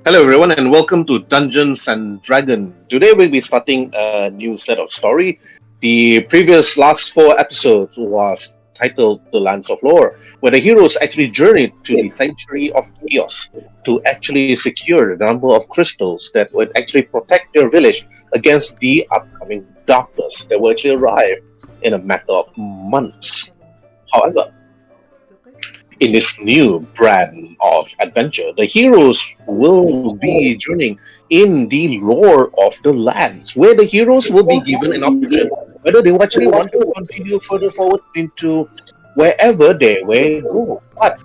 Hello, everyone, and welcome to Dungeons and Dragons. Today, we'll be starting a new set of story. The previous last four episodes was titled The Lands of Lore, where the heroes actually journeyed to the Sanctuary of Chaos to actually secure the number of crystals that would actually protect their village against the upcoming darkness that will actually arrive in a matter of months. However, in this new brand of adventure, the heroes will be journeying in the lore of the lands, where the heroes will be given an option whether they actually want to continue further forward into wherever they will go. But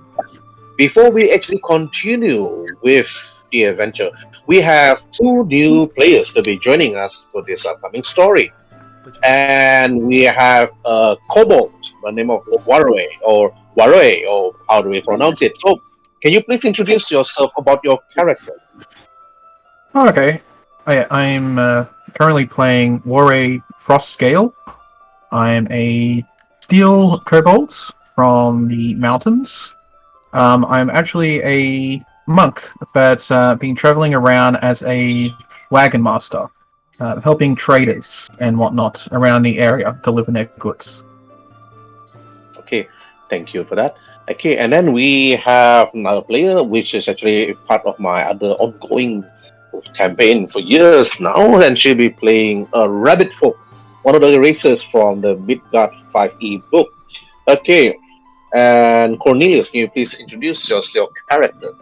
before we actually continue with the adventure, we have two new players to be joining us for this upcoming story. And we have Kobold, the name of Waruay, or how do we pronounce it? So, can you please introduce yourself about your character? Oh, okay. I'm currently playing Waruay Frostscale. I'm a steel kobold from the mountains. I'm actually a monk that's been traveling around as a wagon master, helping traders and whatnot around the area deliver their goods. Okay, thank you for that. Okay, and then we have another player, which is actually part of my other ongoing campaign for years now, and she'll be playing a Rabbitfolk, one of the races from the Midgard 5e book. Okay, and Cornelius, can you please introduce your character?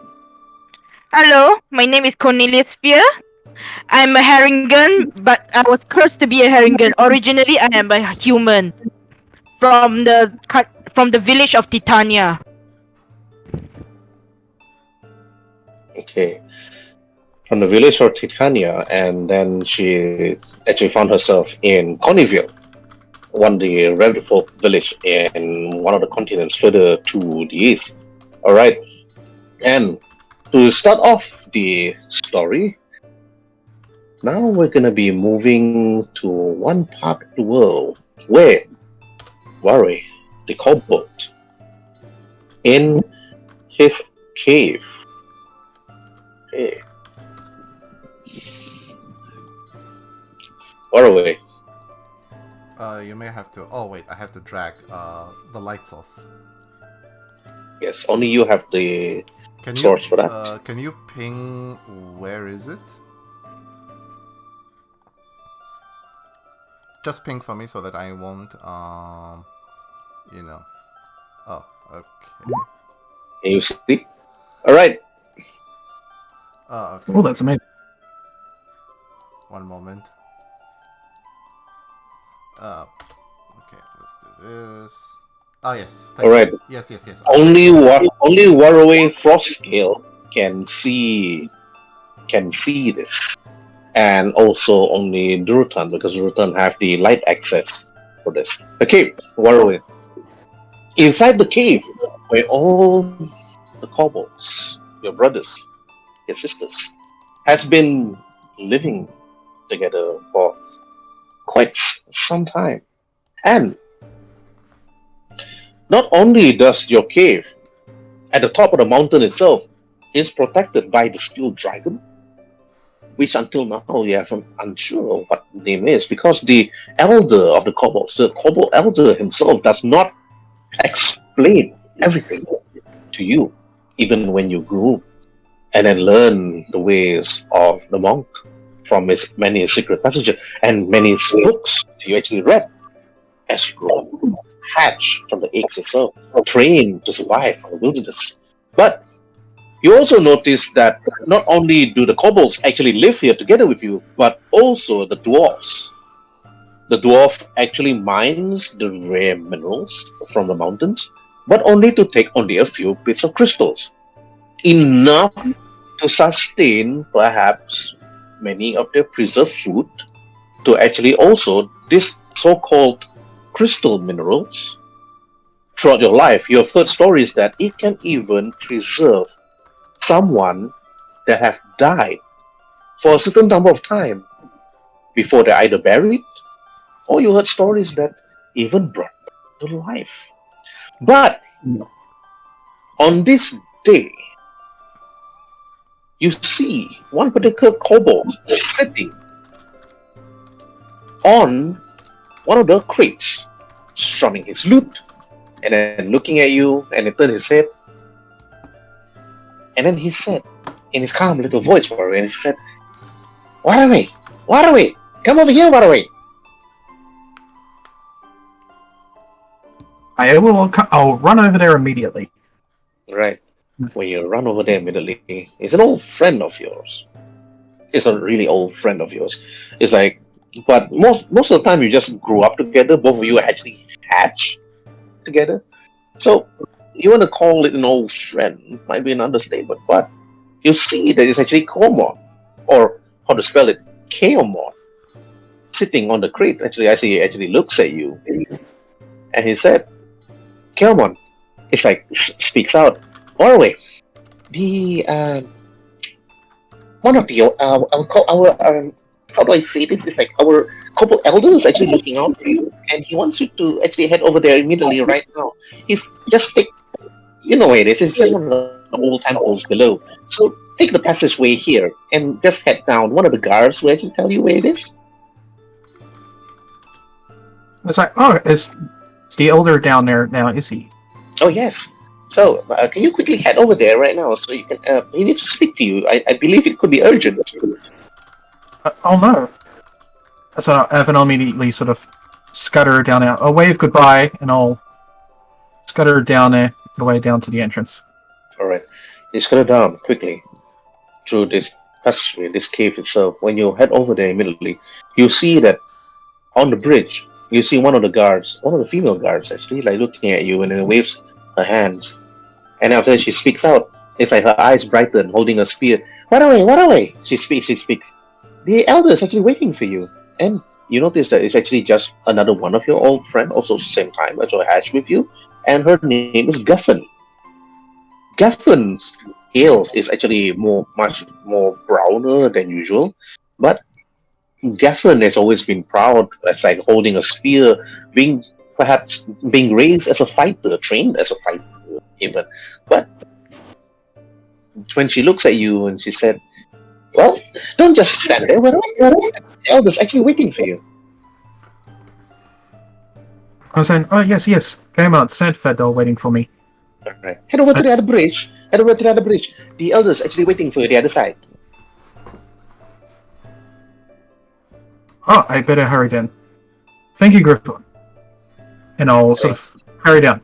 Hello, my name is Cornelius Spear. I'm a Haringen, but I was cursed to be a Haringen. Originally, I am a human from the village of Titania. Okay, from the village of Titania, and then she actually found herself in Corneville, one of the Rabbitfolk Village in one of the continents further to the east. All right, and to start off the story, now we're gonna be moving to one part of the world where Worry, the kobold, in his cave. Okay. Waruay. You may have to. Oh wait, I have to drag the light source. Yes, only you have the Can source you for that. can you ping where is it? Just ping for me so that I won't you know. Oh, okay. Can you see? All right. Oh, okay. Oh, that's amazing. One moment. Okay, let's do this. Oh yes. All right. Yes. Only Waruay Frostscale can see this, and also only Durutan, because Durutan have the light access for this. Okay, Waruay. Inside the cave, where all the kobolds, your brothers, your sisters, has been living together for quite some time. And not only does your cave at the top of the mountain itself is protected by the steel dragon, which until now we are unsure what the name is, because the elder of the kobolds, the kobold elder himself, does not explain everything to you, even when you grew and then learn the ways of the monk from his many secret passages and many books you actually read as you grow up, hatch from the eggs itself, trained to survive from the wilderness. But you also notice that not only do the kobolds actually live here together with you, but also the dwarves. The dwarf actually mines the rare minerals from the mountains, but only to take only a few bits of crystals. Enough to sustain perhaps many of their preserved food, to actually also this so-called crystal minerals. Throughout your life, you have heard stories that it can even preserve someone that have died for a certain number of time before they're either buried, or you heard stories that even brought to life. But on this day, you see one particular kobold sitting on one of the crates, strumming his lute, and then looking at you, and then turned his head. And then he said, in his calm little voice, Waruay, and he said, Waruay, Waruay, come over here, Waruay. I'll run over there immediately. Right. When you run over there immediately, it's an old friend of yours. It's a really old friend of yours. It's like, but most of the time you just grew up together. Both of you actually hatched together. So you want to call it an old friend might be an understatement, but you see that it's actually Komon, or how to spell it, Kaomon, sitting on the crate. Actually, I see he actually looks at you, and he said, Kaomon, it's like speaks out. Waruay, the one of the our how do I say this? It's like our couple elders actually looking out for you, and he wants you to actually head over there immediately right now. He's just take, you know where it is. It's just one of the old temples below. So take the passageway here and just head down. One of the guards will actually tell you where it is. It's like, oh, it's the elder down there now, is he? Oh yes. So can you quickly head over there right now so you can? He needs to speak to you. I believe it could be urgent. Oh no. So Evan will immediately sort of scutter down there. I'll wave goodbye, and I'll scutter down there, the way down to the entrance. Alright. You scuttle down quickly through this passageway, this cave itself. When you head over there immediately, you see that on the bridge, you see one of the guards, one of the female guards actually, like looking at you, and then waves her hands. And after she speaks out, it's like her eyes brighten, holding a spear. Waruay, Waruay! She speaks. The elder is actually waiting for you. And you notice that it's actually just another one of your old friend, also same time as your hatch with you, and her name is Guffin. Guffin's hair is actually much more browner than usual, but Guffin has always been proud as like holding a spear, perhaps being raised as a fighter, trained as a fighter even. But when she looks at you and she said, well, don't just stand there, the elder's actually waiting for you. I was saying, oh yes, come on, stand Fedor waiting for me. Alright. Head over to the other bridge. The elder's actually waiting for you the other side. Oh, I better hurry then. Thank you, Griffin. And I'll sort of hurry down.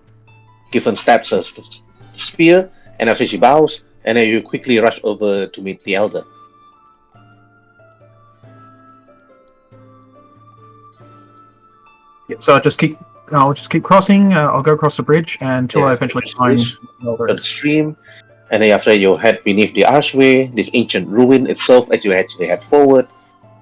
Giffen stabs her spear, and after she bows, and then you quickly rush over to meet the elder. Yeah, so I'll just keep crossing. I'll go across the bridge until I eventually find the elder. The stream, and then after you head beneath the archway, this ancient ruin itself, as you actually head forward,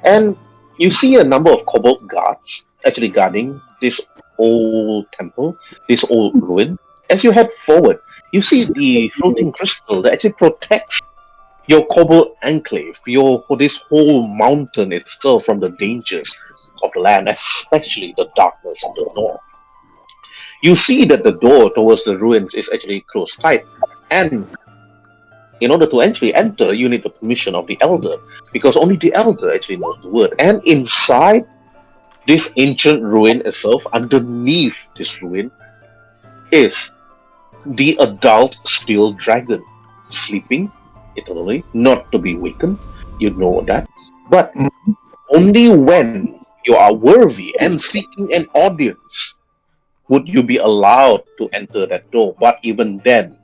and you see a number of kobold guards actually guarding this old temple, this old ruin. As you head forward, you see the floating crystal that actually protects your kobold enclave, this whole mountain itself from the dangers of the land, especially the darkness of the north. You see that the door towards the ruins is actually closed tight, and in order to enter, you need the permission of the elder, because only the elder actually knows the word. And inside this ancient ruin itself, underneath this ruin, is the adult steel dragon, sleeping eternally, not to be wakened. You know that. But only when you are worthy and seeking an audience would you be allowed to enter that door. But even then,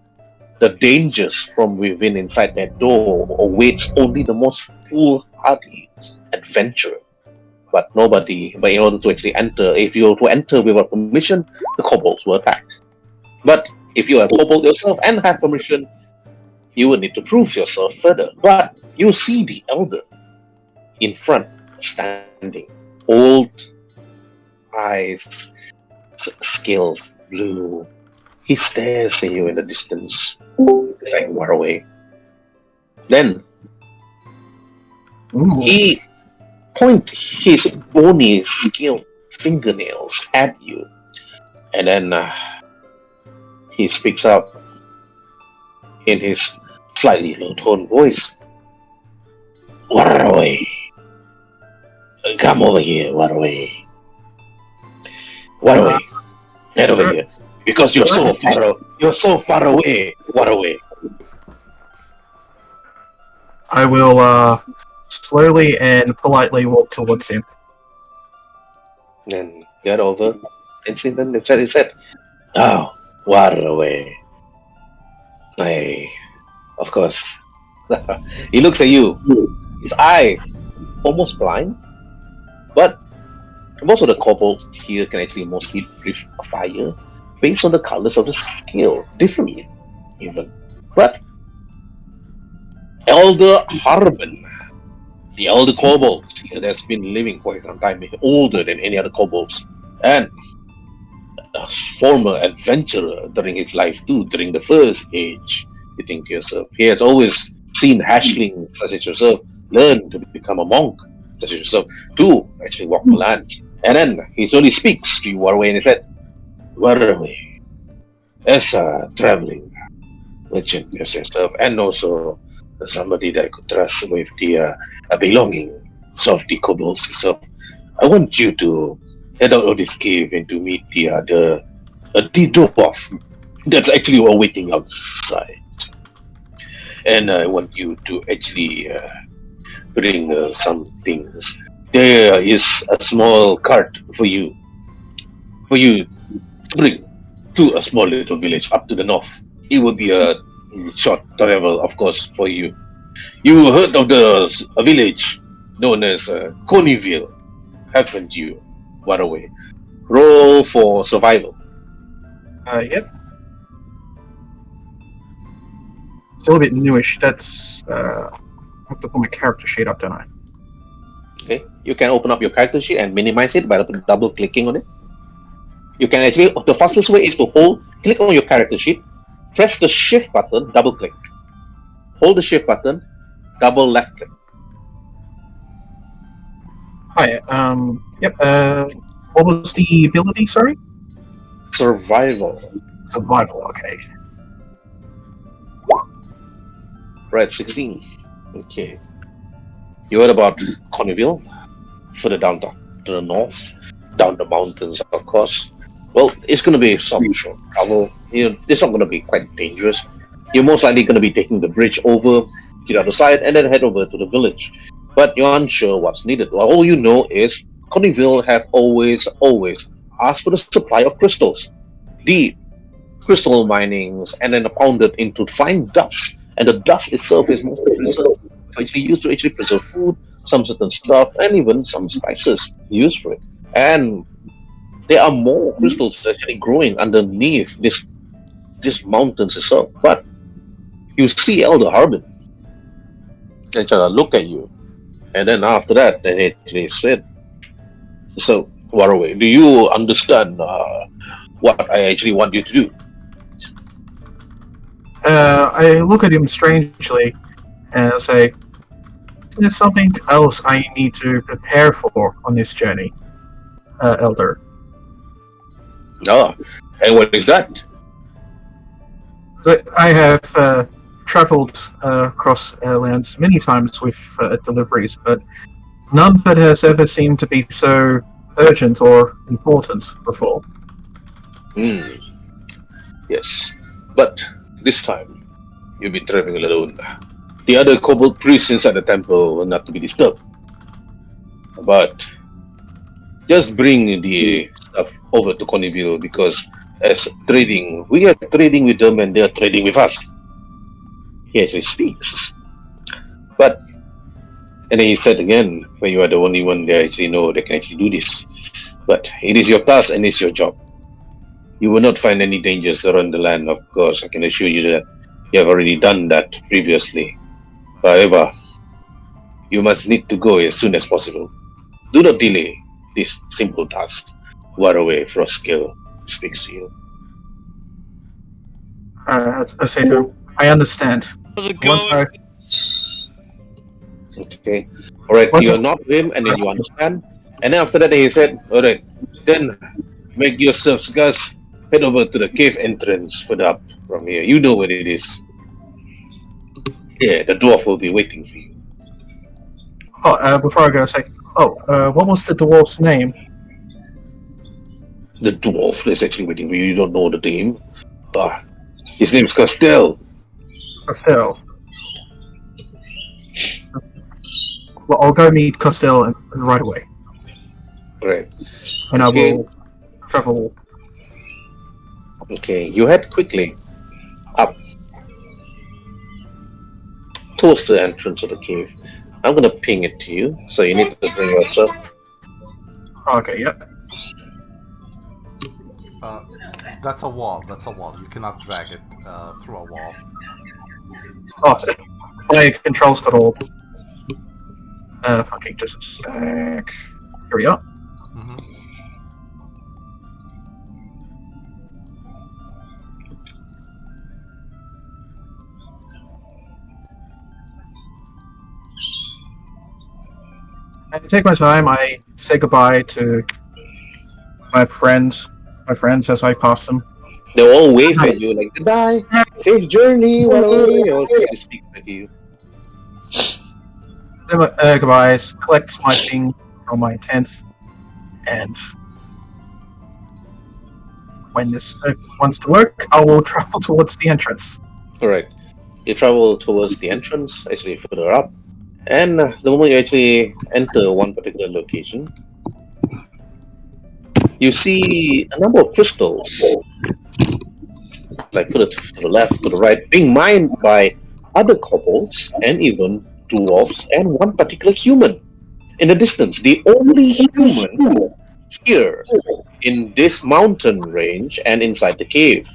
the dangers from within inside that door awaits only the most foolhardy adventurer. But in order to actually enter, if you were to enter without permission, the kobolds will attack. But if you are a kobold yourself and have permission, you will need to prove yourself further. But you see the elder in front, standing, old eyes, scales blue. He stares at you in the distance. It's like Waruay. Then he points his bony, scaled fingernails at you, and then he speaks up in his slightly low-toned voice. Waruay. Come over here, Waruay. Waruay, head over here. Because you're so far away, Waruay. I will slowly and politely walk towards him. Then get over and see then he said, "Oh, Waruay. Of course." He looks at you. His eyes almost blind, but most of the kobolds here can actually mostly breathe fire based on the colors of the scale, differently even. But Elder Harbin, the elder kobold here that's been living for some time, older than any other kobolds, and a former adventurer during his life too, during the first age, you think to yourself. He has always seen hatchlings such as yourself learn to become a monk, such as yourself, to actually walk the land. And then he slowly speaks to you, Waruay, and he said, Waruay, as a traveling legend as yourself, and also somebody that I could trust with the belongings of the kobolds itself, I want you to head out of this cave and to meet the dwarf that's actually awaiting outside. And I want you to actually bring some things. There is a small cart for you to bring to a small little village up to the north. It would be a short travel, of course, for you. You heard of a village known as Corneyville, haven't you, Waruay? Roll for survival. Yep. Still a bit newish. That's I have to put my character sheet up, don't I? Okay, you can open up your character sheet and minimize it by double clicking on it. You can actually, the fastest way is to click on your character sheet, press the shift button, double click. Hold the shift button, double left click. Hi. Yep. What was the ability? Sorry. Survival. Survival. Okay. Right, 16. Okay. You heard about Corneyville? Further down to the north, down the mountains, of course. Well, it's going to be some short travel. It's not going to be quite dangerous. You're most likely going to be taking the bridge over to the other side and then head over to the village. But you're unsure what's needed. Well, all you know is Corneyville have always asked for the supply of crystals. The crystal minings and then pounded into fine dust. And the dust itself is mostly preserved, actually used to actually preserve food, some certain stuff, and even some spices used for it. And there are more crystals actually growing underneath this mountains itself. But you see Elder Harbin actually look at you, and then after that, they said, "So, Waruay, do you understand what I actually want you to do?" I look at him strangely and I say, "There's something else I need to prepare for on this journey, Elder." Ah, and what is that? I have traveled across lands many times with deliveries, but none that has ever seemed to be so urgent or important before. Yes, but this time you'll be traveling alone. The other kobold priests inside the temple will not to be disturbed. But just bring the stuff over to Corneyville because as trading, we are trading with them and they are trading with us. He actually speaks. But, and then he said again, when you are the only one they actually know they can actually do this. But it is your task and it's your job. You will not find any dangers around the land, of course. I can assure you that you have already done that previously. However, you must need to go as soon as possible. Do not delay this simple task. Waruay Frostscale speaks to you. I say to him, "I understand." How's it Once going? Okay. Alright, What's you this- nod to him and then you understand. And then after that he said, alright, then make yourselves guys head over to the cave entrance further up from here. You know where it is. Yeah, the dwarf will be waiting for you. Before I go, say, what was the dwarf's name? The dwarf is actually waiting for you. You don't know the name. His name's Castell. Costello. Well, I'll go meet Costello right away, Right. and Okay. I will travel. Okay, you head quickly up towards the entrance of the cave. I'm gonna ping it to you, so you need to bring yourself. Okay, yep. That's a wall. That's a wall. You cannot drag it through a wall. Oh, my controls got all. Okay, just a sec. Here we are. Mm-hmm. I take my time. I say goodbye to my friends as I pass them. They'll all wave at you like goodbye, safe journey, Waruay. They all try to speak back to you. Say my goodbyes, collect my thing from my tent, and when this wants to work, I will travel towards the entrance. Alright. You travel towards the entrance, actually further up, and the moment you actually enter one particular location, you see a number of crystals, like to the left, to the right, being mined by other kobolds and even dwarves and one particular human. In the distance, the only human here in this mountain range and inside the cave.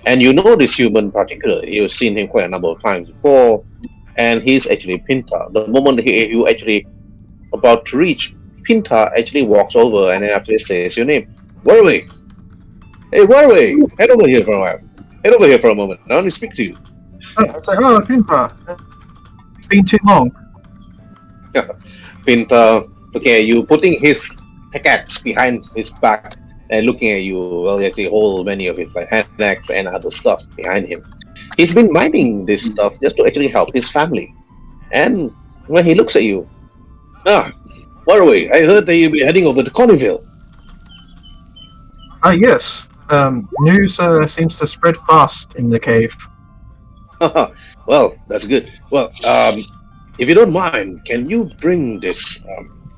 And you know this human particularly. You've seen him quite a number of times before, and he's actually Pinta. The moment you actually about to reach, Pinta actually walks over and then after says your name. Waruay! Hey Waruay! Head over here for a while. Head over here for a moment. I want to speak to you. It's like, oh, Pinta, it's been too long. Pinta, okay, you putting his pickaxe behind his back and looking at you, well, he actually hold many of his like hand axe and other stuff behind him. He's been mining this stuff just to actually help his family. And when he looks at you, Waruay, I heard that you'll be heading over to Corneville. Yes. News seems to spread fast in the cave. Well, that's good. Well, if you don't mind, can you bring this?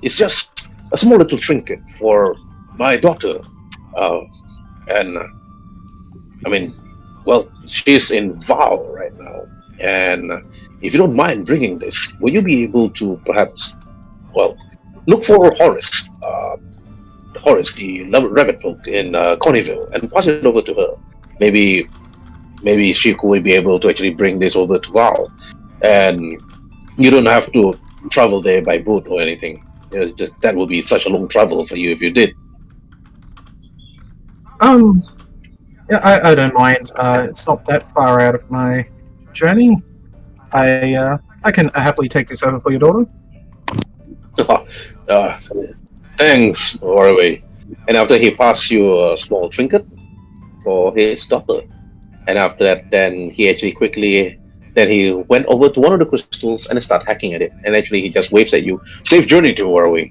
It's just a small little trinket for my daughter. And I mean, well, she's in vow right now. And if you don't mind bringing this, will you be able to perhaps, well, look for Horace, the Rabbitfolk in Corneville, and pass it over to her. Maybe she could be able to actually bring this over to Val, and you don't have to travel there by boat or anything. That would be such a long travel for you if you did. Yeah, I don't mind. It's not that far out of my journey. I can happily take this over for your daughter. Thanks, Waruay. And after he passed you a small trinket for his daughter, and after that, then he actually quickly, then he went over to one of the crystals and started hacking at it. And actually, he just waves at you. Safe journey to Waruay.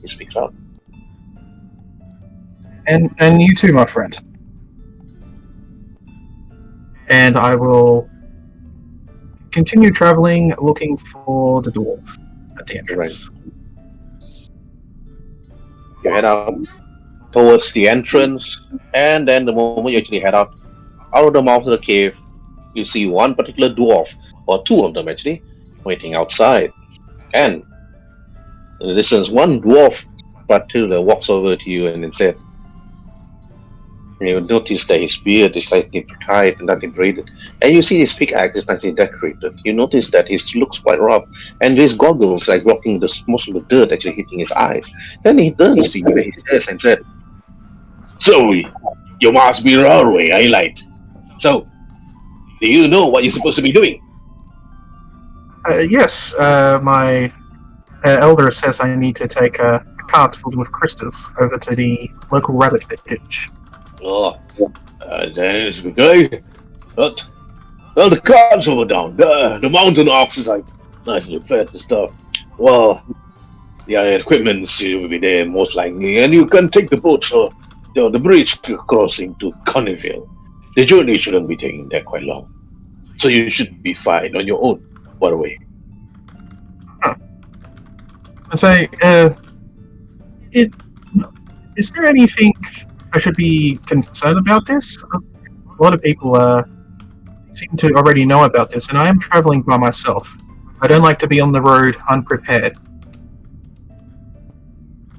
He speaks out. And you too, my friend. And I will continue traveling, looking for the dwarf at the entrance. You head out towards the entrance, and then the moment you actually head out of the mouth of the cave, you see one particular dwarf, or two of them actually, waiting outside. And in the distance, one dwarf particular walks over to you and then said, you notice that his beard is slightly tied and nicely braided, and you see his pickaxe is nicely decorated. You notice that he looks quite rough, and his goggles like blocking most of the dirt actually hitting his eyes. Then he turns to you and he says and said, "So, you must be Waruay, I lied. So, do you know what you're supposed to be doing?" Yes, my elder says I need to take a cart filled with crystals over to the local rabbit village. Oh, that is good. But, well, the cart's over down. The mountain ox is like nicely fed and stuff. Well, yeah, equipment will be there most likely, and you can take the boat or the bridge crossing to Conneville. The journey shouldn't be taking that quite long, so you should be fine on your own. Waruay. I say, it, is there anything I should be concerned about this? A lot of people seem to already know about this, and I am traveling by myself. I don't like to be on the road unprepared.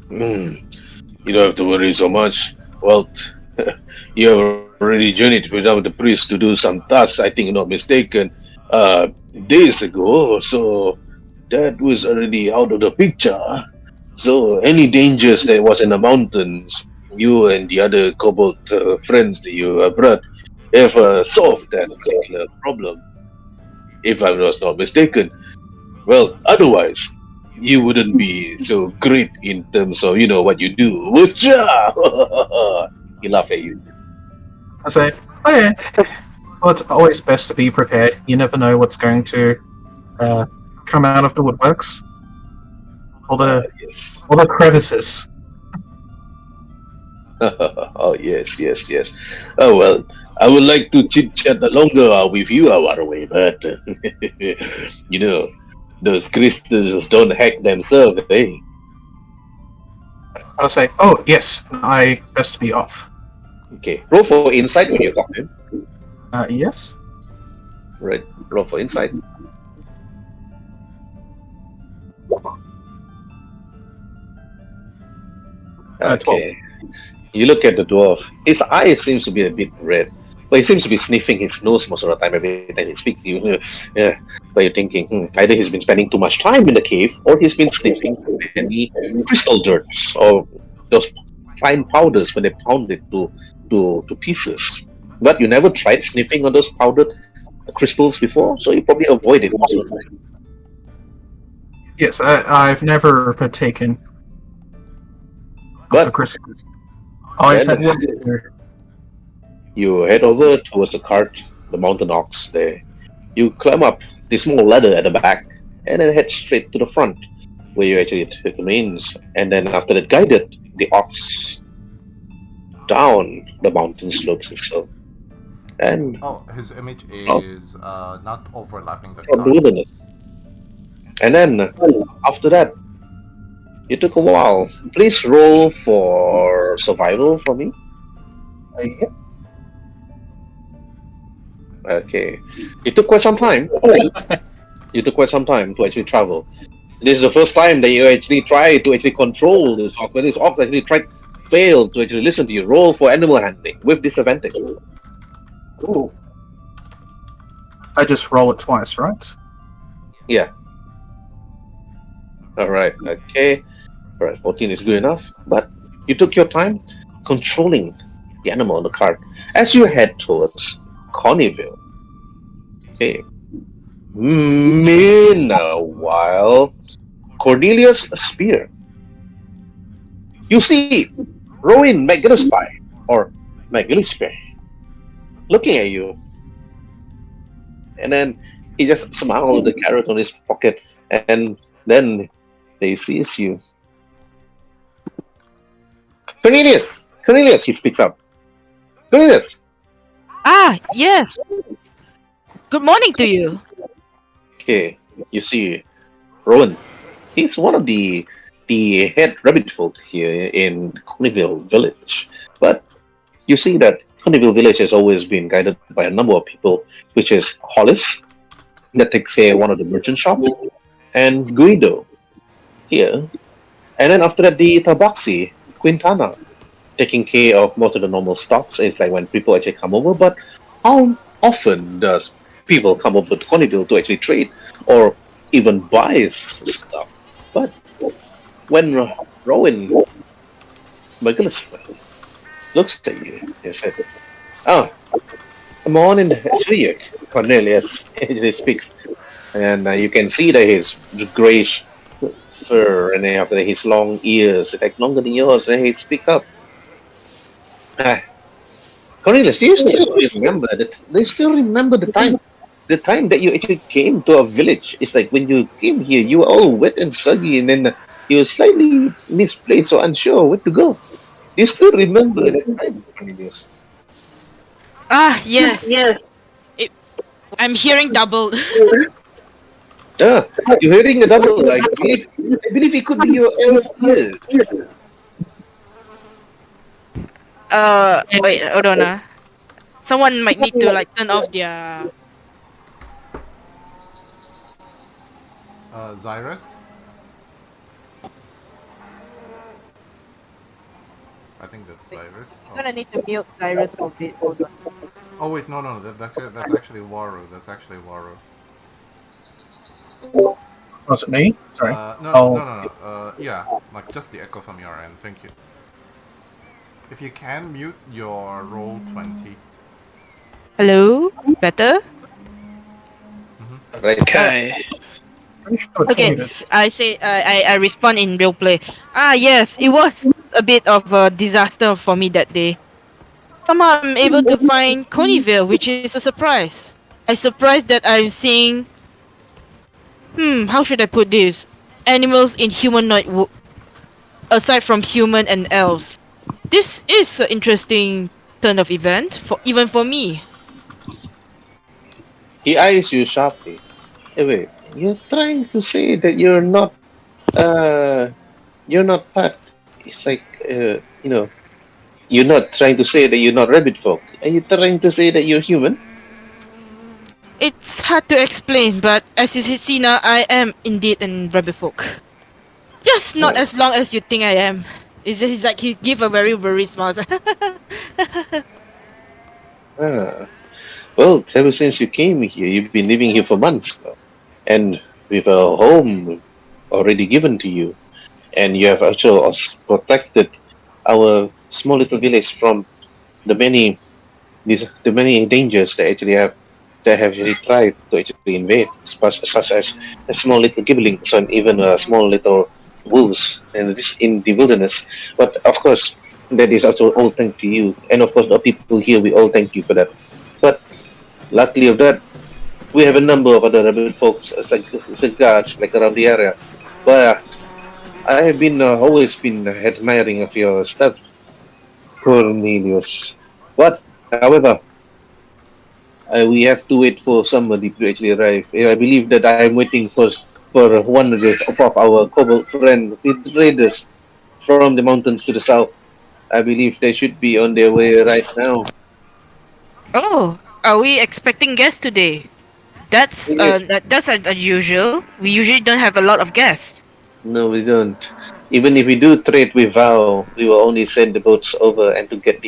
Hmm. You don't have to worry so much. Well, you have already journeyed without the priest to do some tasks, I think you're not mistaken, days ago, so that was already out of the picture. So any dangers that was in the mountains, you and the other kobold friends that you brought have solved that particular problem, if I was not mistaken. Well, otherwise, you wouldn't be so great in terms of, what you do. He laughed at you. I say, oh yeah, well, it's always best to be prepared. You never know what's going to come out of the woodworks. Yes. All the crevices. Oh, yes, yes, yes. Oh, well, I would like to chit-chat longer with you, Waruay, but, those crystals don't hack themselves, eh? I'll say, oh yes, I best be off. Okay, roll for insight when you talk to him. Yes. Right, roll for insight. Okay. You look at the dwarf. His eye seems to be a bit red, but he seems to be sniffing his nose most of the time every time he speaks to you. Yeah. But you're thinking, either he's been spending too much time in the cave, or he's been sniffing any crystal dirt or those fine powders when they pound it to pieces. But you never tried sniffing on those powdered crystals before, so you probably avoid it most of the time. Yes, I've never partaken of But the crystals. Always then- had one there. You head over towards the cart, the mountain ox there. You climb up the small ladder at the back, and then head straight to the front, where you actually take the reins. And then after that, guided the ox down the mountain slopes itself, and Oh, his image is not overlapping the from the card. wilderness. And then after that, it took a while. Please roll for survival for me. Okay. It took quite some time. It took quite some time to actually travel. This is the first time that you actually try to actually control this ox. When this ox actually failed to actually listen to you. Roll for animal handling with disadvantage. Ooh. I just roll it twice, right? Yeah. Alright, okay. Alright, 14 is good enough. But you took your time controlling the animal on the cart as you head towards Conneville. Okay. Meanwhile, Cornelius Spear. You see Rowan McGillispie, or McGillispie, looking at you. And then he just smiles with the carrot on his pocket, and then he sees you. Cornelius! Cornelius! He speaks up. Cornelius! Ah, yes. Good morning to you. Okay, you see Rowan. He's one of the head Rabbitfolk here in Conneville Village. But you see that Conneville Village has always been guided by a number of people, which is Hollis, that takes care of one of the merchant shops, and Guido here. And then after that, the Tabaxi, Quintana, taking care of most of the normal stocks. It's like when people actually come over, but how often does people come over to Conneville to actually trade or even buy stuff? But when Rowan McGillis looks at you, he said, "Oh, good morning, it's Cornelius." He speaks, and you can see that his grayish fur, and then after that his long ears, it's like longer than yours, and he speaks up. Cornelius, do you still remember that? Do you still remember the time the time that you actually came to a village, it's like when you came here, you were all wet and soggy, and then you were slightly misplaced or unsure where to go. Do you still remember that time, Cornelius? Ah, yes. It, I'm hearing double. Ah, you're hearing a double. I believe it could be your elf ears. Wait, hold on. Someone might need to like turn off their. Zyrus? I think that's Zyrus. I'm gonna need to mute Cyrus for a bit. Hold on. Oh wait, no, that's actually Waru. That's actually Waru. Was it me? Sorry. No. Yeah, like just the echo from your end. Thank you. If you can mute your Roll20. Hello? Better? Right. Okay. Pretty sure it's Okay. muted. I say I respond in real play. Ah yes, it was a bit of a disaster for me that day. Somehow I'm able to find Coneyville, which is a surprise. I'm surprised that I'm seeing how should I put this? Animals in humanoid aside from human and elves. This is an interesting turn of event for even for me. He eyes you sharply. Hey, wait, you're trying to say that you're not part. It's like, you're not trying to say that you're not Rabbitfolk. Are you trying to say that you're human? It's hard to explain, but as you see now, I am indeed an Rabbitfolk. Just not as long as you think I am. It's just like he give a very smile. Ah. Well, ever since you came here, you've been living here for months now. And with a home already given to you. And you have actually protected our small little village from the many dangers that have actually tried to actually invade, such as a small little giblings and even a small little wolves in the wilderness. But of course, that is also all thanks to you, and of course the people here. We all thank you for that. But luckily of that, we have a number of other rabbit folks as a guards like around the area. But I have been always been admiring of your stuff, Cornelius. But however, we have to wait for somebody to actually arrive. I believe that I am waiting for one of our kobold friend traders from the mountains to the south. I believe they should be on their way right now. Oh, are we expecting guests today? That's Yes. that's unusual. We usually don't have a lot of guests. No, we don't. Even if we do trade with Val, we will only send the boats over and to get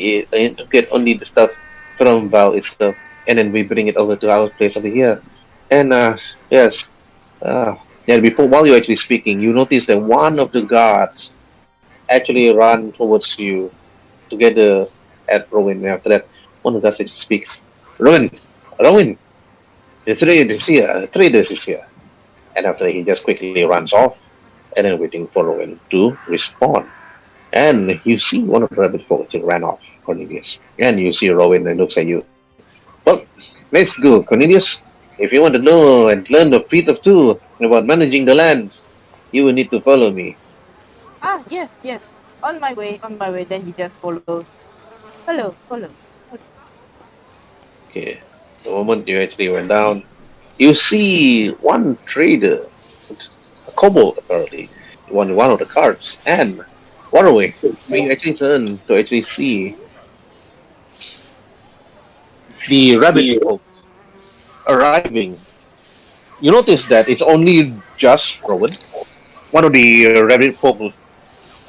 only the stuff from Val itself, and then we bring it over to our place over here. And yes, yeah. Before while you're actually speaking, you notice that one of the guards actually ran towards you together at Rowan. And after that, one of the guards actually speaks. Rowan, the traders is here. And after that, he just quickly runs off, and then waiting for Rowan to respond. And you see one of the rabbit folk ran off, Cornelius. And you see Rowan and looks at you. Well, let's go, Cornelius. If you want to know and learn the feat of two about managing the land, you will need to follow me. Ah, yes. On my way. Then he just follows. Follows. Okay. The moment you actually went down, you see one trader, a kobold apparently, one of the carts, and Waruay. When you actually turn to actually see the rabbit folk arriving, you notice that it's only just Rowan, one of the rabbit folk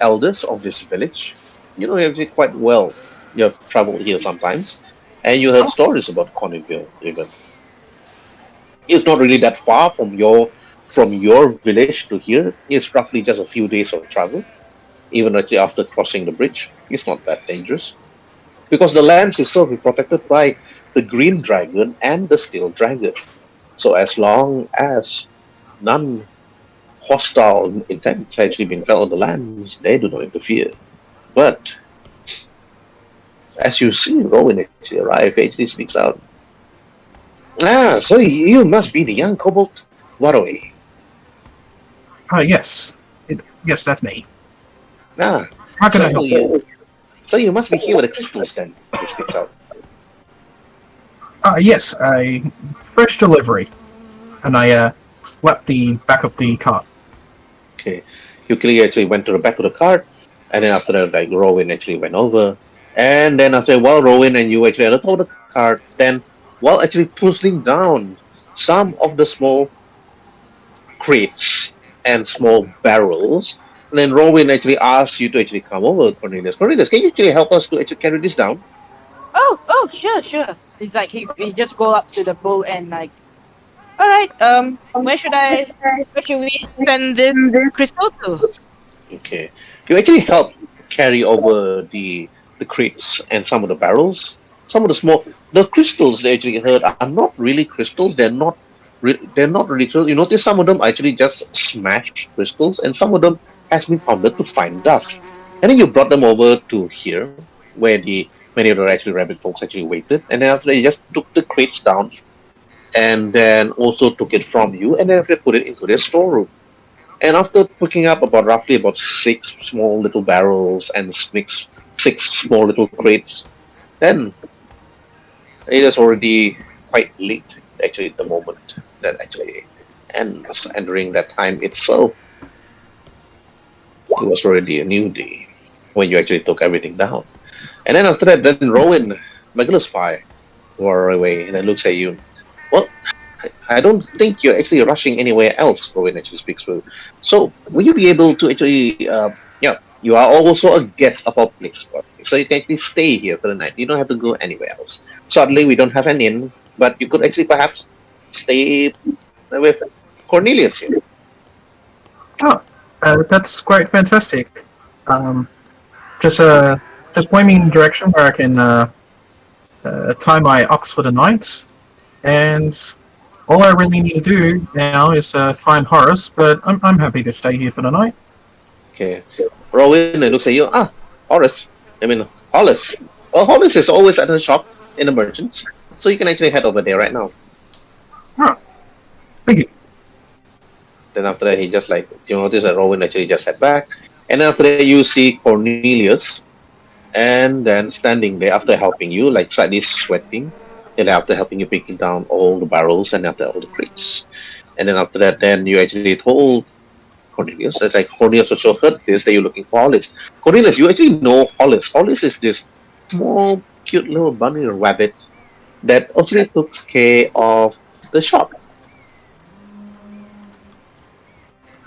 elders of this village. You know him quite well. You have traveled here sometimes, and you heard stories about Cornelius even. It's not really that far from your village to here. It's roughly just a few days of travel. Even actually after crossing the bridge, it's not that dangerous because the lands itself is protected by the green dragon and the steel dragon. So as long as none hostile intent actually been felt on the lands, they do not interfere. But as you see Rowan actually arrive, he actually speaks out. Ah, so you must be the young Kobold Waruay. Yes. Yes, that's me. Ah, How can I help you? so you must be here with the crystals then. He speaks out. Yes, a fresh delivery. And I slapped the back of the cart. Okay. You clearly actually went to the back of the cart, and then after that, like Rowan actually went over, and then after a while, Rowan and you actually at the top of the cart, then while actually pushing down some of the small crates and small barrels, and then Rowan actually asked you to actually come over, Cornelius. Cornelius, can you actually help us to actually carry this down? Oh, sure. It's like we just go up to the bowl and like, all right, where should we send this crystal to? Okay. You actually help carry over the crates and some of the barrels. Some of the crystals they actually heard are not really crystals. They're not really crystals. You notice some of them are actually just smashed crystals, and some of them has been pounded to fine dust. And then you brought them over to here, where the many of the actually rabbit folks actually waited. And then after that, you just took the crates down, and then also took it from you, and then they put it into their storeroom. And after picking up roughly about six small little barrels and six small little crates, then it is already quite late actually at the moment that actually ends. And during that time itself, it was already a new day when you actually took everything down. And then after that, then Rowan, Megalospy, were away and then looks at you. Well, I don't think you're actually rushing anywhere else, Rowan actually speaks through. So, will you be able to actually, you are also a guest of our place, so you can actually stay here for the night. You don't have to go anywhere else. Sadly, we don't have an inn, but you could actually perhaps stay with Cornelius here. Oh, that's quite fantastic. Um, just point me in the direction where I can tie my ox for the night, and all I really need to do now is find Horace. But I'm happy to stay here for the night. Okay. Rowan looks at you. Ah, Horace. I mean, Hollis. Well, Hollis is always at the shop in the merchants, so you can actually head over there right now. Oh, thank you. Then after that, he just like, you notice that Rowan actually just head back. And then after that, you see Cornelius, and then standing there after helping you, like slightly sweating, and after helping you picking down all the barrels and after all the crates. And then after that, then you actually told Cornelius, that's like Cornelius also heard this, that you're looking for Hollis. Cornelius, you actually know Hollis. Hollis is this small, cute little bunny rabbit that actually takes care of the shop.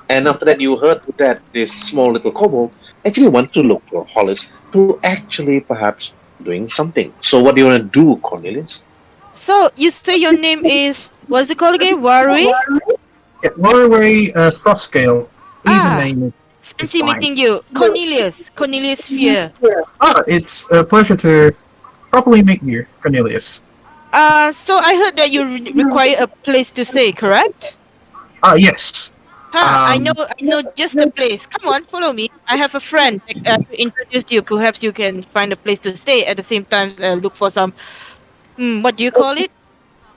And after that, you heard that this small little kobold actually wants to look for Hollis to actually perhaps doing something. So what do you want to do, Cornelius? So you say your name is what's it called again? Waruay? Yeah, Waruay Frostscale. Even name is Fancy fine. meeting you, Cornelius Fear. It's a pleasure to properly meet you, Cornelius. So I heard that you require a place to stay, correct? Yes. I know just the place. Come on, follow me. I have a friend to introduce you. Perhaps you can find a place to stay at the same time. Look for some, what do you call it?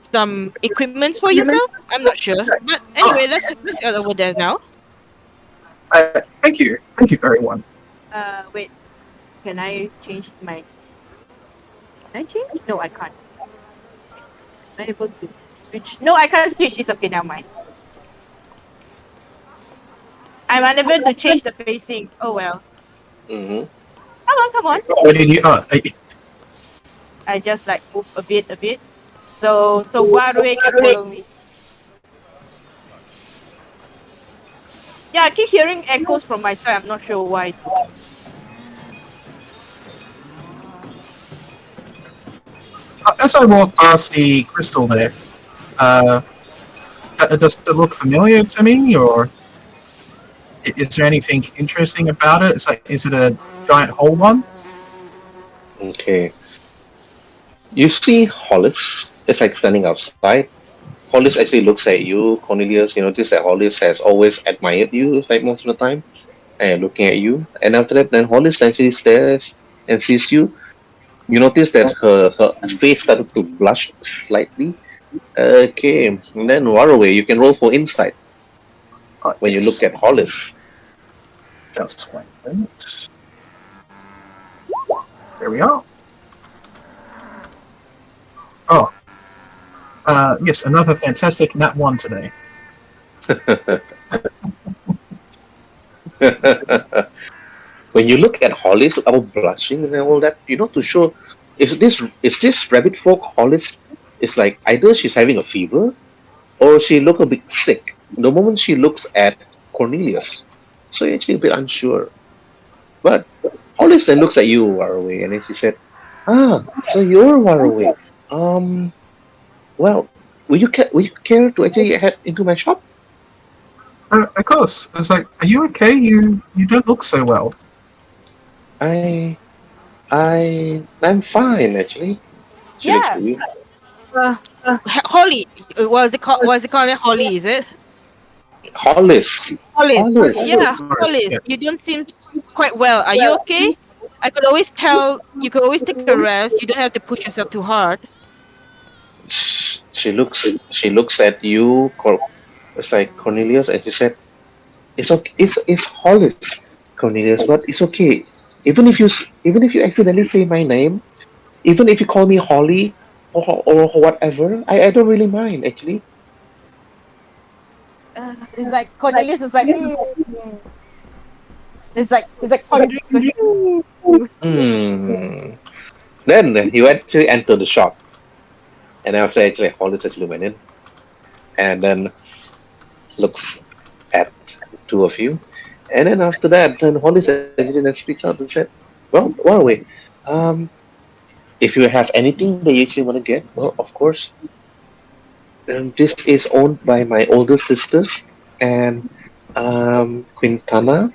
Some equipment for yourself. I'm not sure, but anyway, let's get over there now. Thank you, everyone. Wait. Can I change my? Can I change? No, I can't. Am I able to switch? No, I can't switch. It's okay. Never mind. I'm unable to change the facing. Oh well. Mm-hmm. Come on. What did you? I just like move a bit. So Waruay can follow me. Yeah, I keep hearing echoes from my side. I'm not sure why. As I walk past the crystal there, does it look familiar to me, or is there anything interesting about it? Is it a giant hole one? Okay. You see Hollis is like standing outside. Hollis actually looks at you, Cornelius. You notice that Hollis has always admired you, like most of the time, and looking at you. And after that, then Hollis actually stares and sees you. You notice that her face started to blush slightly Okay, and then Waruay, you can roll for insight when you look at Hollis. Just wait a minute. There we are. Oh. Yes, another fantastic nat 1 today. When you look at Hollis, all blushing and all that, you're not too sure. Is this Rabbitfolk Hollis? It's like either she's having a fever, or she look a bit sick. The moment she looks at Cornelius, so you're actually a bit unsure. But Hollis then looks at you, Waruay, and then she said, "Ah, so you're Waruay. Well, will you care to actually head into my shop?" Of course. It's like, are you okay? You don't look so well. I'm fine actually. She looks Yeah. at you. Holly. Was it called Holly? Is it? Hollis. Hollis. Hollis. Yeah, Sorry, Hollis. yeah. You don't seem quite well. Are you okay? I could always tell. You could always take a rest. You don't have to push yourself too hard. She looks at you. It's like Cornelius, and she said, "It's okay. It's Hollis, Cornelius, but it's okay. Even if you accidentally say my name, even if you call me Holly or whatever, I don't really mind actually." It's like Cornelius is like, it's like pondering. Hmm. Then you actually enter the shop, and after actually Hollis actually went in, and then looks at two of you, and then after that, then Hollis actually then speaks out and said, "Well, Waruay, if you have anything that you actually want to get, well, of course, this is owned by my older sisters and Quintana,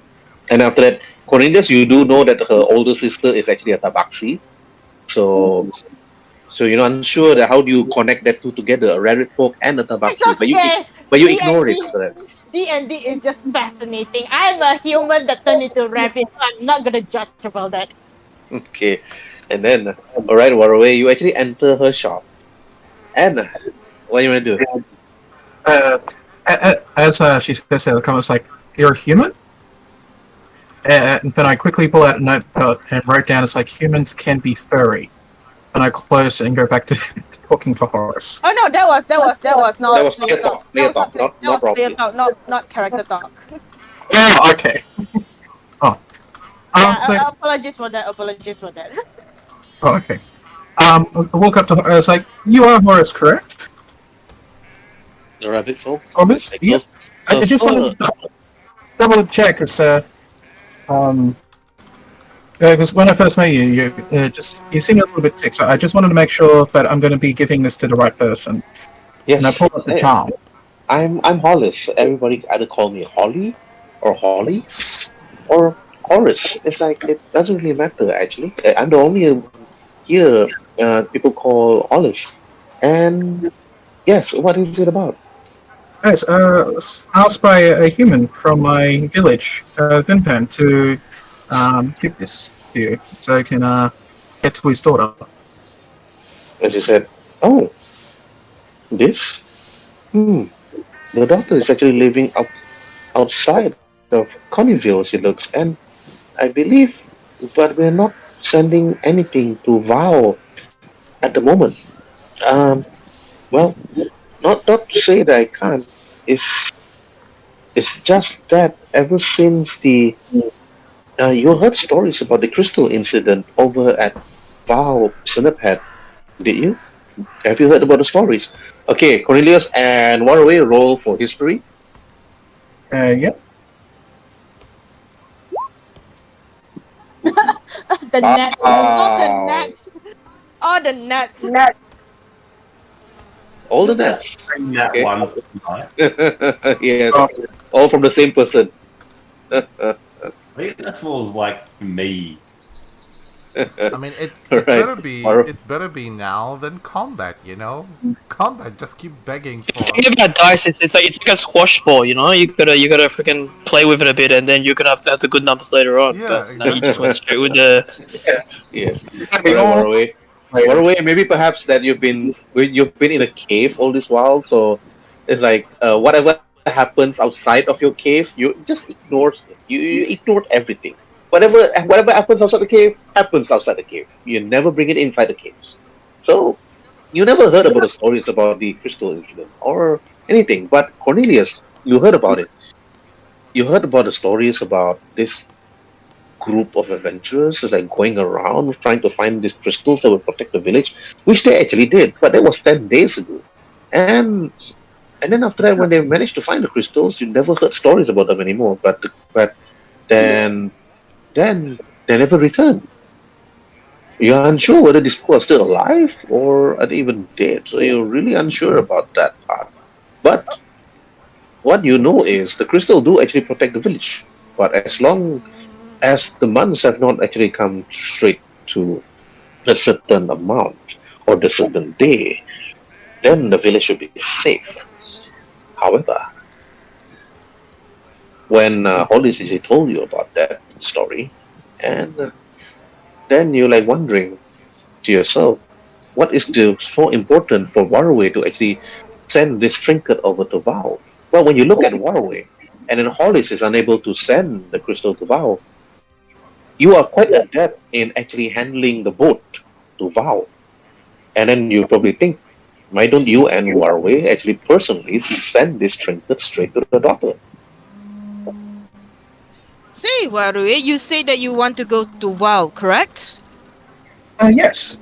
and after that, Cornelius, you do know that her older sister is actually a tabaxi, so." So you're not unsure that how do you connect that two together, a Rabbitfolk and a It's tabaxi, okay. but you ignore it after that. D&D is just fascinating. I'm a human that turned into a rabbit, so I'm not gonna judge about that. Okay, and then alright, Waruay, you actually enter her shop, and what do you want to do? As she says that, the comment's like, you're a human? And then I quickly pull out a notepad and write down, it's like, humans can be furry. And I close it and go back to talking to Horace. Oh no, that was not That was player player talk. talk, player That was talk, not that was player roleplay. talk, not character talk. Oh, okay. Oh. Yeah, So, apologies for that. oh, okay. I walk up to her, I was like, you are Horace, correct? The Rabbitfolk. Horace? Like, Yep. I just wanted to double check, because when I first met you, you seemed a little bit sick, so I just wanted to make sure that I'm going to be giving this to the right person. Yes, And I pulled up the charm. I'm Hollis. Everybody either call me Holly, or Holly, or Horace. It's like it doesn't really matter actually. I'm the only here people call Hollis. And yes, what is it about? Yes, asked by a human from my village, Vinpan, to give this to you so I can get to his daughter. And she said, "Oh, this? The doctor is actually living outside of Connieville, she looks, and I believe, but we're not sending anything to Vow at the moment. Well, not to say that I can't. It's just that ever since you heard stories about the crystal incident over at Vow Cinnapad, did you? Have you heard about the stories? Okay, Cornelius and Waruay, roll for history. Yep. The net. Oh, the net. All the nets. That Okay. one's nice. Yes, all from the same person. I think that feels like me. I mean, it Right. better be now than combat. You know, combat just keep begging The for. thing about dice is it's like a squash ball, you know. You gotta freaking play with it a bit, and then you're gonna have to have the good numbers later on. Yeah, but no, you exactly. just went straight with the. Yes. We Alright, all, Waruay. Waruay, maybe perhaps that you've been in a cave all this while, so it's like whatever happens outside of your cave, you just ignore you ignored everything. Whatever happens outside the cave happens outside the cave. You never bring it inside the caves. So you never heard about the stories about the crystal incident or anything. But Cornelius, you heard about it. You heard about the stories about this group of adventurers like going around trying to find these crystals that would protect the village, which they actually did, but that was 10 days ago. And and then after that, when they managed to find the crystals, you never heard stories about them anymore. But then they never returned. You're unsure whether these people are still alive or are they even dead. So you're really unsure about that part. But what you know is the crystal do actually protect the village. But as long as the months have not actually come straight to a certain amount or the certain day, then the village should be safe. However, when Hollis actually told you about that story, and then you're like wondering to yourself, what is so important for Waruay to actually send this trinket over to Val? Well, when you look at Waruay, and then Hollis is unable to send the crystal to Val, you are quite adept in actually handling the boat to Val. And then you probably think, why don't you and Waruay actually personally send this trinket straight to the daughter? Say, Waruay, you say that you want to go to WoW, correct? Yes.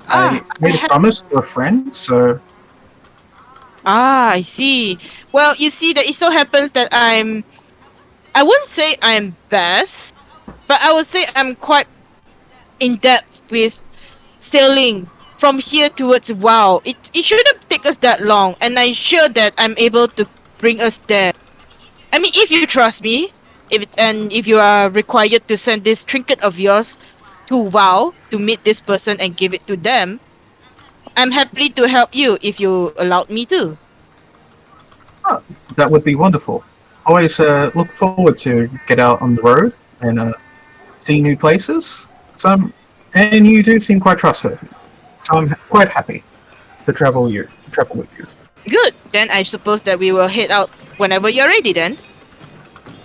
I made a promise to a friend, so... I see. Well, you see that it so happens that I wouldn't say I'm best, but I would say I'm quite in depth with sailing from here towards WoW. It shouldn't take us that long, and I'm sure that I'm able to bring us there. I mean, if you trust me, if you are required to send this trinket of yours to WoW to meet this person and give it to them, I'm happy to help you if you allowed me to. Oh, that would be wonderful. Always look forward to get out on the road and see new places. And you do seem quite trustworthy. So I'm quite happy to travel with you. Good. Then I suppose that we will head out whenever you're ready then.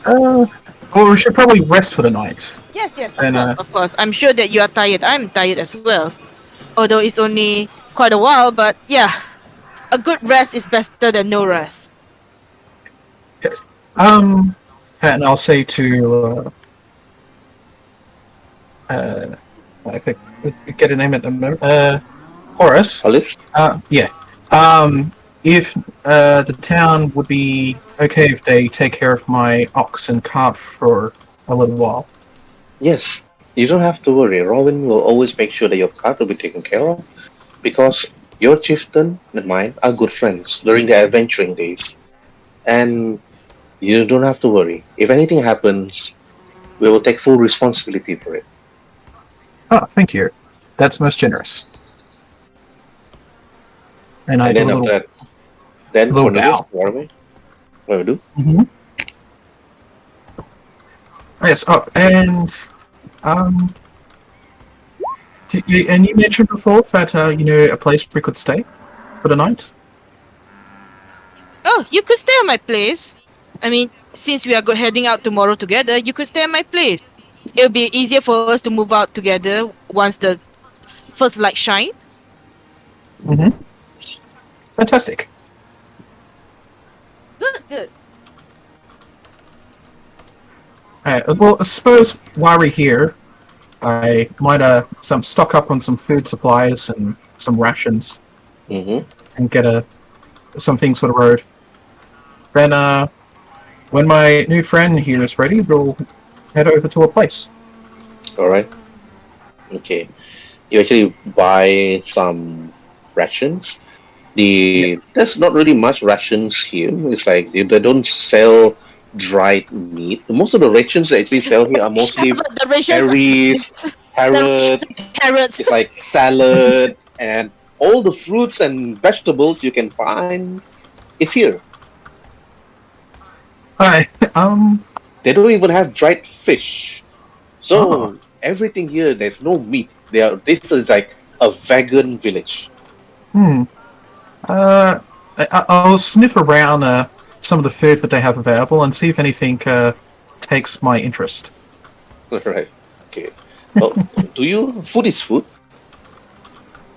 Or we should probably rest for the night. Yes, And, of course. I'm sure that you are tired. I'm tired as well. Although it's only quite a while, but yeah. A good rest is better than no rest. Yes. And I'll say to I think we get a name at the moment. Horace. Hollis? Yeah. If the town would be okay if they take care of my ox and cart for a little while. Yes. You don't have to worry. Robin will always make sure that your cart will be taken care of, because your chieftain and mine are good friends during their adventuring days. And you don't have to worry. If anything happens, we will take full responsibility for it. Oh, thank you. That's most generous. And I do then a after little... that, then little Cornelius, bow. Waruay, what do we do? Mm-hmm. Yes. Oh, and and you mentioned before that a place we could stay for the night. Oh, you could stay at my place. I mean, since we are heading out tomorrow together, you could stay at my place. It'll be easier for us to move out together once the first light shine. Mm-hmm. Fantastic. Good. Well, I suppose while we're here, I might stock up on some food supplies and some rations, and get some things for the road. Then, when my new friend here is ready, we'll head over to a place. Alright. Okay. You actually buy some rations. There's not really much rations here. It's like they don't sell dried meat. Most of the rations they actually sell here are mostly berries, carrots. It's like salad and all the fruits and vegetables you can find is here. Hi. They don't even have dried fish. So everything here, there's no meat. This is like a vegan village. I'll sniff around some of the food that they have available and see if anything takes my interest. Right. Okay. Well, food is food.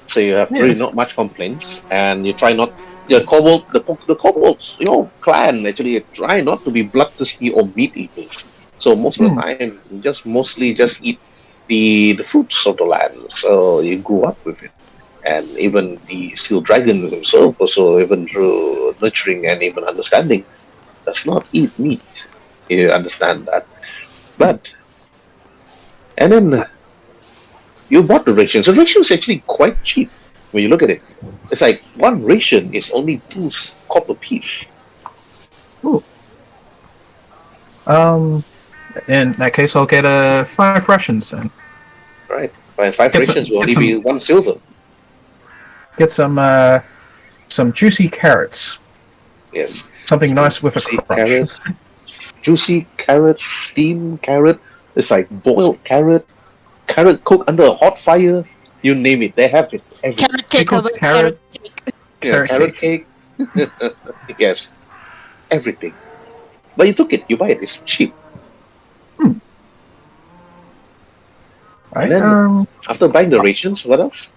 So you have really not much complaints, and you try not. The kobolds, clan actually try not to be bloodthirsty or meat eaters. So most of the time, you just mostly just eat the fruits of the land. So you grew up with it, and even the steel dragon himself, also even through nurturing and even understanding, does not eat meat. You understand that, and then you bought the rations. The ration is actually quite cheap when you look at it. It's like one ration is only 2 copper piece. Ooh. In that case, I'll get 5 rations then. Right. 5 rations will only be 1 silver. Get some juicy carrots. Yes. Something nice with a crunch. Juicy carrots, steamed carrot. It's like boiled carrot cooked under a hot fire. You name it, they have it. Carrot cake, carrot cake. Yeah, carrot cake. Yes. Everything. But you took it, you buy it, it's cheap. Right, and then, after buying the rations, what else?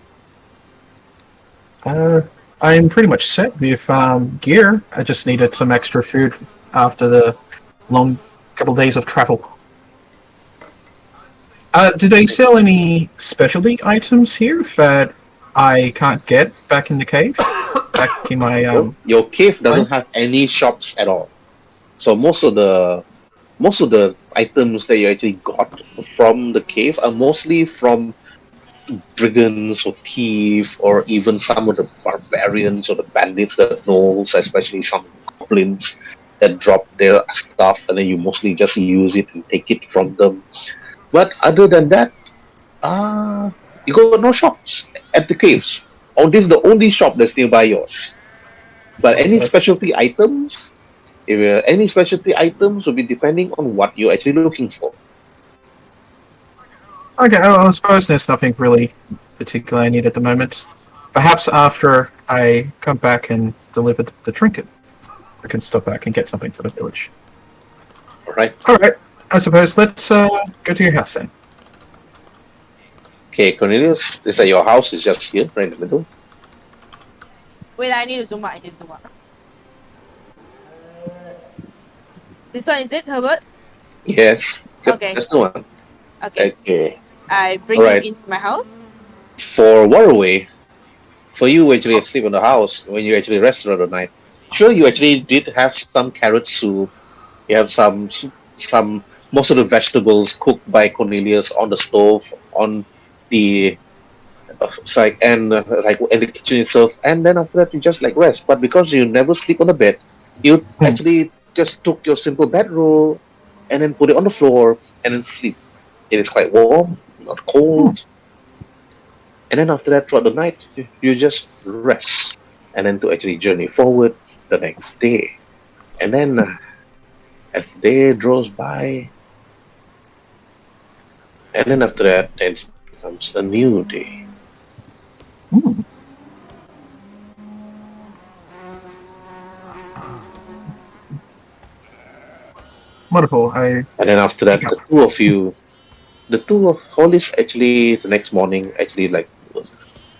I'm pretty much set with gear. I just needed some extra food after the long couple days of travel. Do they sell any specialty items here that I can't get back in the cave? Back in my Your cave doesn't have any shops at all. So most of the items that you actually got from the cave are mostly from brigands or thieves, or even some of the barbarians or the bandits, the gnolls, especially some goblins that drop their stuff, and then you mostly just use it and take it from them. But other than that, you got no shops at the caves. This is the only shop that's nearby yours. But any specialty items, will be depending on what you're actually looking for. Okay, I suppose there's nothing really particular I need at the moment. Perhaps after I come back and deliver the trinket, I can stop back and get something for the village. Alright. I suppose let's go to your house then. Okay, Cornelius, is that your house is just here, right in the middle? Wait, I need to zoom out. This one is it, Herbert? Yes. Okay. That's the one. Okay. I bring you into my house. For Waruay, for you actually sleep in the house when you actually rest throughout the night. Sure, you actually did have some carrot soup. You have some most of the vegetables cooked by Cornelius on the stove, on the in the kitchen itself, and then after that you just like rest. But because you never sleep on the bed, you actually just took your simple bedroll and then put it on the floor and then sleep. It is quite warm, not cold. And then after that, throughout the night, you just rest, and then to actually journey forward the next day. And then as the day draws by, and then after that, then becomes a new day. Wonderful. And then after that, the two of Hollis actually the next morning actually like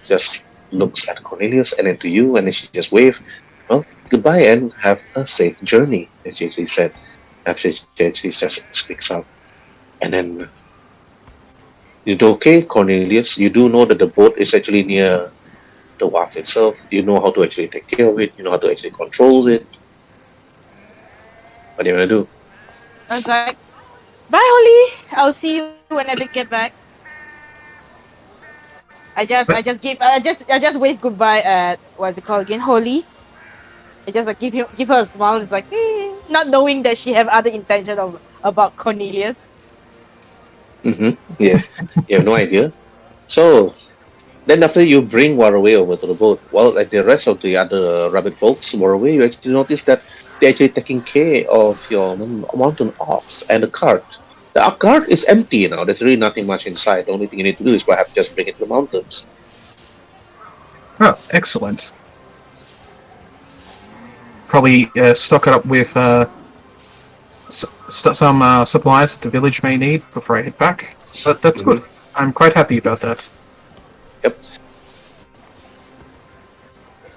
just looks at Cornelius and then to you, and then she just wave, well, goodbye and have a safe journey, as she actually said. After she actually just speaks out. And then you do okay, Cornelius, you do know that the boat is actually near the wharf itself. You know how to actually take care of it, you know how to actually control it. What do you wanna do? I was like, bye Holly, I'll see you when I get back. I just wave goodbye at what's it called again, Holly. I just like give her a smile. It's like not knowing that she have other intention about Cornelius. Yes. You have no idea. So then after you bring Waruay over to the boat, well, like the rest of the other Rabbitfolks, Waruay, you actually notice that they're actually taking care of your mountain ox and the cart. The cart is empty now. There's really nothing much inside. The only thing you need to do is perhaps just bring it to the mountains. Oh, excellent. Probably stock it up with some supplies that the village may need before I head back. But that's good. I'm quite happy about that. Yep.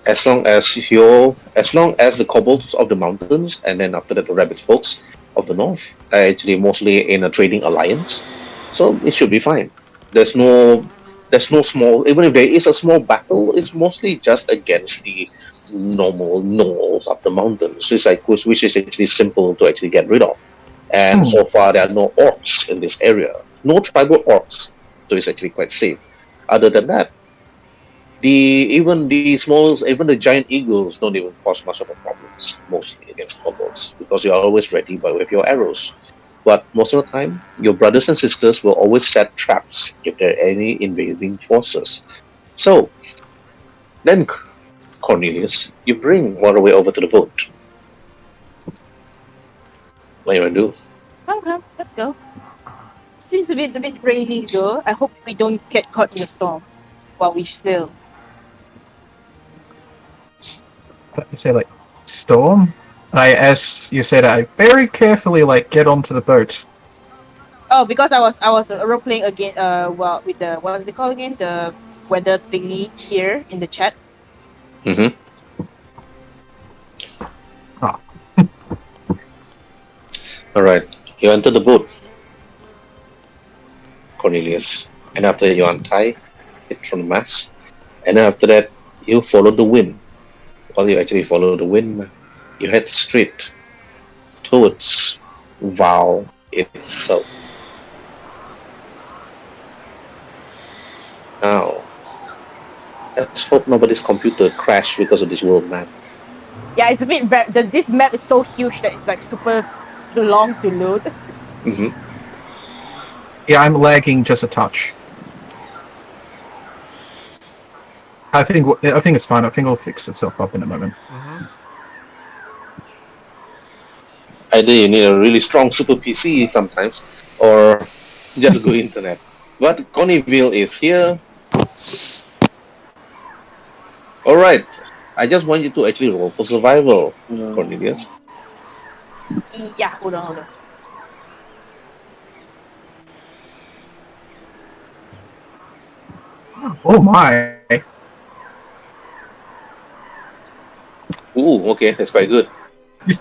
As long as the kobolds of the mountains, and then after that the Rabbitfolks of the north, are actually mostly in a trading alliance, so it should be fine. There's no small. Even if there is a small battle, it's mostly just against the normal gnolls of the mountains. It's like which is actually simple to actually get rid of. And so far there are no orcs in this area. No tribal orcs, so it's actually quite safe. Other than that, even the giant eagles don't even cause much of a problem, mostly against kobolds, because you're always ready with your arrows. But most of the time, your brothers and sisters will always set traps if there are any invading forces. So, then, Cornelius, you bring Waruay over to the boat. What do you want to do? Okay, let's go. Seems a bit rainy though. I hope we don't get caught in a storm while we sail. You say like storm? As you said, I very carefully get onto the boat. Oh, because I was role playing again. Well, with the what is it called again? The weather thingy here in the chat. Mm-hmm. All right, you enter the boat, Cornelius, and after that you untie it from the mast, and after that you follow the wind. While you actually follow the wind, you head straight towards Val itself. Now, let's hope nobody's computer crashed because of this world map. Yeah, it's a bit. This map is so huge that it's like super long to load. Mm-hmm. Yeah, I'm lagging just a touch. I think it's fine. I think it'll fix itself up in a moment. Either you need a really strong super PC sometimes, or just go internet. But Coneyville is here. Alright, I just want you to actually roll for survival, Cornelius. Yeah, hold on. Oh my! Ooh, okay, that's quite good.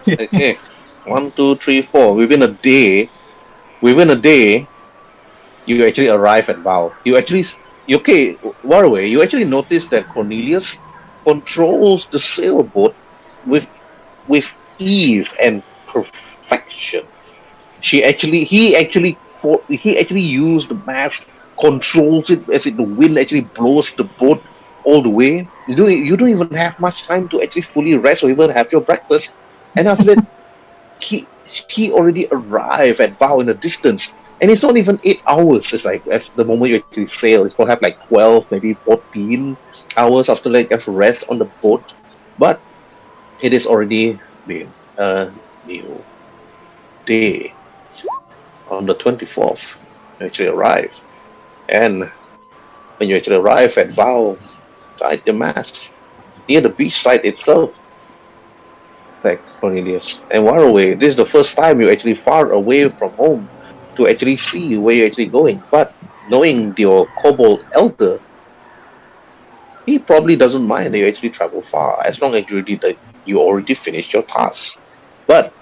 Okay, 1, 2, 3, 4. Within a day, you actually arrive at Val. Waruay, you actually notice that Cornelius controls the sailboat with ease and perfection. He actually used the mast, controls it as the wind actually blows the boat all the way. You don't even have much time to actually fully rest or even have your breakfast. And after that, he already arrived at Val in the distance. And it's not even 8 hours. It's like at the moment you actually sail, it's perhaps like 12, maybe 14 hours after of rest on the boat. But it is already been a new day. On the 24th, you actually arrive. And when you actually arrive at Val, side the mast, near the beach side itself, like Cornelius and Waruay, this is the first time you're actually far away from home to actually see where you're actually going. But knowing your kobold elder, he probably doesn't mind that you actually travel far, as long as you already finished your task. But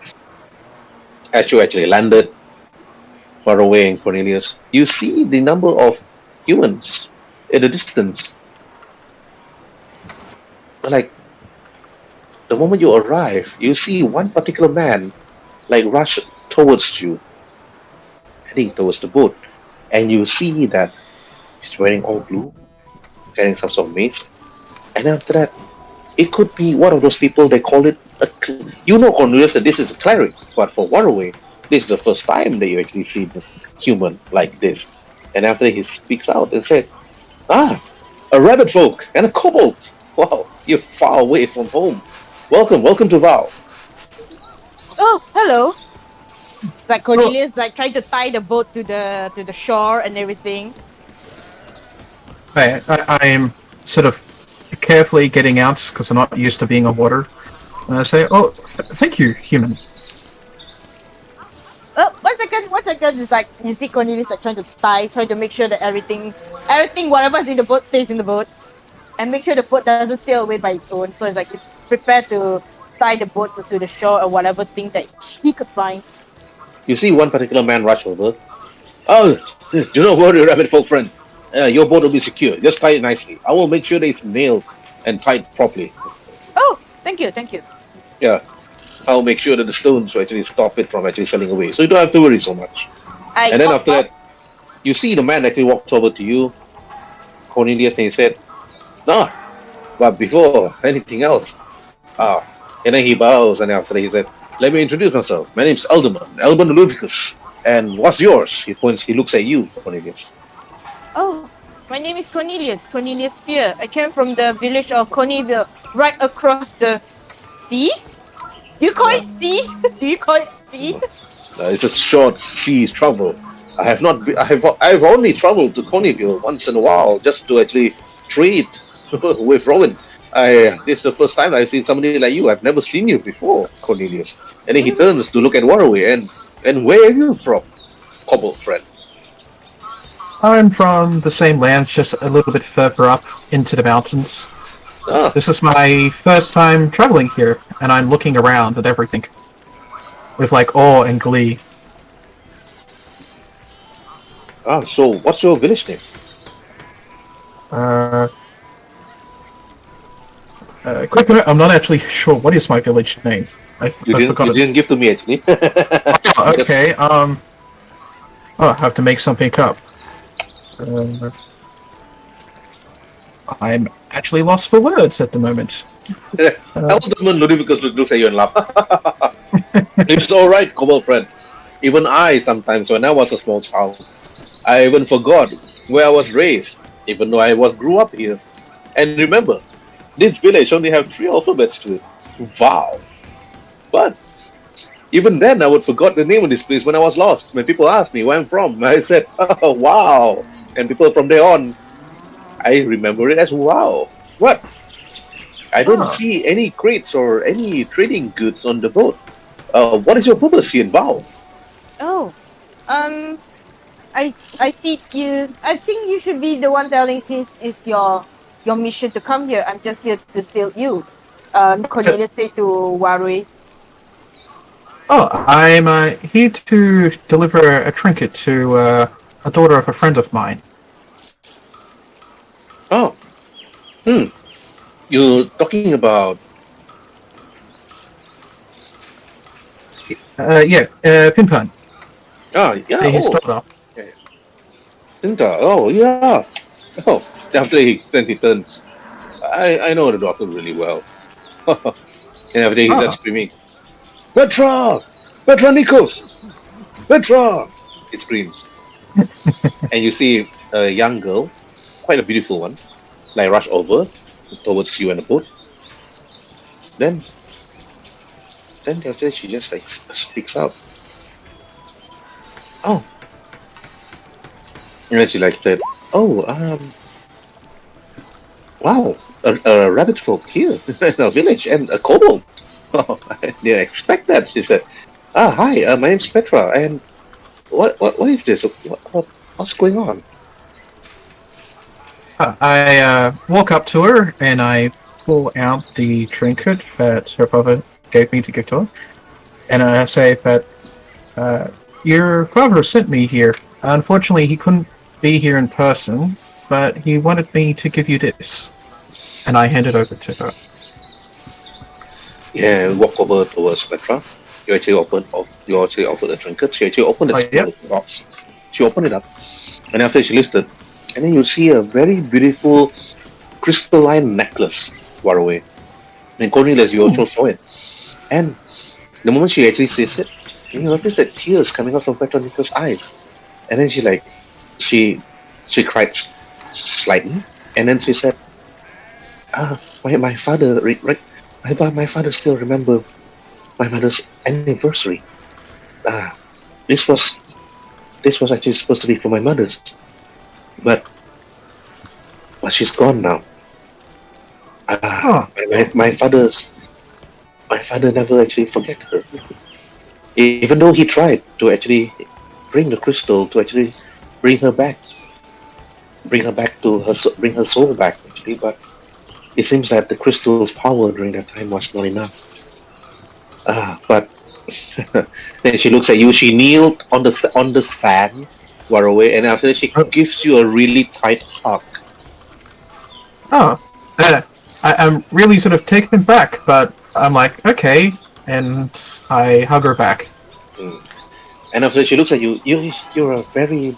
as you actually landed far away in Cornelius, you see the number of humans in the distance. Like, the moment you arrive, you see one particular man, rush towards you, heading towards the boat, and you see that he's wearing all blue, carrying some sort of mace, and after that, it could be one of those people they call it Cornelius, that this is a cleric, but for Waruay, this is the first time that you actually see a human like this. And after he speaks out and said, a Rabbitfolk and a kobold. Wow, you're far away from home. Welcome to Val. Oh, hello. Like Cornelius, trying to tie the boat to the shore and everything. I am sort of carefully getting out because I'm not used to being on water. And I say, "Oh, thank you, human." Oh, 1 second. 1 second. It's like you see Cornelius like trying to make sure that everything, whatever's in the boat stays in the boat, and make sure the boat doesn't sail away by its own. So it's like it's prepared to tie the boat to the shore or whatever thing that he could find. You see one particular man rush over. Oh, do not worry, Rabbitfolk friend. Your boat will be secure. Just tie it nicely. I will make sure that it's nailed and tied properly. Oh, thank you. Yeah, I'll make sure that the stones will actually stop it from actually sailing away. So you don't have to worry so much. And then after that, you see the man actually walks over to you, Cornelius, and he said, "No, but before anything else, and then he bows, and after that he said, let me introduce myself. My name's Alban Ludicus. And what's yours?" He points, he looks at you, Cornelius. Oh, my name is Cornelius Spear. I came from the village of Corneville, right across the sea. Do you call it sea? Do you call it sea? It's a short sea's travel. I have not. I've only traveled to Corneville once in a while just to actually trade with Rowan. This is the first time I've seen somebody like you. I've never seen you before, Cornelius. And then he turns to look at Waruay and where are you from, Kobold friend? I'm from the same lands, just a little bit further up into the mountains. Ah, This is my first time traveling here, and I'm looking around at everything with like awe and glee. So what's your village name? Quick minute, I'm not actually sure what is my village name. I You forgot it. didn't give to me actually. Okay, oh, I have to make something up. I'm actually lost for words at the moment. Alderman Ludicus looks at you and laughs. It's alright, Kobold friend. Even I sometimes, when I was a small child, I even forgot where I was raised, even though I grew up here. And remember, this village only have 3 alphabets to it. Wow. But even then, I would forgot the name of this place when I was lost. When people asked me where I'm from, I said, "Oh, wow." And people from there on, I remember it as wow. What? I don't see any crates or any trading goods on the boat. What is your purpose here in Bao? Oh, I see you. I think you should be the one telling since it's your mission to come here. I'm just here to steal you. Cornelius said to Waruay. Oh, I'm here to deliver a trinket to a daughter of a friend of mine. Oh, you're talking about Pinpan. yeah. His Oh, daughter. Tinta. Oh, yeah. Oh, after he turns. I know the daughter really well. And after he's just screaming, "Petra! Petra Nikos! Petra!" It screams. And you see a young girl, quite a beautiful one, like rush over towards you and the boat. Then after she just like speaks out. Oh. And then she like said, "Oh, wow, a rabbit folk here in our village and a kobold. Oh, I didn't expect that." She said, "Hi, my name's Petra, and what is this? What's going on?" I walk up to her and I pull out the trinket that her father gave me to give to her, and I say that your father sent me here. Unfortunately, he couldn't be here in person, but he wanted me to give you this, and I hand it over to her. Yeah, we walk over towards Petra. You actually offer the trinket. She actually opened the box. She opened it up, and after she lifted, and then you see a very beautiful crystalline necklace, Waruay. And Cornelius, you also saw it. And the moment she actually sees it, you notice that tears coming out from Petra Nico's eyes. And then she cried slightly, and then she said, my father still remember my mother's anniversary. This was actually supposed to be for my mother's, but she's gone now. Huh. My father never actually forget her. Even though he tried to actually bring the crystal to actually bring her back, bring her soul back actually, but it seems that the crystal's power during that time was not enough. But then she looks at you. She kneeled on the sand, Waruay, and after that she Oh. gives you a really tight hug. Oh. I'm really sort of taken back, but I'm like, okay, and I hug her back. Mm. And after that she looks at you. You're a very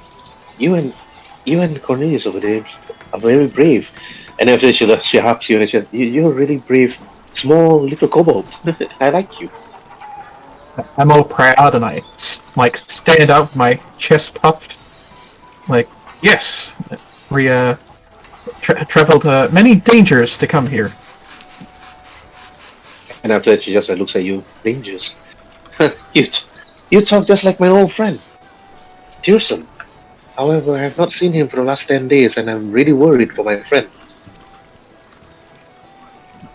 you and Cornelius over there are very brave. And after she hugs you and she says, you're a really brave, small little kobold. I like you. I'm all proud and I like stand up, my chest puffed. Like, yes, we traveled many dangers to come here. And after that she just looks at you, dangerous. You talk just like my old friend, Tirson. However, I have not seen him for the last 10 days and I'm really worried for my friend.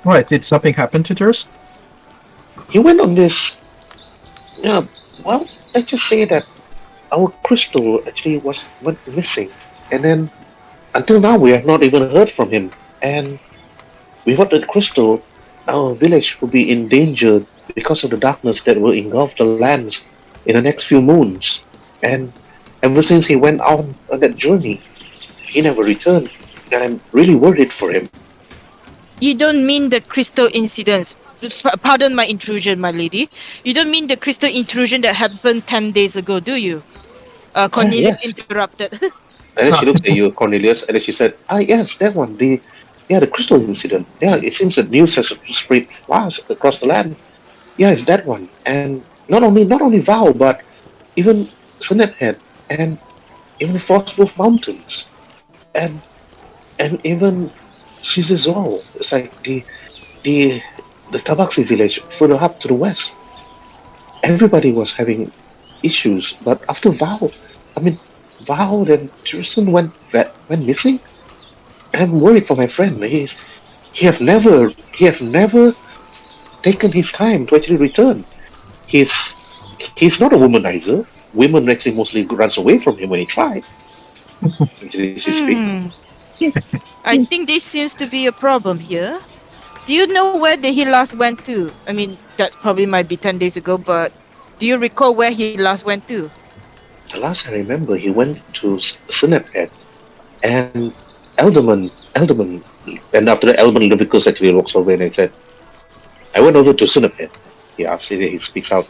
What, did something happen to yours? He went on this. Yeah, well, let's just say that our crystal actually went missing, and then until now we have not even heard from him. And without the crystal, our village will be endangered because of the darkness that will engulf the lands in the next few moons. And ever since he went on that journey, he never returned, and I'm really worried for him. You don't mean the crystal incidents. Pardon my intrusion, my lady. You don't mean the crystal intrusion that happened 10 days ago, do you? Cornelius Yes. interrupted. And then she looked at you, Cornelius, and then she said, yes, that one, the crystal incident. Yeah, it seems that news has spread fast across the land. Yeah, it's that one. And not only Val, but even Senate Head, and even Frostwolf Mountains, and even Shizizoro. It's like the the Tabaxi village further up to the west. Everybody was having issues, but after Val and Tristan went missing. I'm worried for my friend. He have never taken his time to actually return. He's he's not a womanizer. Women actually mostly runs away from him when he tried. Actually, she speak. I think this seems to be a problem here. Do you know where he last went to? I mean, that probably might be 10 days ago, but do you recall where he last went to? The last I remember, he went to Sinaphead and Elderman, and after that, Elderman Leviticus actually walks over and I said, I went over to Sinaphead. He speaks out,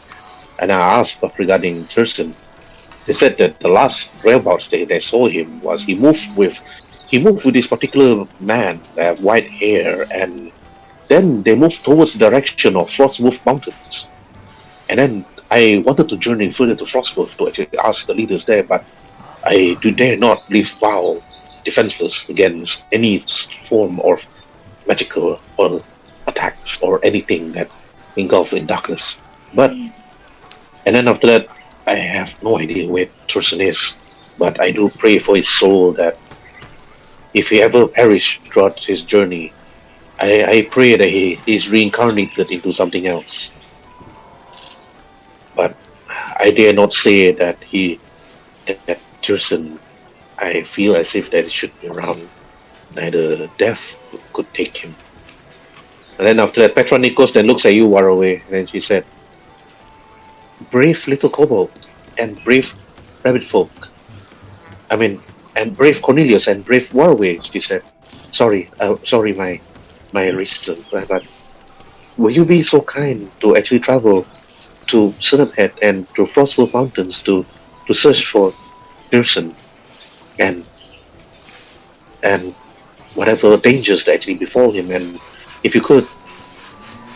and I asked regarding Thurston. They said that the last whereabouts they saw him was he moved with this particular man, white hair, and then they moved towards the direction of Frostwolf Mountains. And then I wanted to journey further to Frostwolf to actually ask the leaders there, but I dare not leave Val defenseless against any form of magical or attacks or anything that engulf in darkness. And then after that, I have no idea where Thurston is, but I do pray for his soul that if he ever perished throughout his journey, I pray that he is reincarnated into something else. But I dare not say that that Thurston, I feel as if that it should be around. Neither death could take him. And then after that, Petra Nikos then looks at you, Waruay, and then she said, brave little kobold and brave Rabbitfolk. And brave Cornelius and brave Waruay, she said. Sorry, my racism, but will you be so kind to actually travel to Sinaphead and to Frostwolf Mountains to search for Pearson and whatever dangers that actually befall him, and if you could,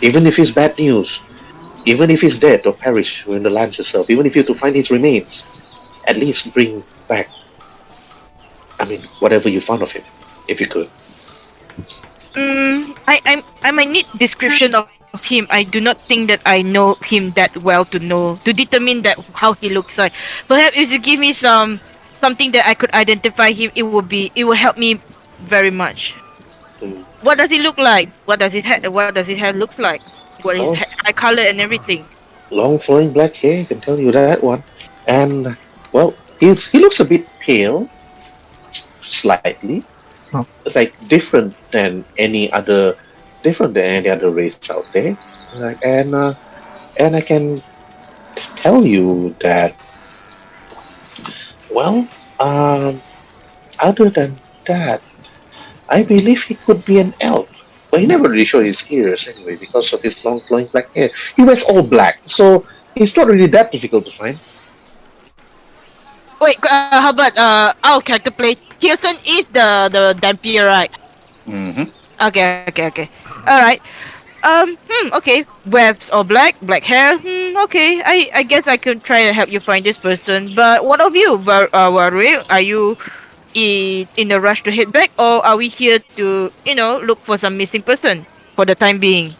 even if it's bad news, even if he's dead or perished in the lands itself, even if you to find his remains, at least bring back, whatever you found of him, if you could. I might need description of him. I do not think that I know him that well to determine that how he looks like. Perhaps if you give me something that I could identify him, it will help me very much. What does it look like? What does it have looks like? What is Oh, eye color and everything? long flowing black hair, I can tell you that one. And well, he looks a bit pale, slightly. Oh. It's like different than any other race out there. Like, and I can tell you that, well, other than that, I believe he could be an elf. But he never really showed his ears anyway because of his long flowing black hair. He wears all black, so it's not really that difficult to find. Wait, how about our character play? Kirsten is the Dampier, right? Mm-hmm. Okay. All right. Okay. Wears all black hair. Okay. I guess I could try to help you find this person. But what of you, Waruay? Are you in a rush to head back, or are we here to, look for some missing person for the time being?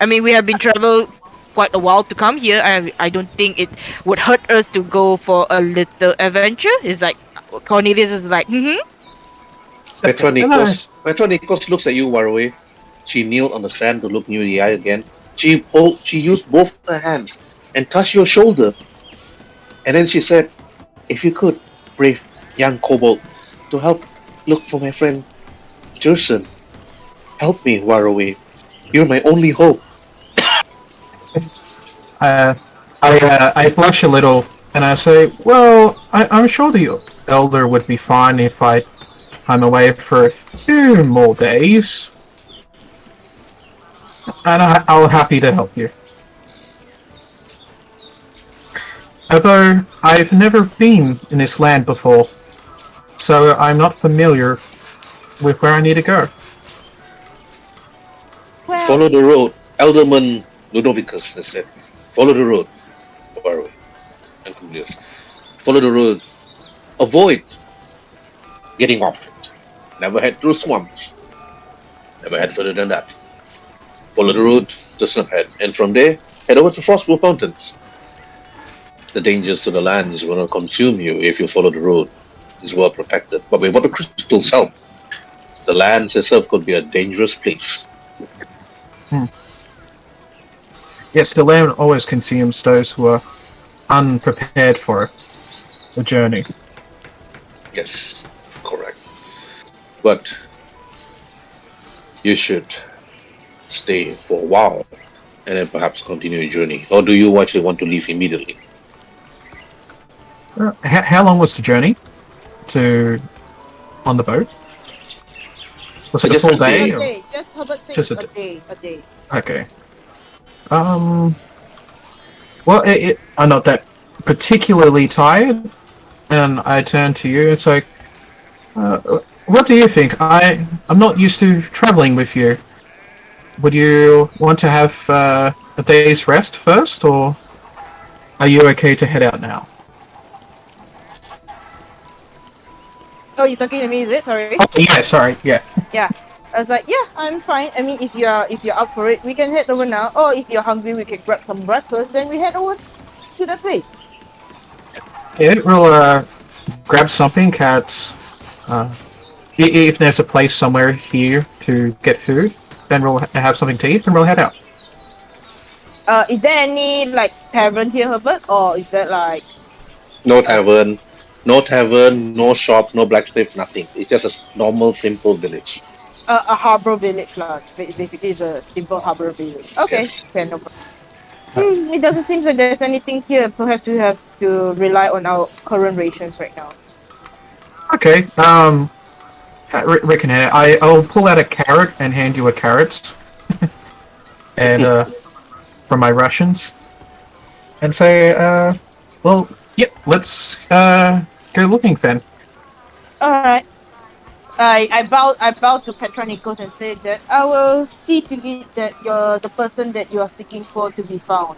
I mean, we have been travel quite a while to come here. I don't think it would hurt us to go for a little adventure. It's like Cornelius is like, Petronikos looks at you, Waruay. She kneeled on the sand to look you in the eye again. She used both her hands and touched your shoulder. And then she said, "If you could, brave young kobold, to help look for my friend Jerson. Help me, Waruay. You're my only hope." I blush a little and I say, well, I'm sure the elder would be fine if I'm away for a few more days. And I'll happy to help you. Although I've never been in this land before, so I'm not familiar with where I need to go. Well, Follow the road. Elderman Ludovicus has said, "Follow the road, Waruay and Cornelius. Follow the road. Avoid getting off it. Never head through swamps. Never head further than that. Follow the road to Snaphead, and from there, head over to Frostwolf Mountains. The dangers to the lands will not consume you if you follow the road. It's well protected, but with what the crystals help, the lands itself could be a dangerous place." Yes, the land always consumes those who are unprepared for the journey. Yes, correct. But you should stay for a while and then perhaps continue your journey. Or do you actually want to leave immediately? How long was the journey on the boat? Was it a Just full a day? day. a or- day. Just Herbert says Just a a day. A day. Okay. Well, I'm not that particularly tired, and I turn to you. It's like, what do you think? I'm not used to traveling with you. Would you want to have a day's rest first, or are you okay to head out now? Oh, you're talking to me, is it? Sorry. Oh, yeah, sorry, yeah. Yeah. I was like, yeah, I'm fine. I mean, if you're up for it, we can head over now. Or if you're hungry, we can grab some breakfast. Then we head over to that place. Yeah, we'll grab something, cats. If there's a place somewhere here to get food, then we'll have something to eat and we'll head out. Is there any like tavern here, Herbert, or is that like No tavern, no shop, no blacksmith, nothing. It's just a normal, simple village. a harbor village? Like basically, it's a simple harbor village. Okay, Yes. okay, no problem. It doesn't seem like there's anything here. Perhaps we have to rely on our current rations right now. Okay, Rick and I'll pull out a carrot and hand you a carrot. And, from my rations. And say, well, yep, let's, go looking then. Alright. I bow to Petronikos and say that I will see to it that you're the person that you are seeking for to be found.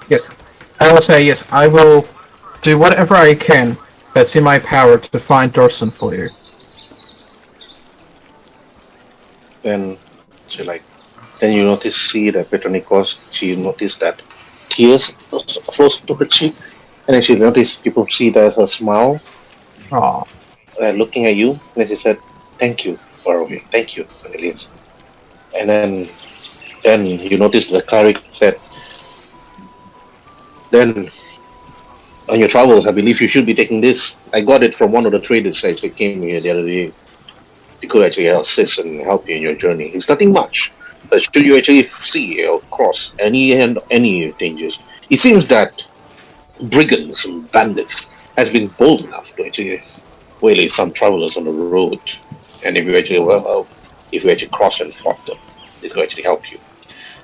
Yes, I will say yes, I will do whatever I can that's in my power to find Dorson for you. Then then you see that Petronikos, she noticed that tears flows to her cheek, and then she noticed people see that her smile, Aw. looking at you, and she said, Thank you, Waruay. Thank you, Cornelius. And then you notice the cleric said, then on your travels, I believe you should be taking this. I got it from one of the traders that actually came here the other day. He could actually assist and help you in your journey. It's nothing much, but should you actually see or cross any dangers, it seems that brigands and bandits has been bold enough to actually waylay some travelers on the road. And if you actually cross and fought them, it's going to actually help you.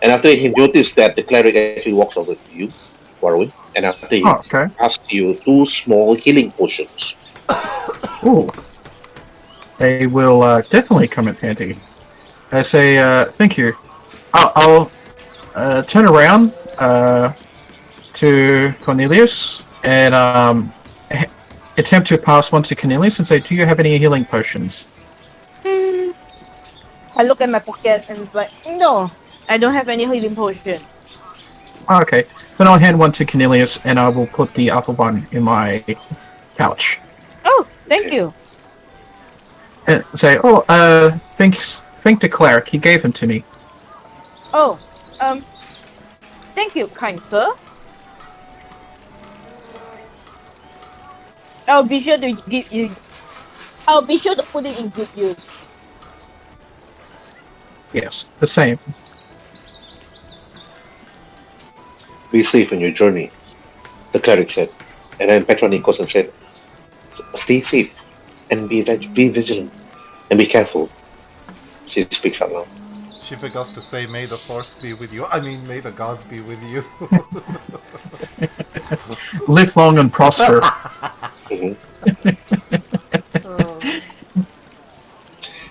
And after he noticed that the cleric actually walks over to you, Warwin, and after he Oh, okay. asks you 2 small healing potions. Ooh. They will definitely come in handy. I say, thank you. I'll turn around to Cornelius and attempt to pass one to Cornelius and say, do you have any healing potions? I look at my pocket and it's like, no, I don't have any healing potion. Oh, okay. Then I'll hand one to Cornelius and I will put the other one in my pouch. Oh, thank you. And say, thank the cleric, he gave them to me. Oh, thank you, kind sir. I'll be sure to give you. I'll be sure to put it in good use. Yes, the same. Be safe in your journey, the cleric said. And then Petronikos and said, stay safe and be vigilant and be careful. She speaks out loud. She forgot to say, may the force be with you. I mean, may the gods be with you. Live long and prosper.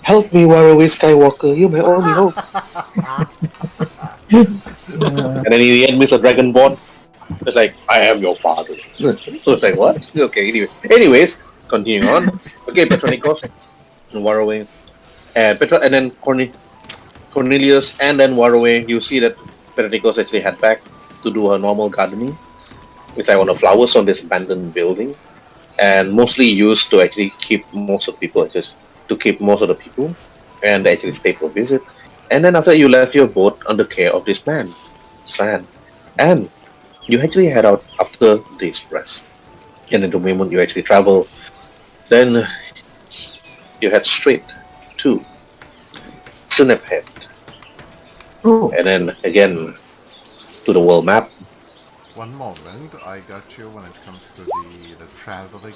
Help me, Waruay Skywalker, you may only hope. And then in the end, Mr. Dragonborn, it's like, I am your father. So it's like, what? Okay, anyways, continuing on. Okay, Petronikos and Waruay. And then Cornelius and then Waruay, you see that Petronikos actually head back to do her normal gardening. It's like on the flowers on this abandoned building. And mostly used to actually keep most of the people, and they actually stay for a visit. And then after you left your boat under care of this man, San, and you actually head out after the express. And in the moment you actually travel, then you head straight to Sinep Head. Ooh. And then again to the world map. One moment, I got you when it comes to the traveling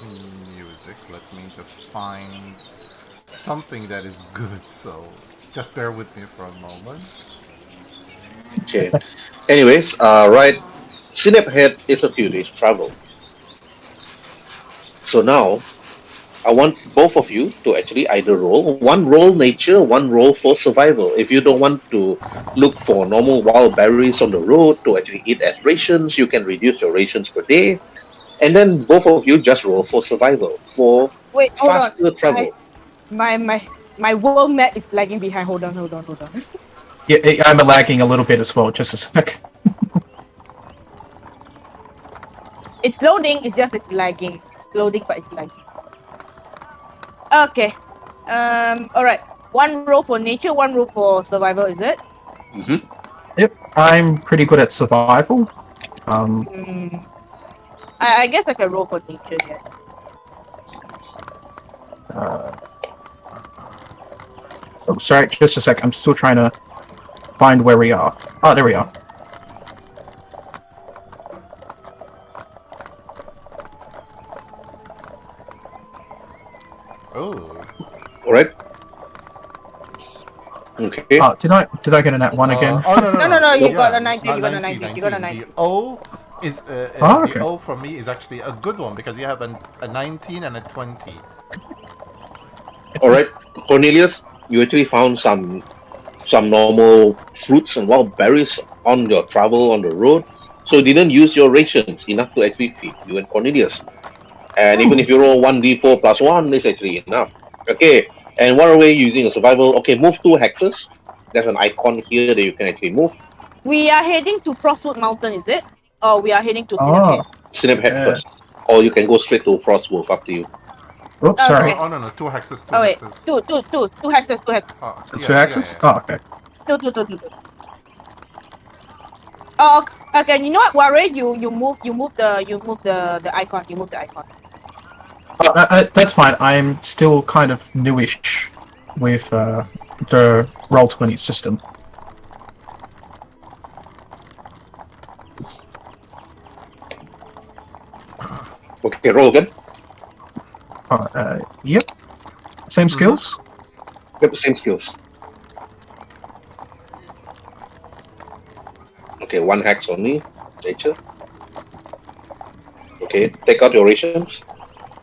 music. Let me just find something that is good, so just bear with me for a moment. Okay. Anyways, right, Sinep Head is a few days travel. So now, I want both of you to actually either roll. One roll nature, one roll for survival. If you don't want to look for normal wild berries on the road to actually eat as rations, you can reduce your rations per day. And then both of you just roll for survival, for faster travel. My world map is lagging behind. Hold on. Yeah, I'm lagging a little bit as well, just a sec. It's loading, it's lagging. It's loading, but it's lagging. Okay. Alright. One roll for nature, one roll for survival, is it? Mm-hmm. Yep, I'm pretty good at survival. I guess I can roll for nature, yeah. Oh, sorry, just a sec. I'm still trying to find where we are. Oh, there we are. Oh. Alright. Okay. Did I get a nat 1 again? No, you got a 19. 19, you got a 19, you got a 19. The O is, okay. the O for me is actually a good one because you have a 19 and a 20. Alright, Cornelius, you actually found some normal fruits and wild berries on your travel on the road. So you didn't use your rations enough to actually feed you and Cornelius. And even if you roll 1d4 plus 1, it's actually enough. Okay, and what are we using a survival? Okay, move 2 hexes. There's an icon here that you can actually move. We are heading to Frostwood Mountain, is it? Or we are heading to Sinep Head? Sinep Head first. Or you can go straight to Frostwolf, up to you. Oops, Oh, sorry. okay. Oh, no, 2 hexes, 2 Oh wait, hexes. two hexes, two hexes, Oh, Two axes? Oh, okay. two. Oh, okay. You know what, Waruay? You move the icon. You move the icon. That's fine. I'm still kind of newish with the Roll20 system. Okay, roll again. Yep. Same skills? Get the same skills. Okay, 1 hex only. Nature. Okay, take out your rations.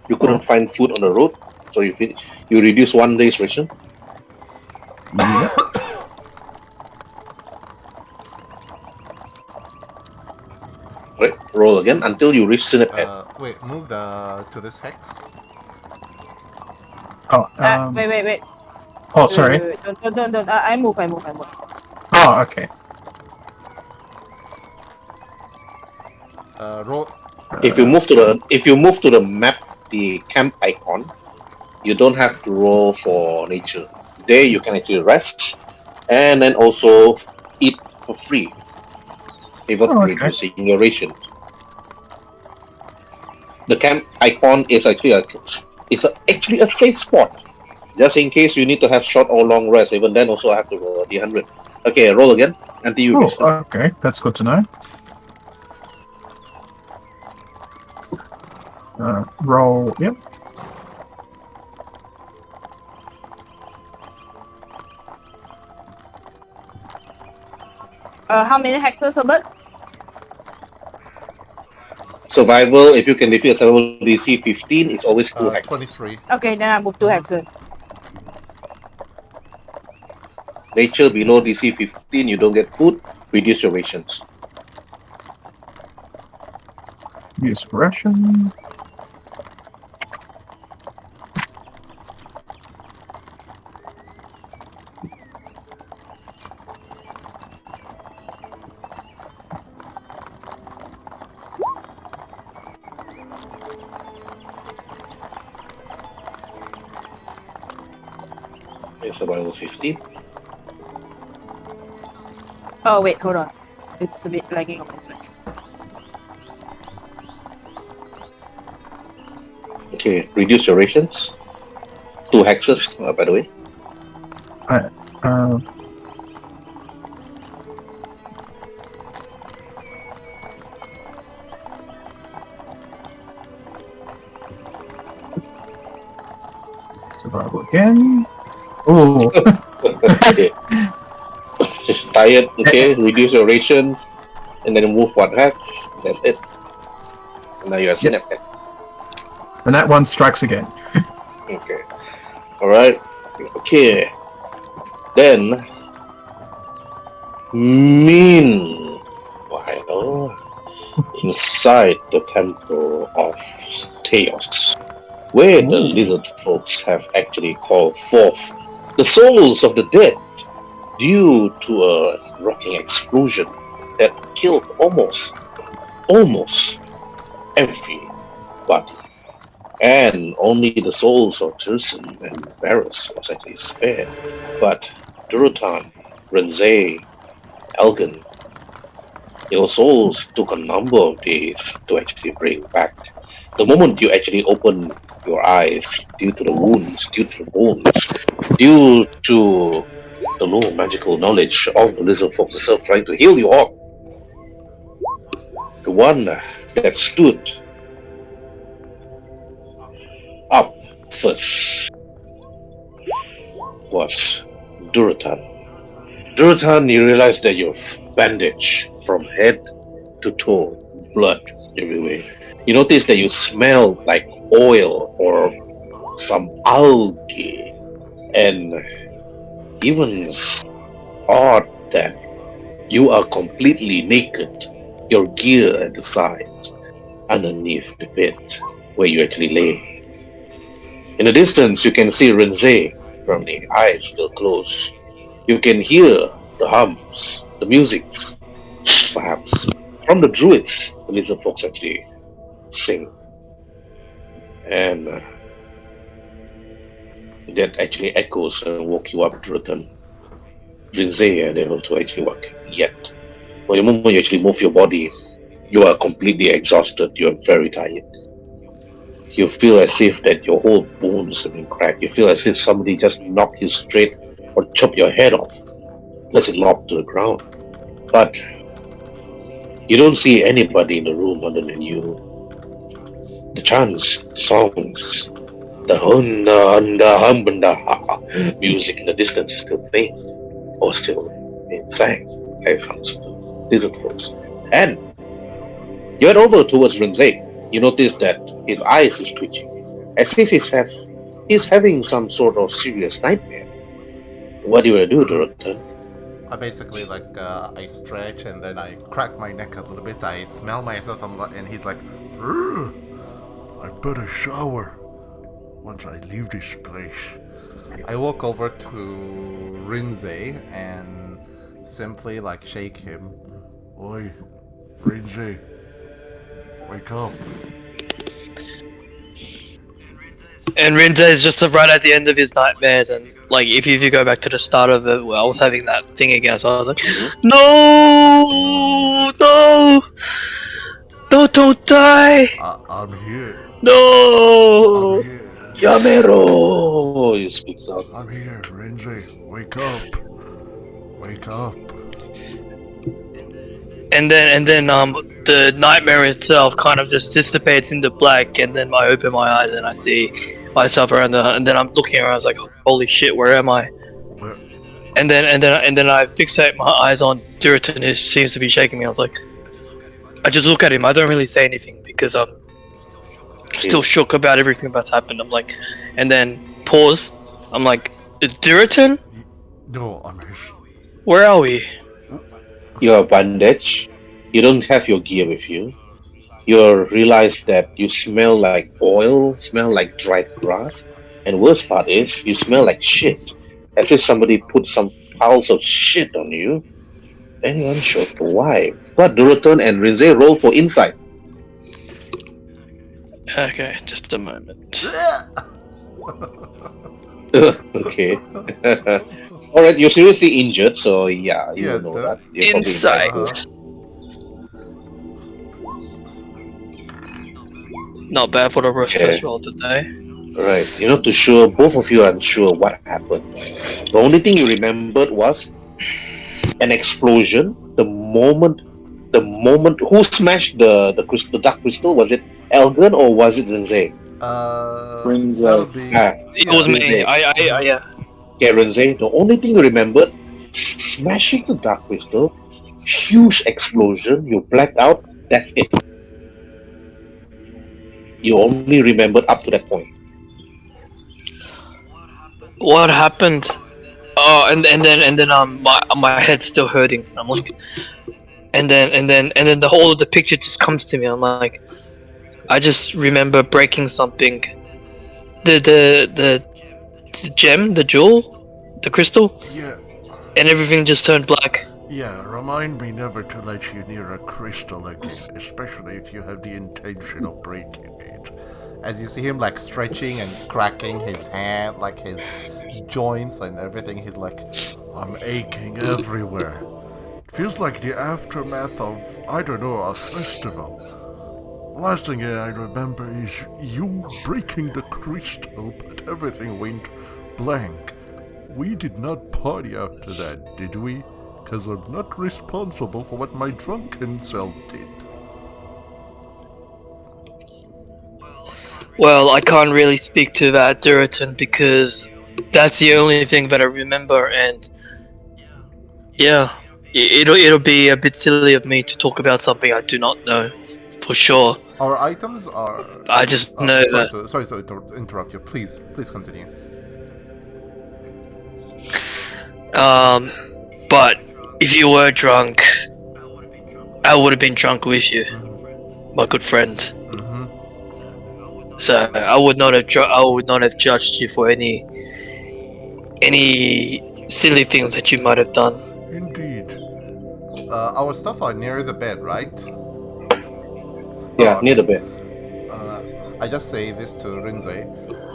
You couldn't find food on the road, so you reduce 1 day's ration. Yep. Right, roll again until you reach Snip Head. Wait, move to this hex. Oh, Wait. oh, sorry. Wait. Don't. I move. Oh, okay. Roll. If you move to the map, the camp icon, you don't have to roll for nature. There you can actually rest and then also eat for free without Oh, okay. reducing your ration. The camp icon is actually actually a safe spot. Just in case you need to have short or long rest, even then also I have to roll D100. Okay, roll again until you reach them. Okay. That's good to know. Roll. Yep. How many hexes, Herbert? Survival, if you can defeat a survival DC 15, it's always 2 hexes. 23. Okay, then I move two hexes. Nature below DC 15, you don't get food, reduce your rations. Use ration. Okay, survival 15. Oh wait, hold on. It's a bit lagging on my side. Okay, reduce your rations. 2 hexes, by the way. Survival again. Oh. Okay. Tired, okay, reduce your rations, and then move 1 hex. That's it. And now you are Snip Head. And that one strikes again. Okay. Alright. Okay. Then, meanwhile, inside the Temple of Chaos, where the Lizardfolks have actually called forth the souls of the dead due to a rocking explosion that killed almost everybody. And only the souls of Turson and Varus was actually spared. But Durotan, Renze, Elgin, your souls took a number of days to actually bring back. The moment you actually open your eyes, due to the wounds, due to the bones, due to the low magical knowledge of the Lizardfolks itself trying to heal you all, the one that stood up first was Durotan. Durotan, you realize that you're bandaged from head to toe, blood everywhere. You notice that you smell like oil or some algae, and even odd that you are completely naked, your gear at the side, underneath the bed where you actually lay. In the distance, you can see Renze from the eyes still closed. You can hear the hums, the musics, perhaps from the druids the Lizardfolks actually sing. And that actually echoes and woke you up to return. Rinzai unable to actually work yet. But the moment you actually move your body, you are completely exhausted. You are very tired. You feel as if that your whole bones have been cracked. You feel as if somebody just knocked you straight or chopped your head off. Plus it locked to the ground. But you don't see anybody in the room other than you. The chants, the songs, the hunda hum music in the distance is still playing, or still being sang by sounds of the Lizardfolks. And you head over towards Rinzai. You notice that his eyes is twitching, as if he's having some sort of serious nightmare. What do you do to return? I basically I stretch and then I crack my neck a little bit. I smell myself and he's like, "Ugh, I better shower once I leave this place." I walk over to Rinzai and simply shake him. Oi, Rinzai, wake up. And Rinzai is just right at the end of his nightmares, and if you go back to the start of it, I was having that thing again, so I was like, no, don't die, I'm here. no. I'm here. Yamero! You speak out. I'm here, Rinzai. Wake up. Wake up. And then the nightmare itself kind of just dissipates into black, and then I open my eyes and I see myself around and then I'm looking around. I was like, holy shit, where am I? Where? And then I fixate my eyes on Duritan, who seems to be shaking me. I was like, I just look at him. I don't really say anything because I'm still shook about everything that's happened. I'm like, and then pause. I'm like, is Duritan? No, I'm his. Where are we? You are bandaged. You don't have your gear with you. You realize that you smell like oil, smell like dried grass, and worst part is you smell like shit, as if somebody put some piles of shit on you. And you're unsure why. But Doroton and Rinzai roll for insight. Okay, just a moment. Okay. Alright, you're seriously injured, so yeah, you Yeah, know that- that. You're probably Insight. Not bad for the first roll today. Right. You're not too sure. Both of you are unsure what happened. The only thing you remembered was an explosion. The moment who smashed the dark crystal? Was it Elgin or was it Rinzai? Rinzai. That'll be. It was me. Rinzai. Yeah. Yeah, Rinzai. The only thing you remembered, smashing the dark crystal, huge explosion, you blacked out, that's it. You only remembered up to that point. What happened? Oh, and then my head's still hurting. I'm like, and then the whole of the picture just comes to me. I'm like, I just remember breaking something. The gem, the jewel, the crystal, Yeah, and everything just turned black. yeah, remind me never to let you near a crystal again, especially if you have the intention of breaking it. As you see him stretching and cracking his hand, his joints and everything, he's like, I'm aching everywhere. It feels like the aftermath of, I don't know, a festival. Last thing I remember is you breaking the crystal, but everything went blank. We did not party after that, did we? Because I'm not responsible for what my drunken self did. Well, I can't really speak to that, Duritan, because that's the only thing that I remember, and yeah, it'll be a bit silly of me to talk about something I do not know for sure. our items are. I just know that. Sorry to interrupt you. Please continue. But if you were drunk, I would have been drunk with you, my good friend. So I would not have judged you for any silly things that you might have done. Indeed. Our stuff are near the bed, right? Yeah, near the bed. I just say this to Rinzai.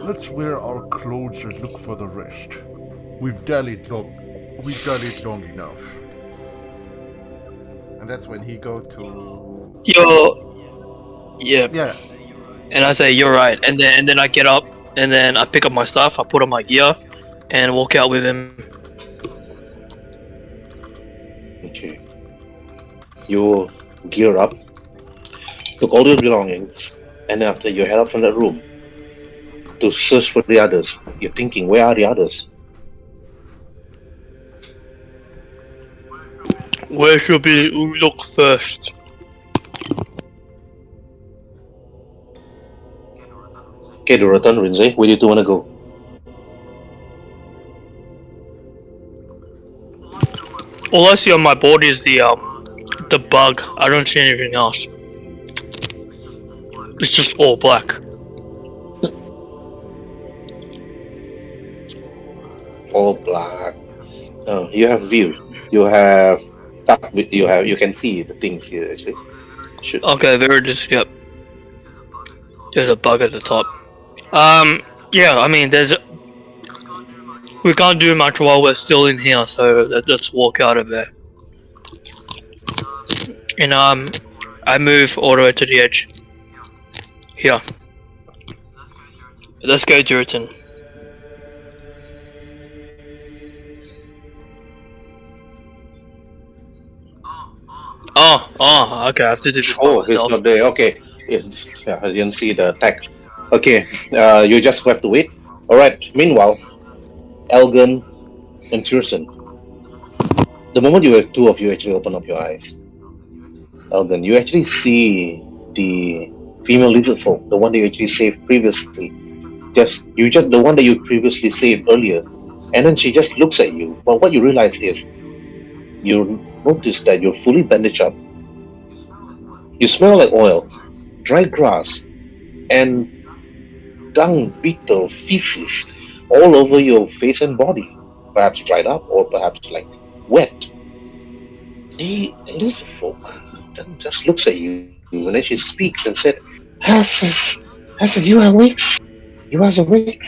let's wear our clothes and look for the rest. We've dallied long enough. And that's when he go to... Yeah. Yeah. And I say, you're right. And then I get up, and then I pick up my stuff, I put on my gear, and walk out with him. Okay. You gear up, took all your belongings, and after you head out from that room to search for the others, you're thinking, where are the others? Where should we look first? Okay, to return, Rinze, where do you want to go? All I see on my board is the bug. I don't see anything else. It's just all black. All black. You have view. You have you can see the things here actually. Okay, there it is. Yep. There's a bug at the top. Yeah. I mean, we can't do much while we're still in here, so let's walk out of there. And I move all the way to the edge. Here. Let's go, Juritan. Oh, okay, I have to do this by Oh, he's myself. not there. Okay. Yes, yeah, I didn't see the text. Okay, you just have to wait. Alright, meanwhile, Elgin and Tirson. The moment two of you actually open up your eyes, Elgin, you actually see the female Lizardfolk, the one that you actually saved previously. The one that you previously saved earlier. And then she just looks at you. But what you realize is, you notice that you're fully bandaged up. You smell like oil, dry grass, and dung, beetle, feces all over your face and body. Perhaps dried up or perhaps like wet. The Lizardfolk then just looks at you and then she speaks and said, Hassan, you are awake? You are awake?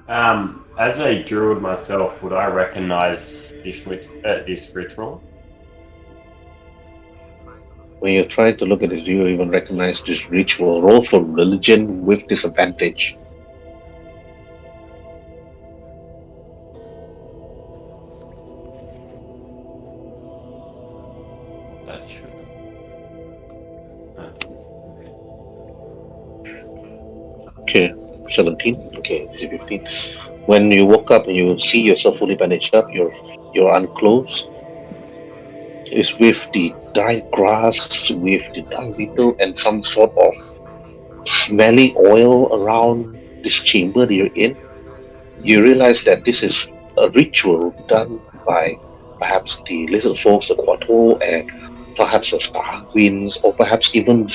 As a druid myself, would I recognize this ritual? When you're trying to look at this, do you even recognize this ritual? Roll for religion with disadvantage. That's true. Okay, 17. Okay, this is 15. When you woke up and you see yourself fully bandaged up, you're unclothed. It's with the dry grass, with the dung beetle, and some sort of smelly oil around this chamber that you're in. You realize that this is a ritual done by perhaps the Lizardfolks, the Quato, and perhaps the Star Queens, or perhaps even the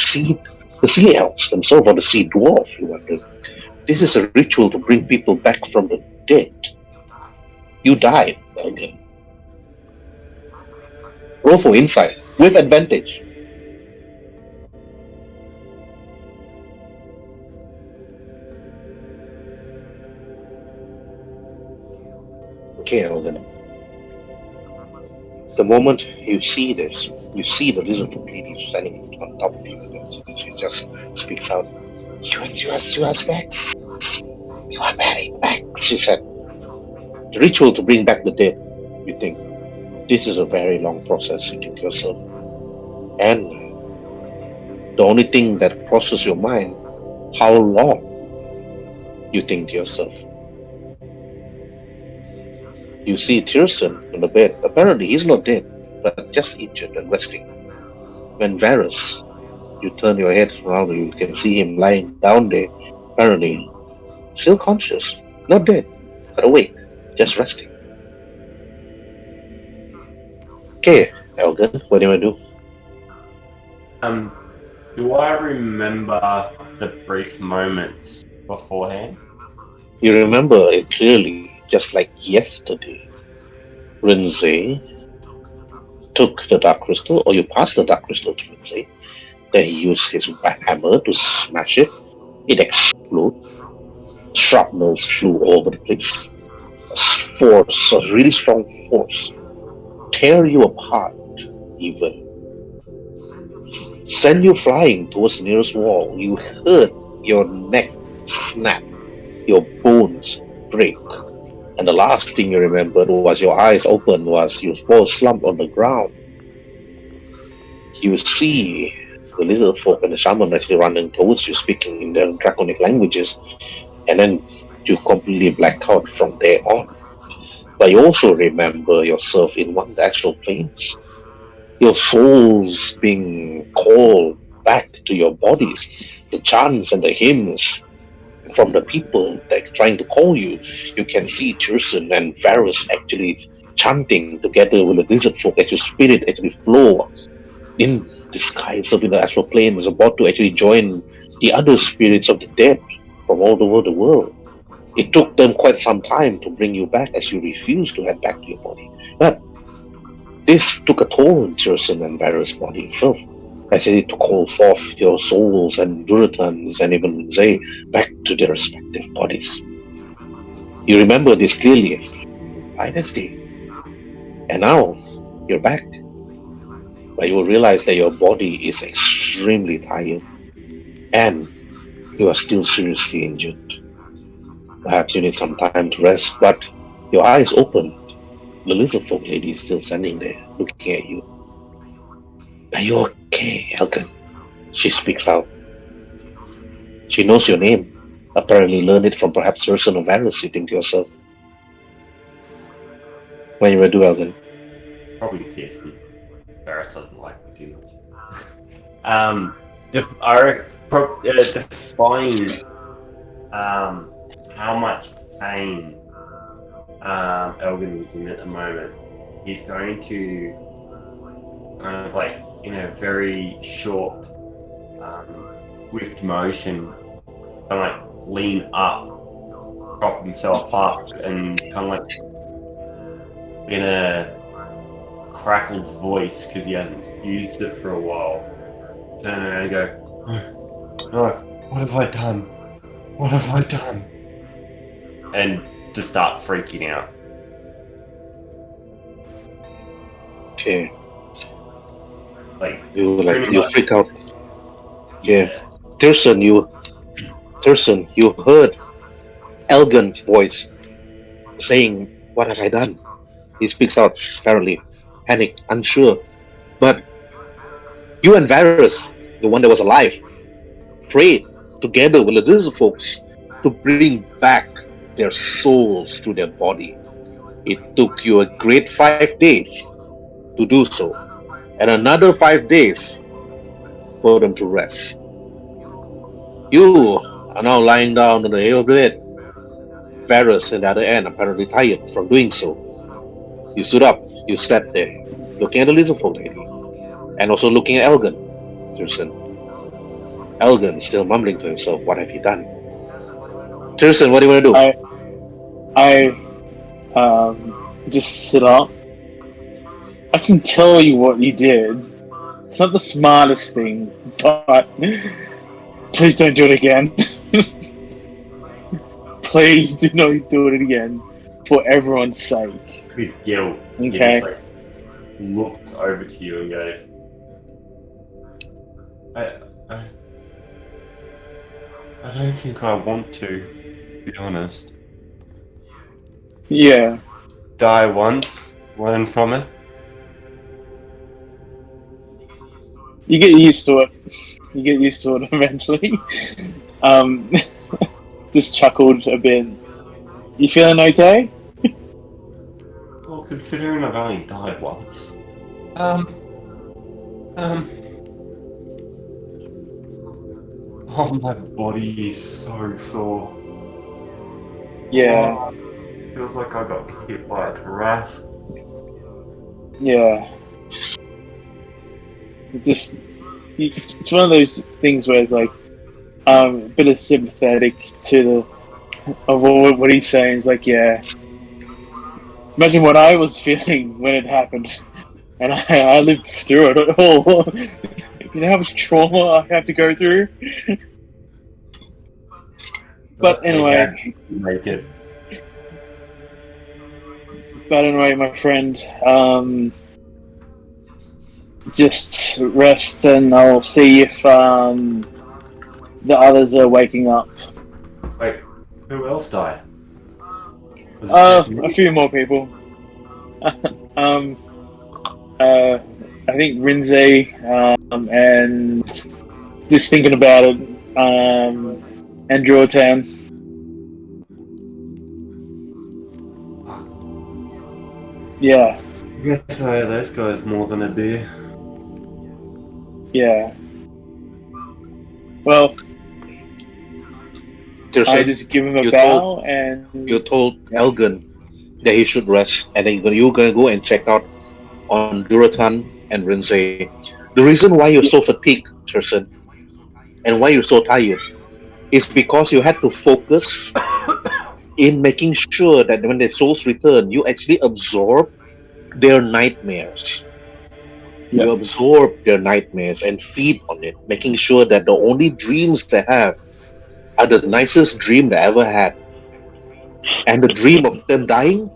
Sea Elves themselves, or the Sea Dwarf, you wonder. This is a ritual to bring people back from the dead. You died, okay. Roll for insight with advantage. Okay, Elgin. The moment you see this, you see the Lizardfolk lady standing on top of you. She just speaks out. You are Max. You are married, Max, she said. The ritual to bring back the dead, you think. This is a very long process, you think to yourself. And the only thing that crosses your mind, how long, you think to yourself. You see Tirson on the bed. Apparently he's not dead, but just injured and resting. When Varus, you turn your head around, you can see him lying down there, apparently still conscious, not dead, but awake, just resting. Okay, Elgin, what do you want to do? Do I remember the brief moments beforehand? You remember it clearly, just like yesterday. Rinze took the Dark Crystal, or you passed the Dark Crystal to Rinze. Then he used his hammer to smash it. It exploded. Shrapnels flew all over the place. A really strong force, tear you apart, even. Send you flying towards the nearest wall. You heard your neck snap, your bones break. And the last thing you remembered was your eyes open was you fall slumped on the ground. You see the lizard folk and the shaman actually running towards you, speaking in their draconic languages, and then you completely black out from there on. But you also remember yourself in one of the astral planes. Your souls being called back to your bodies. The chants and the hymns from the people that trying to call you. You can see Tirsen and Varus actually chanting together with the lizard folk as your spirit actually flow in the sky itself in the astral plane is about to actually join the other spirits of the dead from all over the world. It took them quite some time to bring you back as you refused to head back to your body. But this took a toll on Tirsen and Varus' body itself, as it to call forth your souls and Duratans and even Zay back to their respective bodies. You remember this clearly, Dynasty. And now, you're back. But you will realize that your body is extremely tired, and you are still seriously injured. Perhaps you need some time to rest, but your eyes opened. The lizardfolk lady is still standing there, looking at you. Are you okay, Elgin? She speaks out. She knows your name. Apparently learned it from perhaps Urson or Varus, you think to yourself. What you will do, Elgin? Probably PSC. Varus doesn't like me too much. Define how much pain Elgin is in at the moment. He's going to kind of like in a very short, swift motion, kind of like lean up, prop himself up, and kind of like in a crackled voice because he hasn't used it for a while. Turn around and go, "No, what have I done? What have I done?" And just start freaking out. Okay. Like you freak out. Yeah. Tirsen, you heard Elgin's voice saying, "What have I done?" He speaks out, apparently, panicked, unsure. But you and Varus, the one that was alive, prayed together with the Lizardfolks to bring back their souls to their body. It took you a great 5 days to do so, and another 5 days for them to rest. You are now lying down on the edge of the bed. Varus on the other end, apparently tired from doing so. You stood up, you sat there, looking at the Lizardfolk lady, and also looking at Elgin. Tirsen. Elgin is still mumbling to himself, "What have you done?" Tirsen, what do you want to do? I just sit up. I can tell you what you did. It's not the smartest thing, but please don't do it again. Please do not do it again, for everyone's sake. with guilt, Okay. he just like looks over to you and goes, I don't think I want to be honest. Yeah. Die once, learn from it. You get used to it. You get used to it eventually. Just chuckled a bit. You feeling okay? Well, considering I've only died once. Oh, my body is so sore. Yeah. Feels like I got hit by a Tarrasque. Yeah. Just, it's one of those things where it's like, a bit of sympathetic to the of what he's saying. It's like, yeah. Imagine what I was feeling when it happened, and I lived through it all. You know how much trauma I have to go through. But anyway, make it. But anyway, my friend, just rest, and I'll see if the others are waking up. Wait, who else died? A few more people. I think Rinze, and just thinking about it, and Jortan. Yeah. Yes, I owe those guys more than a beer. Yeah. Well, I just give him a bow, and you told Elgin that he should rest, and then you're gonna go and check out on Duratan and Rinze. The reason why you're so fatigued, Turson, and why you're so tired, is because you had to focus in making sure that when their souls return, you actually absorb their nightmares. You absorb their nightmares and feed on it, making sure that the only dreams they have are the nicest dream they ever had. And the dream of them dying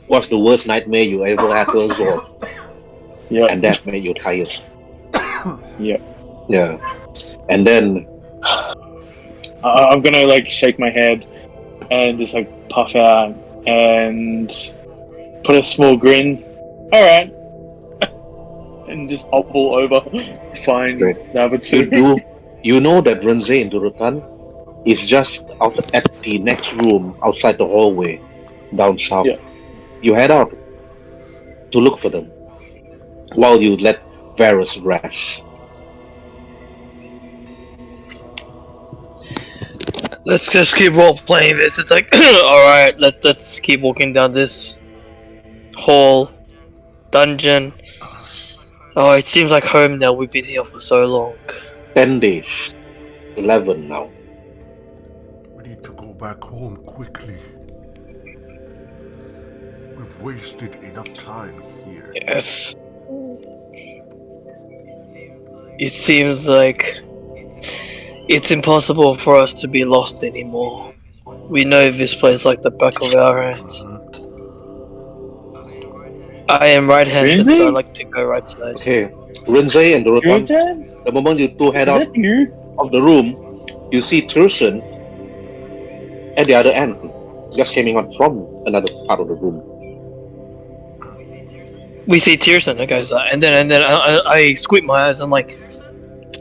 was the worst nightmare you ever had to absorb. Yeah. And that made you tired. Yeah. Yeah. And then I'm gonna like shake my head and just like puff out and put a small grin. Alright. And just hobble over to find number two. You know that Rinze in Duratan is just out at the next room outside the hallway down south. Yeah. You head out to look for them while you let Varus rest. Let's just keep role playing this. It's like, alright, let's keep walking down this hall, dungeon. Oh, it seems like home now. We've been here for so long. 10 days. 11 now. We need to go back home quickly. We've wasted enough time here. Yes. It seems like it's impossible for us to be lost anymore. We know this place like the back of our hands. I am right-handed, so I like to go right side. Okay. Rinze and Duratan, the moment you two head out of the room, you see Turson at the other end, just coming out from another part of the room. We see Tierson, okay, so, and then I squint my eyes. I'm like,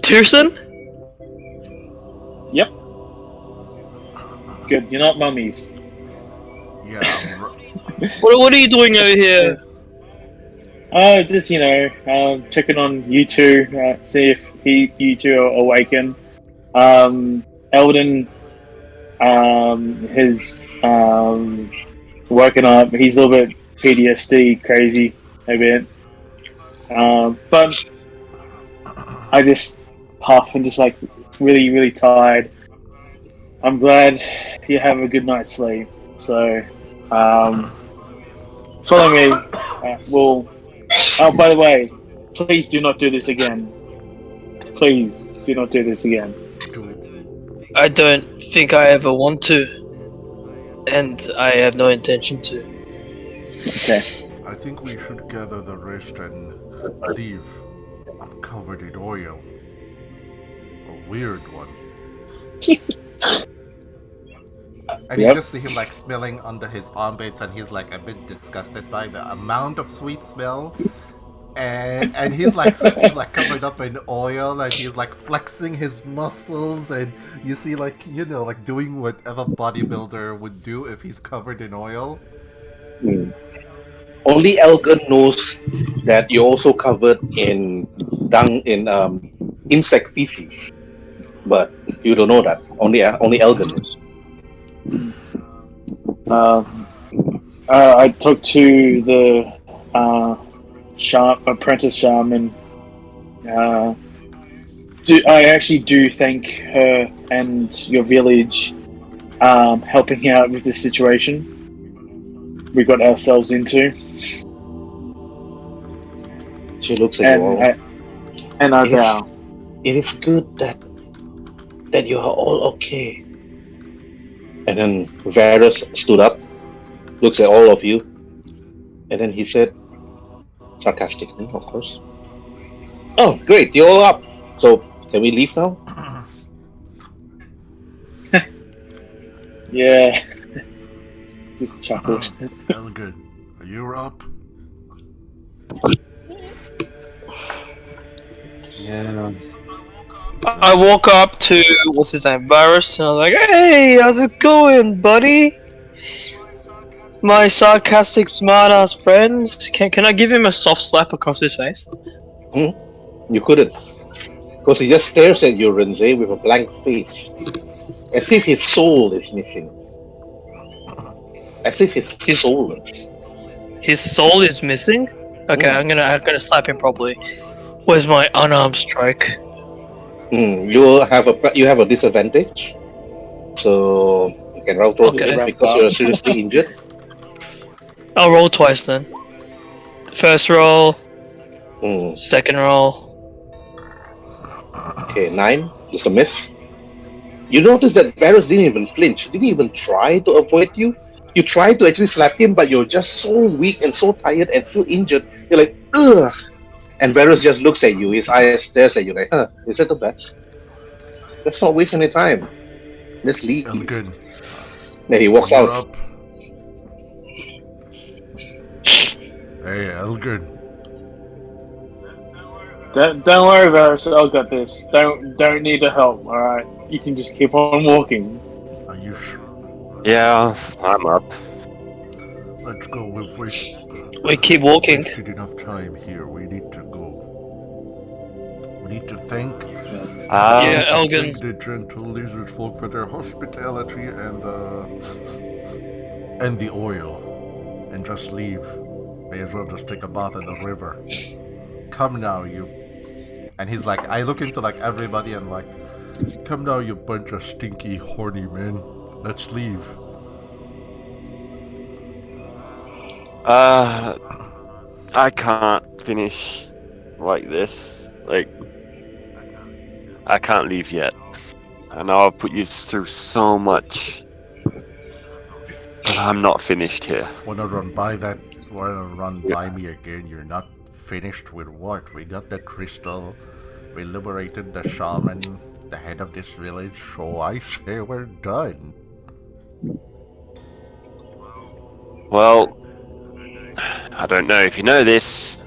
Tierson? Yep. Good. You're not mummies. Yeah. What are you doing over here? Just checking on you two, see if you two are awakened. Eldon, has woken up. He's a little bit PTSD crazy a bit, but I just puff and just like really, really tired. I'm glad you have a good night's sleep. So, follow me. Oh, by the way, please do not do this again. Please do not do this again. I don't think I ever want to, and I have no intention to. Okay. I think we should gather the rest and leave. I'm covered in oil. A weird one. And you just see him like smelling under his armpits, and he's like a bit disgusted by the amount of sweet smell. And he's like, since he's like covered up in oil, and he's like flexing his muscles, and you see like, like doing whatever bodybuilder would do if he's covered in oil. Only Elgin knows that you're also covered in insect feces, but you don't know that. Only Elgin knows. I talked to the apprentice shaman. I actually do thank her and your village helping out with this situation we got ourselves into. She looks at you all. And I bow. It is good that you are all okay. And then Varus stood up, looks at all of you, and then he said, sarcastically, of course, "Oh, great, you're all up. So can we leave now?" Yeah. Just chuckles. Elgin, are you up? Yeah. I walk up to what's his name, Varus, and I'm like, "Hey, how's it going, buddy? My sarcastic, smart-ass friends. Can I give him a soft slap across his face?" You couldn't, because he just stares at you, Renze, with a blank face, as if his soul is missing. As if his His soul. his soul is missing. Okay, I'm gonna slap him properly. Where's my unarmed strike? You have a disadvantage, so you can roll Okay. because you're seriously injured. I'll roll twice then. First roll, Hmm. second roll. Okay, 9. Just a miss. You notice that Varus didn't even flinch. Didn't even try to avoid you. You tried to actually slap him, but you're just so weak and so tired and so injured. You're like, ugh. And Varus just looks at you. His eyes stares at you like, is that the best? Let's not waste any time. Let's leave. Elgin, Then he walks you're out. up. Hey, Elgin. Don't worry about it. I'll got this. Don't need the help. All right, you can just keep on walking. Are you sure? Yeah, I'm up. Let's go. We keep walking. Wasted enough time here. We need to go. We need to thank Yeah, Elgin. the gentle Lizardfolk for their hospitality and the oil, and just leave. May as well just take a bath in the river. Come now, you. And he's like, I look into like everybody and like, come now, you bunch of stinky, horny men. Let's leave. I can't finish like this. Like, I can't leave yet. I know I've put you through so much, but I'm not finished here. Wanna run by me again? You're not finished with what? We got the crystal. We liberated the shaman, the head of this village. So I say we're done. Well, I don't know if you know this,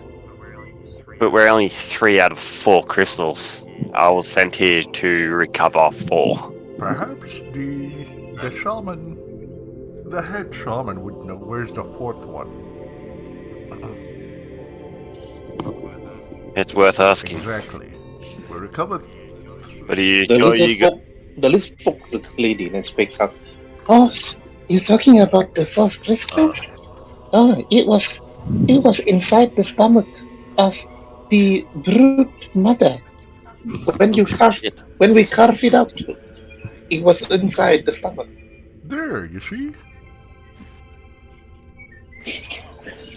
but we're only 3 out of 4 crystals. I was sent here to recover 4. Perhaps the shaman, the head shaman would know. Where's the 4th one? It's worth asking. Exactly. We recovered. But are you The sure you got... Lizardfolk lady then speaks up. Oh, you're talking about the 4th crystals? It was inside the stomach of the brute mother. When we carved it out, it was inside the stomach. There, you see?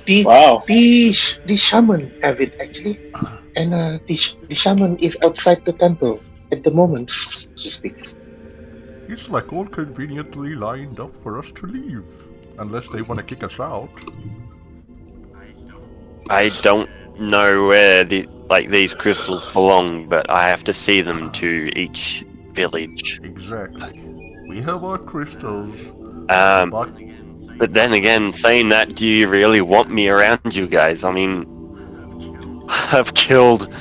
The shaman have it actually, and the shaman is outside the temple at the moment. She speaks. It's like all conveniently lined up for us to leave, unless they want to kick us out. I don't know where these crystals belong, but I have to see them to each village. Exactly. We have our crystals, but then again, saying that, do you really want me around you guys? I mean, I've killed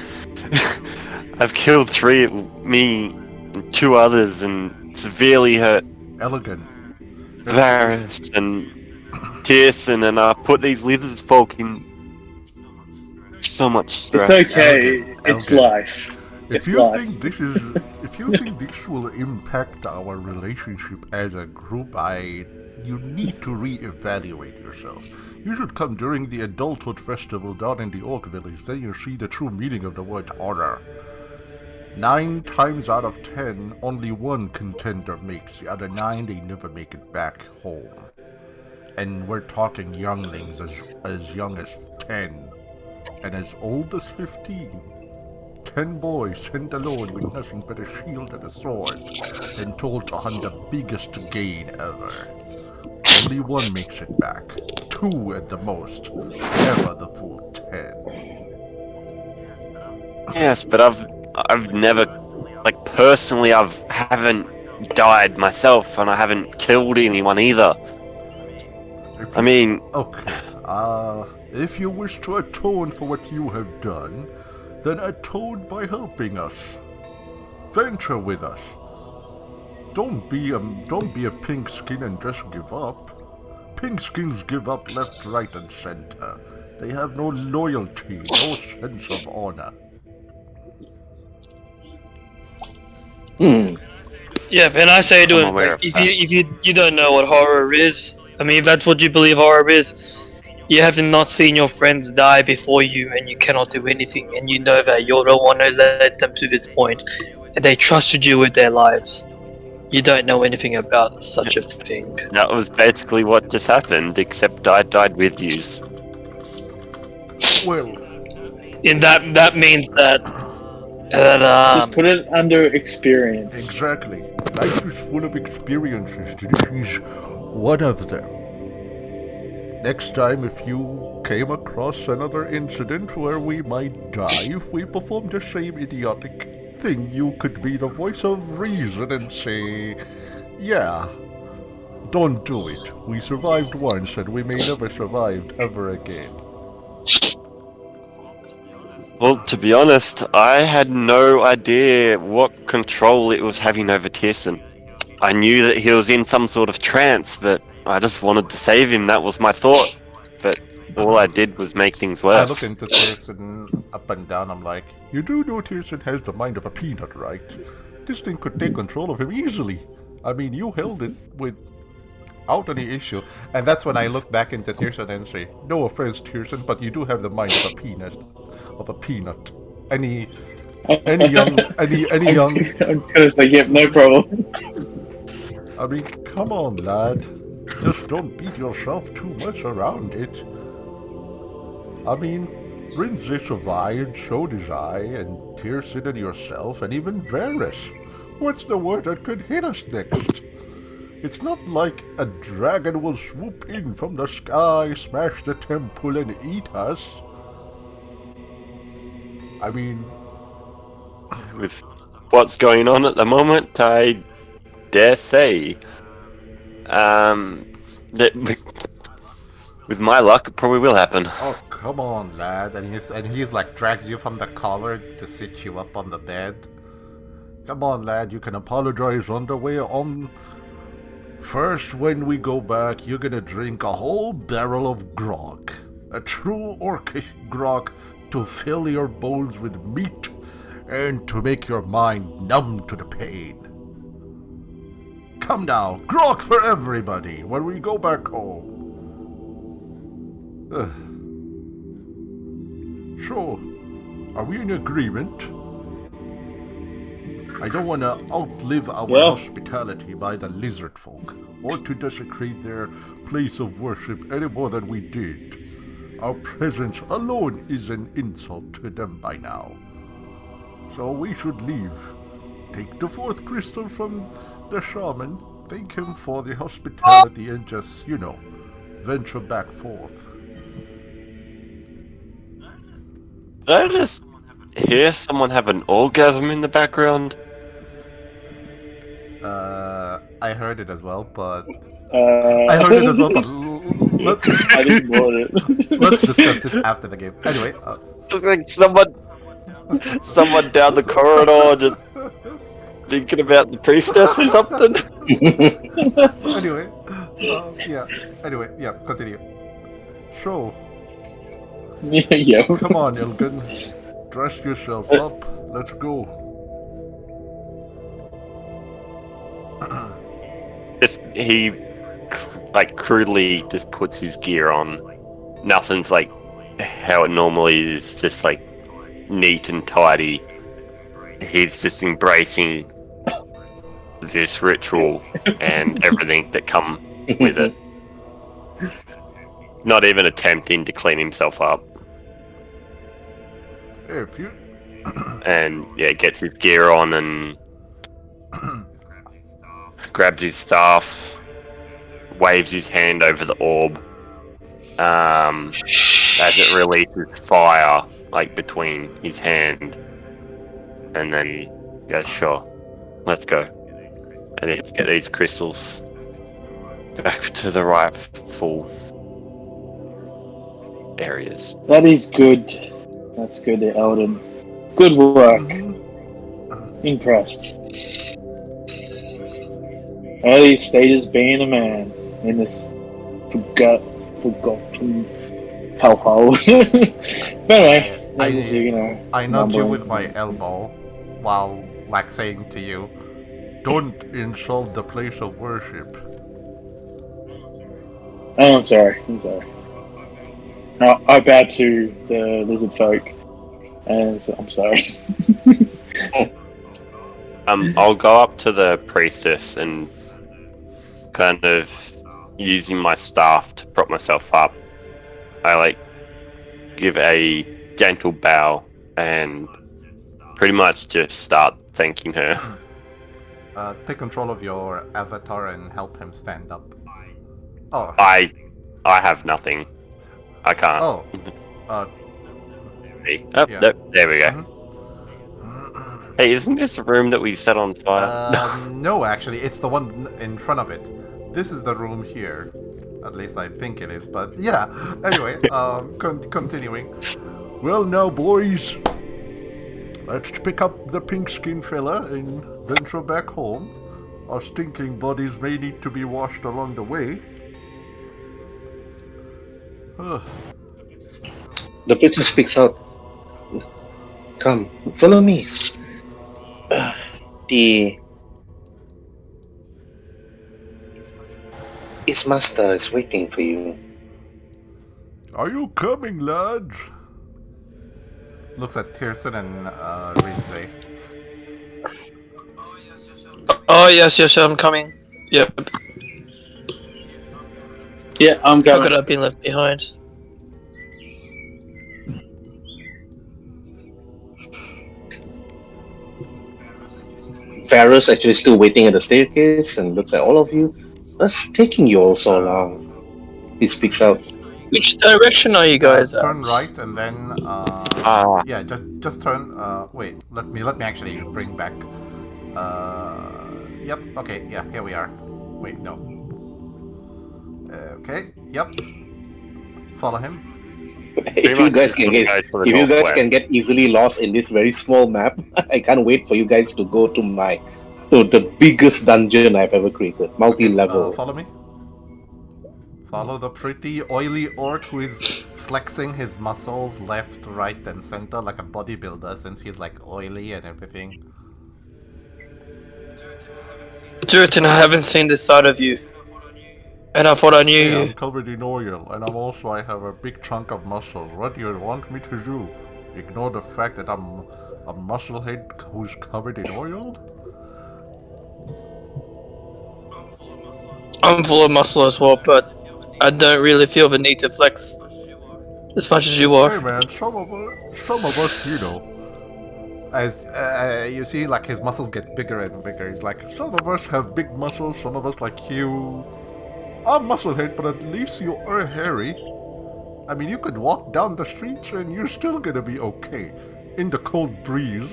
3 me and 2 others and severely hurt Varus and Pearson, and I put these Lizardfolk in so much stress. It's okay. It's life. If you think this will impact our relationship as a group, you need to re-evaluate yourself. You should come during the Adulthood Festival down in the Oak Village, then you'll see the true meaning of the word honor. 9 times out of 10, only 1 contender makes. The other 9, they never make it back home. And we're talking younglings as young as 10, and as old as 15. 10 boys sent alone with nothing but a shield and a sword, and told to hunt the biggest game ever. Only one makes it back. 2 at the most. Never the full 10. Yes, but I've never, like, personally, haven't died myself, and I haven't killed anyone either. I mean... Okay, if you wish to atone for what you have done, then atone by helping us. Venture with us. Don't be a pink skin and just give up. Pink skins give up left, right, and center. They have no loyalty, no sense of honor. Yeah, and I say to him, like, if you don't know what horror is, I mean, if that's what you believe horror is, you have not seen your friends die before you, and you cannot do anything, and you know that you're the one who led them to this point, and they trusted you with their lives. You don't know anything about such a thing. That was basically what just happened, except I died with you. Well... And that means that... Just put it under experience. Exactly. Life is full of experiences. This is one of them. Next time, if you came across another incident where we might die if we perform the same idiotic thing, you could be the voice of reason and say, yeah, don't do it. We survived once and we may never survive ever again. Well, to be honest, I had no idea what control it was having over Tierson. I knew that he was in some sort of trance, but I just wanted to save him, that was my thought. But all I did was make things worse. I look into Tierson up and down, I'm like, you do know Tierson has the mind of a peanut, right? This thing could take control of him easily. I mean, you held it without any issue. And that's when I look back into Tierson and say, no offense, Tierson, but you do have the mind of a peanut. Any young... I'm just gonna say, yep, no problem. I mean, come on, lad. Just don't beat yourself too much around it. I mean, Rinze survived, so did I, and Tierson and yourself, and even Varys. What's the word that could hit us next? It's not like a dragon will swoop in from the sky, smash the temple, and eat us. I mean... With what's going on at the moment, I dare say, that with my luck, it probably will happen. Oh, come on, lad. And he's like drags you from the collar to sit you up on the bed. Come on, lad, you can apologize on the way on. First, when we go back, you're gonna drink a whole barrel of grog. A true orcish grog to fill your bones with meat and to make your mind numb to the pain. Come now, grog for everybody when we go back home. So, are we in agreement? I don't want to outlive our hospitality by the Lizardfolk, or to desecrate their place of worship any more than we did. Our presence alone is an insult to them by now. So we should leave. Take the 4th crystal from the shaman, thank him for the hospitality, and just, venture back forth. Did I just hear someone have an orgasm in the background? I heard it as well, but... I heard it as well, but let's... I didn't want it. Let's discuss this after the game. Anyway, Looks like someone down the corridor just thinking about the priestess or something. Anyway, continue. So, Yeah. come on, Ilgan. Dress yourself up. Let's go. He, like, crudely just puts his gear on. Nothing's like how it normally is, just like neat and tidy. He's just embracing this ritual and everything that come with it. Not even attempting to clean himself up. If you... and yeah, gets his gear on and grabs his staff, waves his hand over the orb, as it releases fire like between his hand, and then goes, "Sure, let's go." And then get these crystals back to the rightful areas. That is good. That's good, Eldon. Good work. Impressed. Early stages being a man in this forgotten hellhole. But anyway, that is, I nudge you mumbling. with my elbow while, like, saying to you, Don't insult the place of worship. Oh, I'm sorry. No, I bow to the Lizardfolk, and so I'm sorry. I'll go up to the priestess and kind of using my staff to prop myself up. I give a gentle bow and pretty much just start thanking her. take control of your avatar and help him stand up. Oh. I have nothing. I can't. Oh. Yeah. There we go. Hey, isn't this the room that we set on fire? No, actually, it's the one in front of it. This is the room here. At least I think it is, but yeah. Anyway, continuing. Well, now, boys, let's pick up the pink-skinned fella and venture back home. Our stinking bodies may need to be washed along the way. The princess speaks out. Come, follow me. His master is waiting for you. Are you coming, lads? Looks at Tirson and Rinze. Oh yes, I'm coming. Yep. Yeah, I'm How going. could I have been left behind? Varus actually still waiting at the staircase and looks at all of you. What's taking you all so long? He speaks out. Which direction are you guys at? Turn right and then yeah, just turn wait, let me actually bring back yep, okay, yeah, here we are. Wait, no. Okay, yep. Follow him. If you guys can get easily lost in this very small map, I can't wait for you guys to go to the biggest dungeon I've ever created, multi-level. Follow me. Follow the pretty oily orc who is flexing his muscles left, right, and center like a bodybuilder since he's like oily and everything. Durton, I haven't seen this side of you. And I thought I knew you. I'm covered in oil, and I have a big chunk of muscles. What do you want me to do? Ignore the fact that I'm a musclehead who's covered in oil? I'm full of muscle as well, but I don't really feel the need to flex as much as you are. Hey man, some of us, you know. As you see, like his muscles get bigger and bigger. He's like, Some of us have big muscles, some of us like you. I'm musclehead, but at least you are hairy. I mean, you could walk down the streets and you're still gonna be okay in the cold breeze.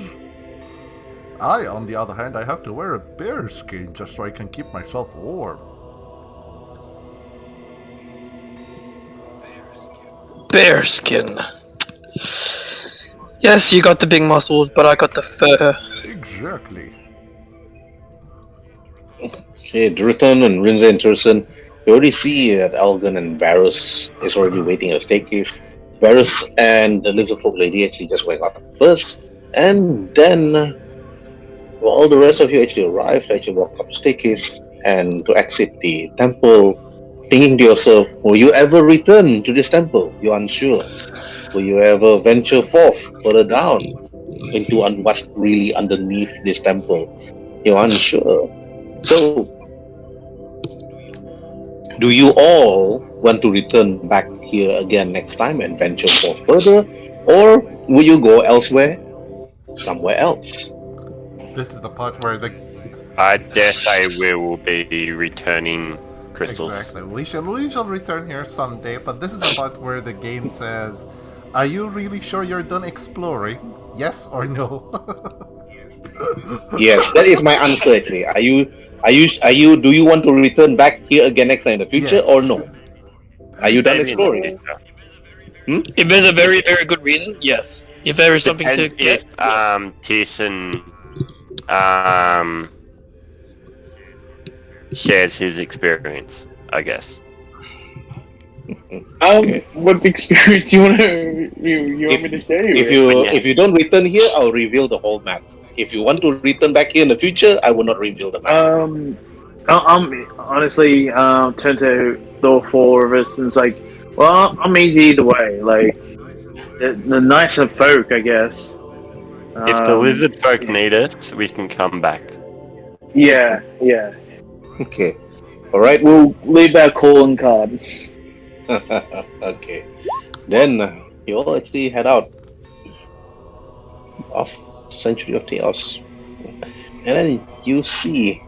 I, on the other hand, I have to wear a bear skin just so I can keep myself warm. Bear skin. Yes, you got the big muscles, but I got the fur. Exactly. Okay, Druton and Rinze and Turson, you already see that Elgin and Varus is already waiting at the staircase. Varus and the Lizardfolk lady actually just went up first, and then all the rest of you actually arrived, actually walk up the staircase, and to exit the temple, thinking to yourself, will you ever return to this temple? You're unsure. Will you ever venture forth further down into what's really underneath this temple? You're unsure. So, do you all want to return back here again next time and venture forth further? Or will you go elsewhere? somewhere else. This is the part where the I dare say we will be returning crystals. exactly we shall return here someday. But this is the part where the game says, "Are you really sure you're done exploring? Yes or no?" Yes, that is my answer actually. Do you want to return back here again next time in the future or Yes. no? Are you done Maybe in the exploring? future. If there's a very, very good reason, yes. If there is something to Depends get, if yes. Pearson um shares his experience, I guess. Okay. What experience you want me to share you with? If you don't return here, I'll reveal the whole map. If you want to return back here in the future, I will not reveal the map. I'm honestly turn to the four of us and it's like, well, I'm easy either way. Like the nicer folk, I guess. If the lizard folk need us, we can come back. Yeah. Okay. All right. We'll leave our calling card. Okay. Then you all actually head out of Century of Chaos, and then you see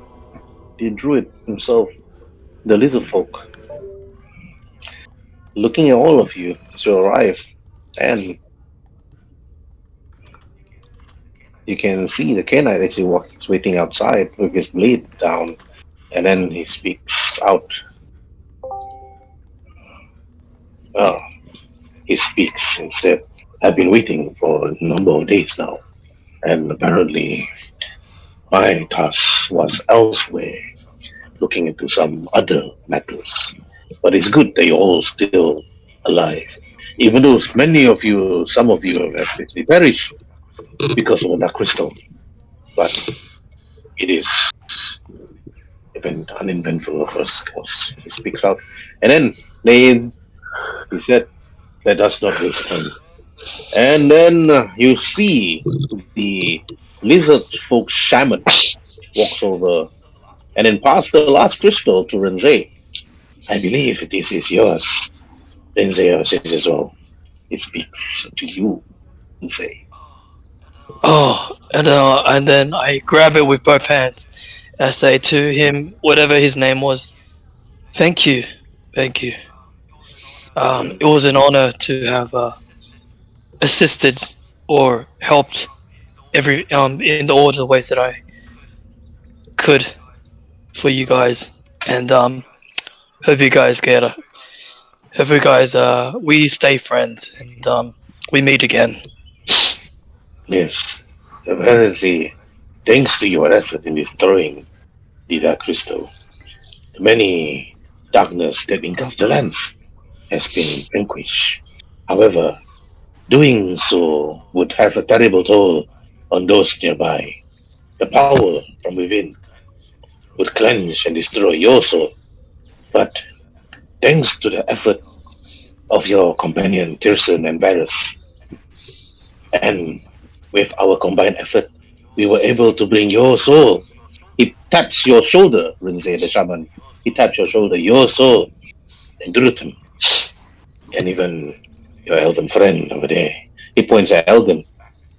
the druid himself, the Lizardfolk, looking at all of you as you arrive, and you can see the canine actually waiting outside with his blade down, and then he speaks out. Oh, he speaks and said, "I've been waiting for a number of days now, and apparently my task was elsewhere, looking into some other matters. But it's good that you're all still alive, even though some of you have actually perished because of that crystal. But it is uneventful of us, because he speaks out. And then he said, let us not waste time. And then you see the lizard folk shaman walks over and then pass the last crystal to Renze. I believe this is yours. Renze says as well. It speaks to you, Renze. Oh, and then I grab it with both hands. I say to him, whatever his name was, thank you. It was an honor to have assisted or helped in all the ways that I could for you guys, and hope you guys we stay friends and we meet again. Yes, apparently, thanks to your effort in destroying the Dark Crystal, many darkness that engulfed the lands has been vanquished. However, doing so would have a terrible toll on those nearby. The power from within would cleanse and destroy your soul. But thanks to the effort of your companion Tirson and Varus, and with our combined effort, we were able to bring your soul. He taps your shoulder, Rinze the shaman. He taps your shoulder, your soul, and Drutum, and even your elven friend over there. He points at Elgin,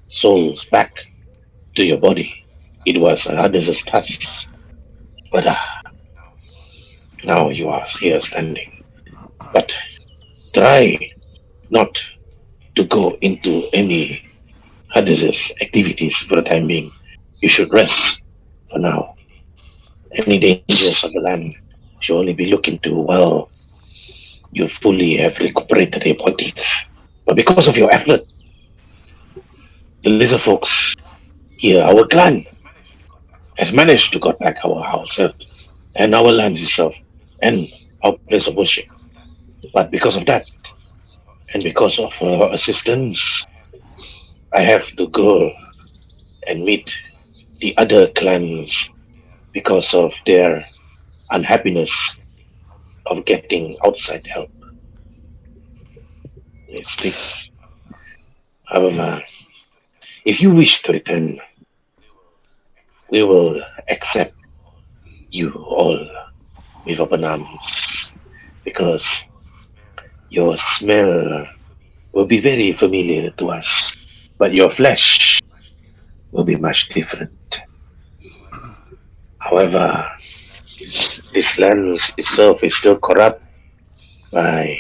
souls back to your body. It was an arduous task, but now you are here standing. But try not to go into any hazardous activities for the time being. You should rest for now. Any dangers of the land should only be looked into while you fully have recuperated your bodies. But because of your effort, the Lizardfolks here, our clan, has managed to got back our house and our land itself and our place of worship. But because of that, and because of our assistance, I have to go and meet the other clans because of their unhappiness of getting outside help. It speaks. However, if you wish to return, we will accept you all with open arms, because your smell will be very familiar to us, but your flesh will be much different. However, this land itself is still corrupt by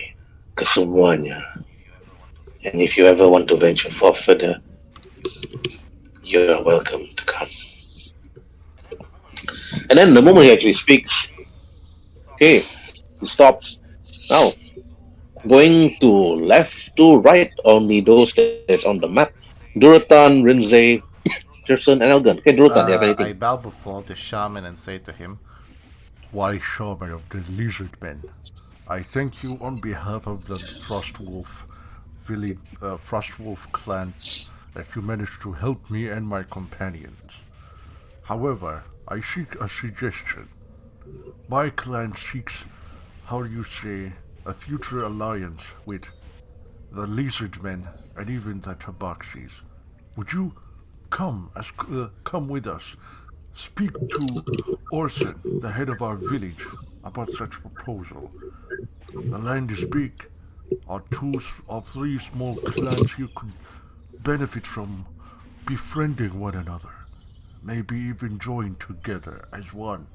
kesemuanya. And if you ever want to venture forth further, you are welcome to come. And then the moment he actually speaks, okay, he stops. Now, going to left to right only those that's on the map. Duratan, Rinze, Tirson, and Elgin. Okay, Duratan, do you have I anything? bow before the shaman and say to him, Why, shaman of the Lizardmen, I thank you on behalf of the Frostwolf Village, Frostwolf clan, that you managed to help me and my companions. However, I seek a suggestion. My clan seeks, how do you say, a future alliance with the Lizardmen and even the Tabaxis. Would you come with us? Speak to Orson, the head of our village, about such proposal. The land is big. Our two or three small clans here could benefit from befriending one another. Maybe even join together as one.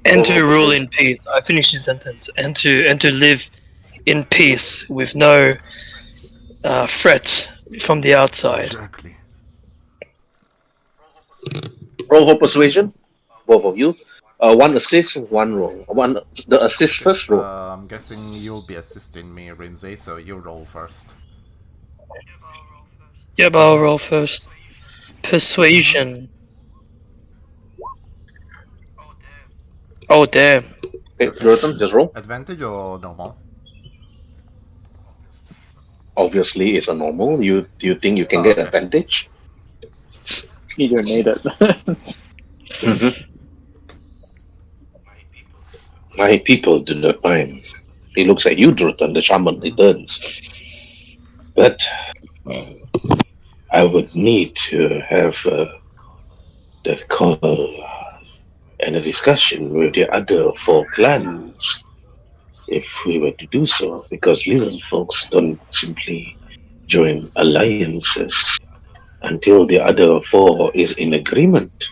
And to rule in peace. I finished the sentence. And to live in peace with no threats from the outside. Exactly. Roll for persuasion, both of you. One assist, one roll. One the assist first roll. I'm guessing you'll be assisting me, Rinze, so you roll first. Yep, I'll roll first. Persuasion. Oh damn. Okay, Duratan, just roll. Advantage or normal? Obviously, it's a normal. You think you can Oh, get okay. advantage? You don't need it. Mm-hmm. My people do not mind. He looks at you, Duratan, the shaman returns. But I would need to have that call and a discussion with the other four clans if we were to do so, because Lizardfolks don't simply join alliances until the other four is in agreement.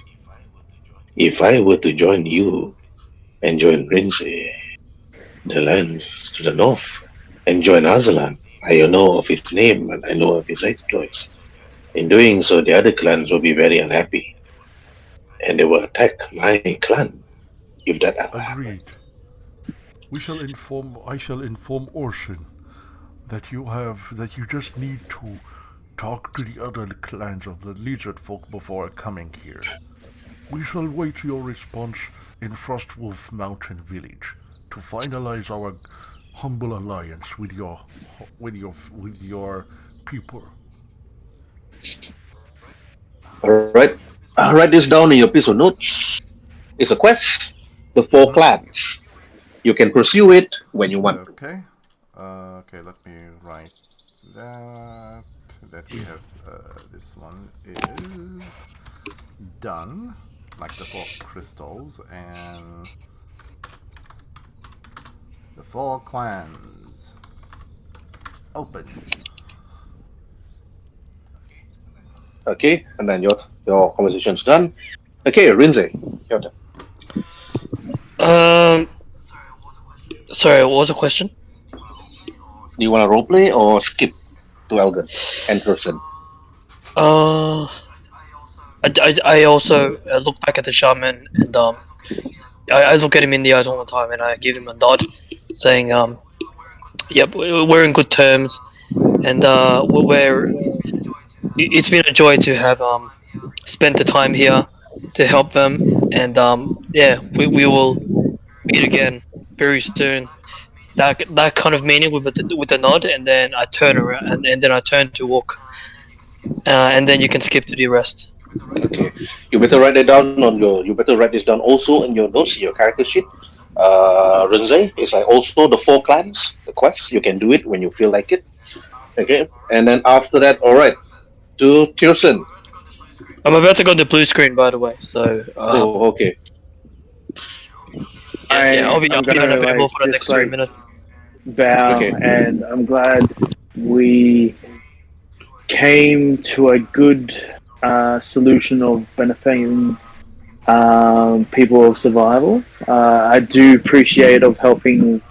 If I were to join you and join Rinze, the land to the north, and join Azalan, I know of his name and I know of his exploits. In doing so, the other clans will be very unhappy, and they will attack my clan if that ever happens. Agreed. I shall inform Orson that you just need to talk to the other clans of the Lizardfolk before coming here. We shall wait your response in Frostwolf Mountain Village to finalize our humble alliance with your people. Alright, write this down in your piece of notes. It's a quest. The four clans. You can pursue it when you want to. Okay. Okay, let me write that. That we have. This one is done. Like the four crystals and the four clans. Open. Okay, and then your conversation's done. Okay, Rinze, your turn. Sorry, what was the question? Do you want to roleplay or skip to Elgin and person? I also look back at the shaman and I look at him in the eyes one more time and I give him a nod, saying yep, we're in good terms, and it's been a joy to have spent the time here to help them, and yeah, we will meet again very soon. That kind of meaning with the nod, and then I turn around and then I turn to walk, and then you can skip to the rest. Okay, you better write it down on your. You better write this down also in your notes, your character sheet. Rinze is like also the four clans, the quest. You can do it when you feel like it. Okay, and then after that, all right, to Tirson. I'm about to go to blue screen, by the way. So Oh, okay. yeah, I'll be I'm gonna unavailable like for the just next 3 like minutes. bow, Okay. and I'm glad we came to a good solution of benefiting people of survival. I do appreciate of helping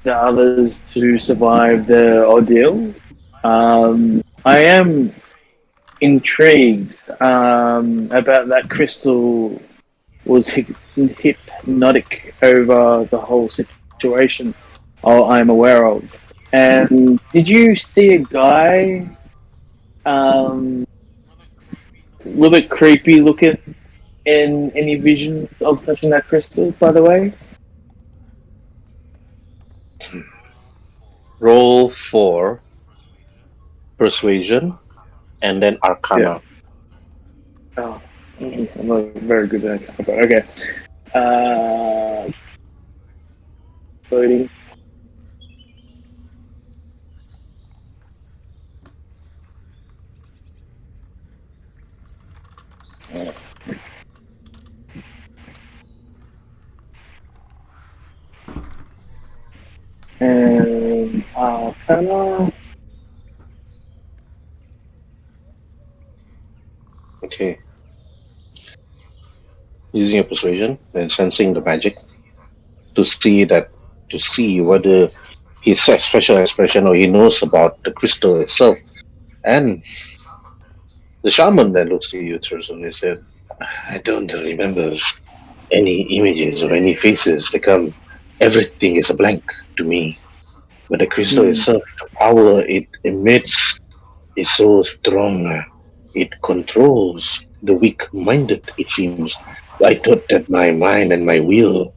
the others to survive the ordeal. I am intrigued about that crystal was hypnotic over the whole situation. I am aware of. And did you see a guy, a little bit creepy looking, in any visions of touching that crystal? By the way, Roll for persuasion and then arcana. oh, I'm not very good at that. But okay. Loading. And arcana. Okay. Using your persuasion and sensing the magic to see whether he says special expression or he knows about the crystal itself. And the shaman then looks to you, Thurston, and he said, I don't remember any images or any faces. Everything is a blank to me. But the crystal itself, the power it emits is so strong. It controls the weak-minded, it seems. I thought that my mind and my will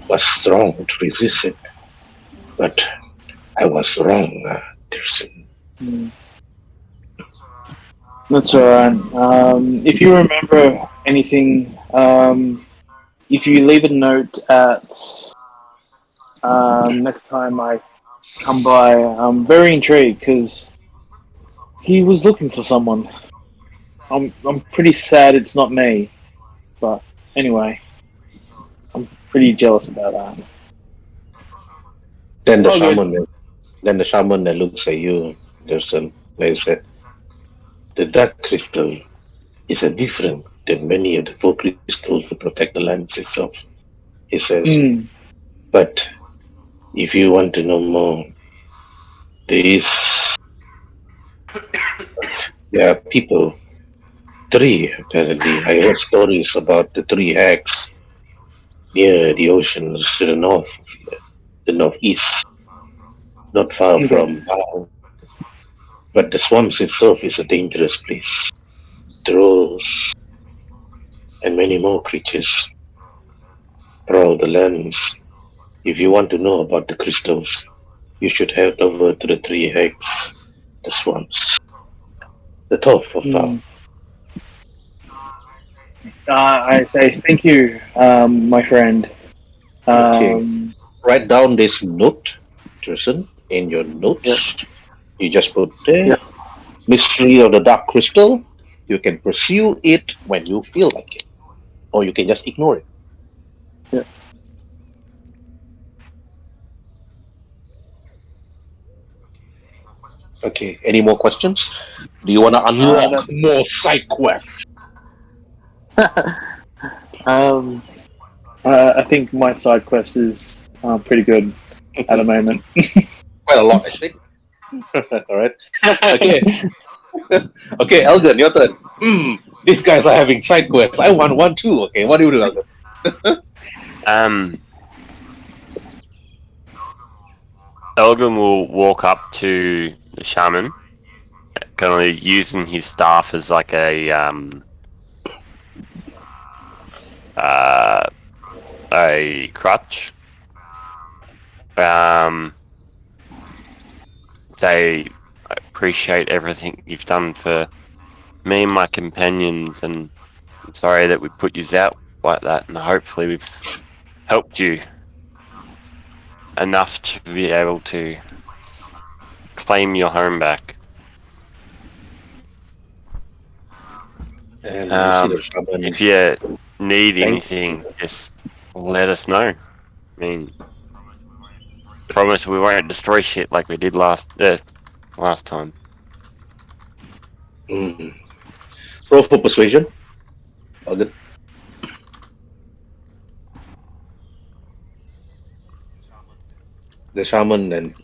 was strong to resist it. But I was wrong, Thurston. That's alright. If you remember anything, if you leave a note at next time I come by, I'm very intrigued because he was looking for someone. I'm pretty sad it's not me, but anyway, I'm pretty jealous about that. Then the Oh, good. shaman that looks at you, Thurston, they said, the dark crystal is a different than many of the four crystals to protect the lands itself. He says, but if you want to know more, there are people, three apparently. I heard stories about the three hags near the oceans to the north, the northeast, not far from Bao. But the swamps itself is a dangerous place. Trolls and many more creatures prowl the lands. If you want to know about the crystals, you should head over to the three hags, the swamps, the top of Bao. I say thank you, my friend. Okay. Write down this note, Tristan, in your notes. You just put there, mystery of the dark crystal. You can pursue it when you feel like it, or you can just ignore it. Yeah. Okay. Any more questions? Do you want to unlock more side quests? I think my side quest is pretty good at the moment. Quite a lot, I think. All right. Okay. Okay, Elgin, your turn. These guys are having side quests. I want one too. Okay, what do you do, Elgin? Elgin will walk up to the shaman, kind of using his staff as like a crutch. They appreciate everything you've done for me and my companions, and I'm sorry that we put you out like that, and hopefully we've helped you enough to be able to claim your home back. And if you need anything, just let us know. I mean, promise we won't destroy shit like we did last time. Roll for persuasion. All good. The shaman, and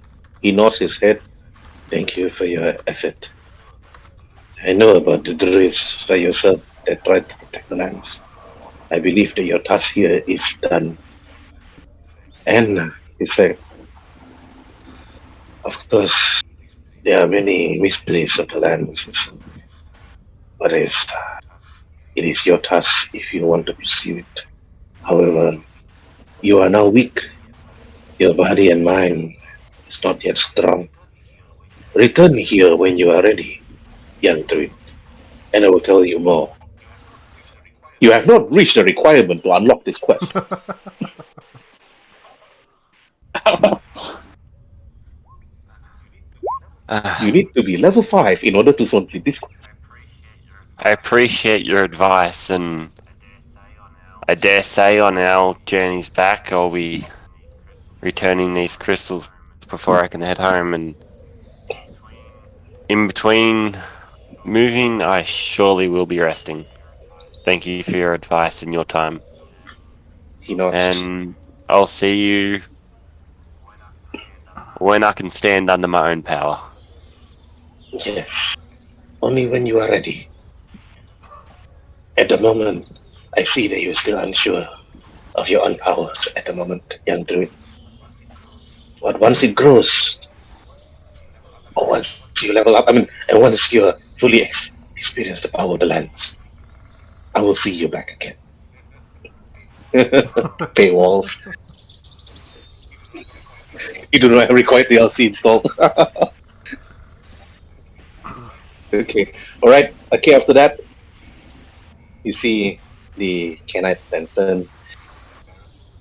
he nods his head. Thank you for your effort. I know about the druids by yourself that tried to protect the lands. I believe that your task here is done. And he said, of course, there are many mysteries of the lands, but it is your task if you want to pursue it. However, you are now weak. Your body and mind is not yet strong. Return here when you are ready, young druid, and I will tell you more. You have not reached the requirement to unlock this quest. You need to be level 5 in order to complete this quest. I appreciate your advice, and I dare say on our journeys back, I'll be returning these crystals before I can head home, and in between moving, I surely will be resting. Thank you for your advice and your time. He nods. And I'll see you when I can stand under my own power. Yes, only when you are ready. At the moment, I see that you're still unsure of your own powers at the moment, young druid. But once it grows, or once you level up, and once you fully experience the power of the lands, I will see you back again. Paywalls. You do not require DLC installed. Okay. Alright. Okay, after that, you see the canine then turn.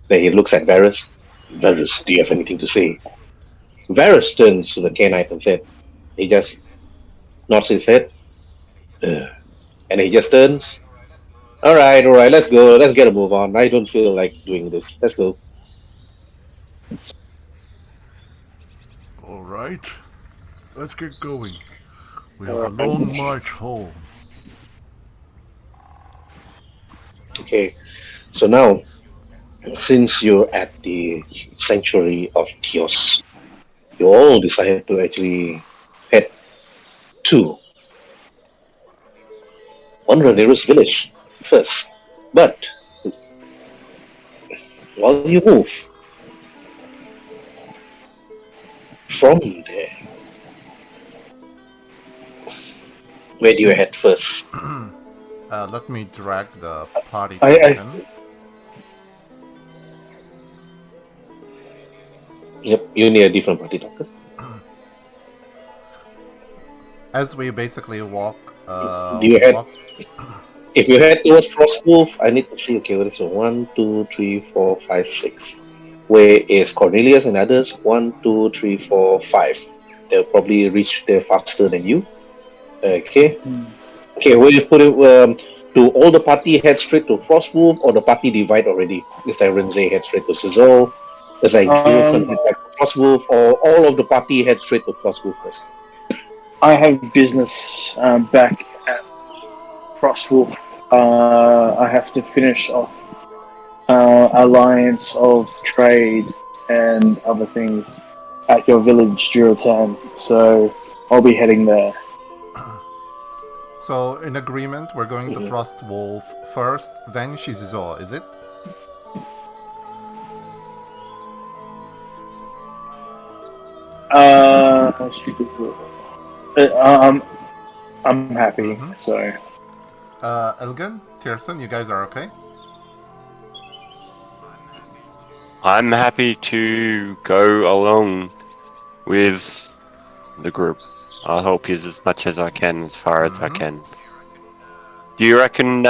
Then he looks at Varus. Varus, do you have anything to say? Varus turns to the canine and said, he just nods his head. And he just turns. Alright, let's go. Let's get a move on. I don't feel like doing this. Let's go. Alright, let's get going. We have a long march home. Okay. So now, since you're at the sanctuary of Theos, you all decided to actually head to Untitled Village first. But while you move from there, where do you head first? Let me drag the party I- token. Yep, you need a different party token. As we basically walk, Do you head? walk If you head towards Frostwolf, I need to see. Okay, what is it? 1, 2, 3, 4, 5, 6. Where is Cornelius and others? 1, 2, 3, 4, 5. They'll probably reach there faster than you. Okay. Okay, where you put it? Do all the party head straight to Frostwolf, or the party divide already? Is like Renze head straight to Sizzle? Is like Julton head back to Frostwolf, or all of the party head straight to Frostwolf first? I have business back at Frostwolf. I have to finish off alliance of trade and other things at your village Durotan, so I'll be heading there. So, in agreement, we're going to Frostwolf first, then Shizuo, is it? I'm happy, so. Elgin, Tierson, you guys are okay? I'm happy to go along with the group. I'll help you as much as I can, as far as I can. Do you reckon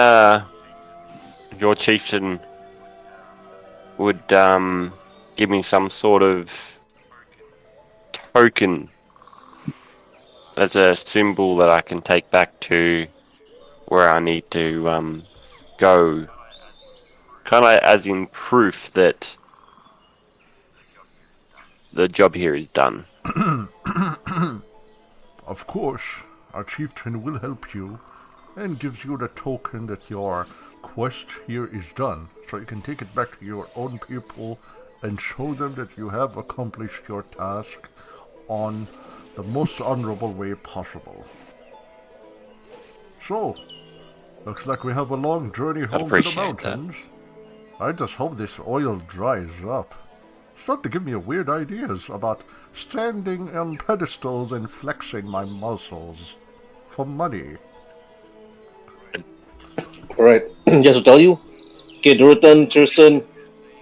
your chieftain would give me some sort of token as a symbol that I can take back to where I need to go? Kind of as in proof that the job here is done. Of course, our chieftain will help you and gives you the token that your quest here is done, so you can take it back to your own people and show them that you have accomplished your task on the most honorable way possible. So, looks like we have a long journey home to the appreciate mountains. I just hope this oil dries up. It's starting to give me weird ideas about standing on pedestals and flexing my muscles for money. Alright, just to tell you, okay, Durotan, Tirson,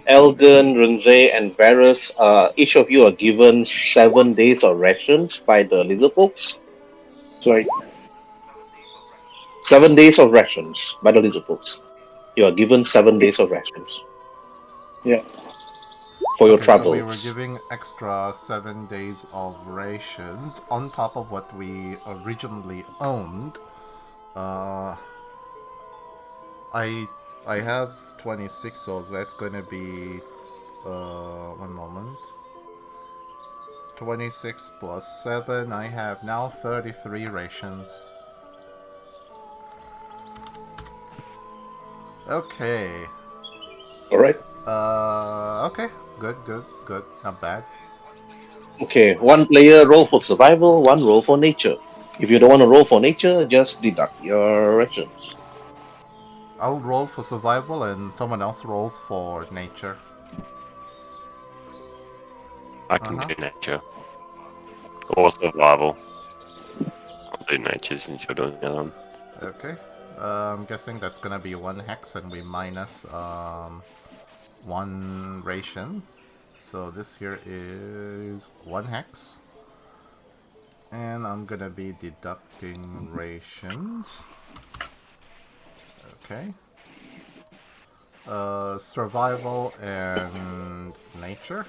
Elgin, Runze, and Varus, each of you are given 7 days of rations by the Lizardfolks. Sweet. 7 days of rations by the Lizardfolks. You are given 7 days of rations. Yeah. For your Okay, travels. so we were giving extra 7 days of rations on top of what we originally owned. I have 26, so that's gonna be 1 moment. 26 plus 7, I have now 33 rations. Okay. Alright. Okay. Good. Not bad. Okay, one player roll for survival, one roll for nature. If you don't want to roll for nature, just deduct your rations. I'll roll for survival and someone else rolls for nature. I can do nature. Or survival. I'll do nature since you're doing the other one. Okay. I'm guessing that's gonna be 1 hex and we minus 1 ration. So this here is 1 hex. And I'm gonna be deducting rations. Okay. Survival and nature.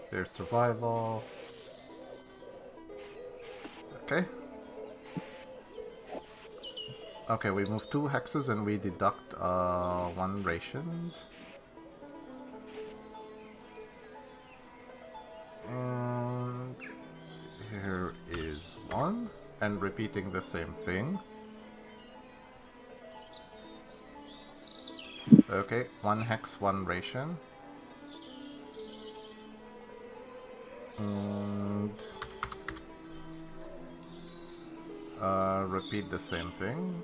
There's survival. Okay. Okay, we move 2 hexes and we deduct 1 rations. And here is 1. And repeating the same thing. Okay, 1 hex, 1 ration. And repeat the same thing.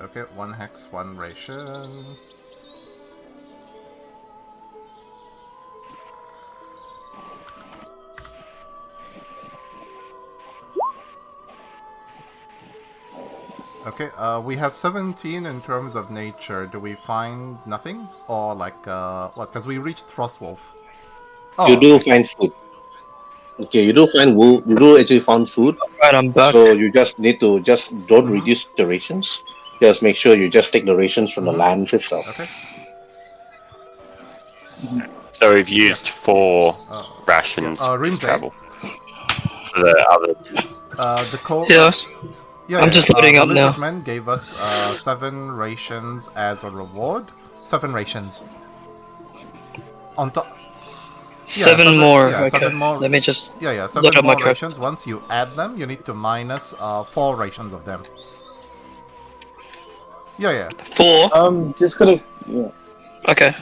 Okay, 1 hex, 1 ration. Okay, we have 17 in terms of nature. Do we find nothing? Or like, what? Because we reached Frostwolf. Oh, You do find food. Okay, you do find wood. You do actually find food. Right, I'm back. So you just need to don't reduce the rations. Just make sure you just take the rations from the lands itself. Okay. So we've used 4 rations for this Rinze? travel. For the other... The code. Yes. I'm just loading up the now. Lizardmen gave us 7 rations as a reward. 7 rations. On top. Seven more. Yeah, Okay. 7 more. Let me just Yeah, load 7 up my more character. rations. Once you add them, you need to minus 4 rations of them. Yeah. 4. Just gotta. Yeah. Okay.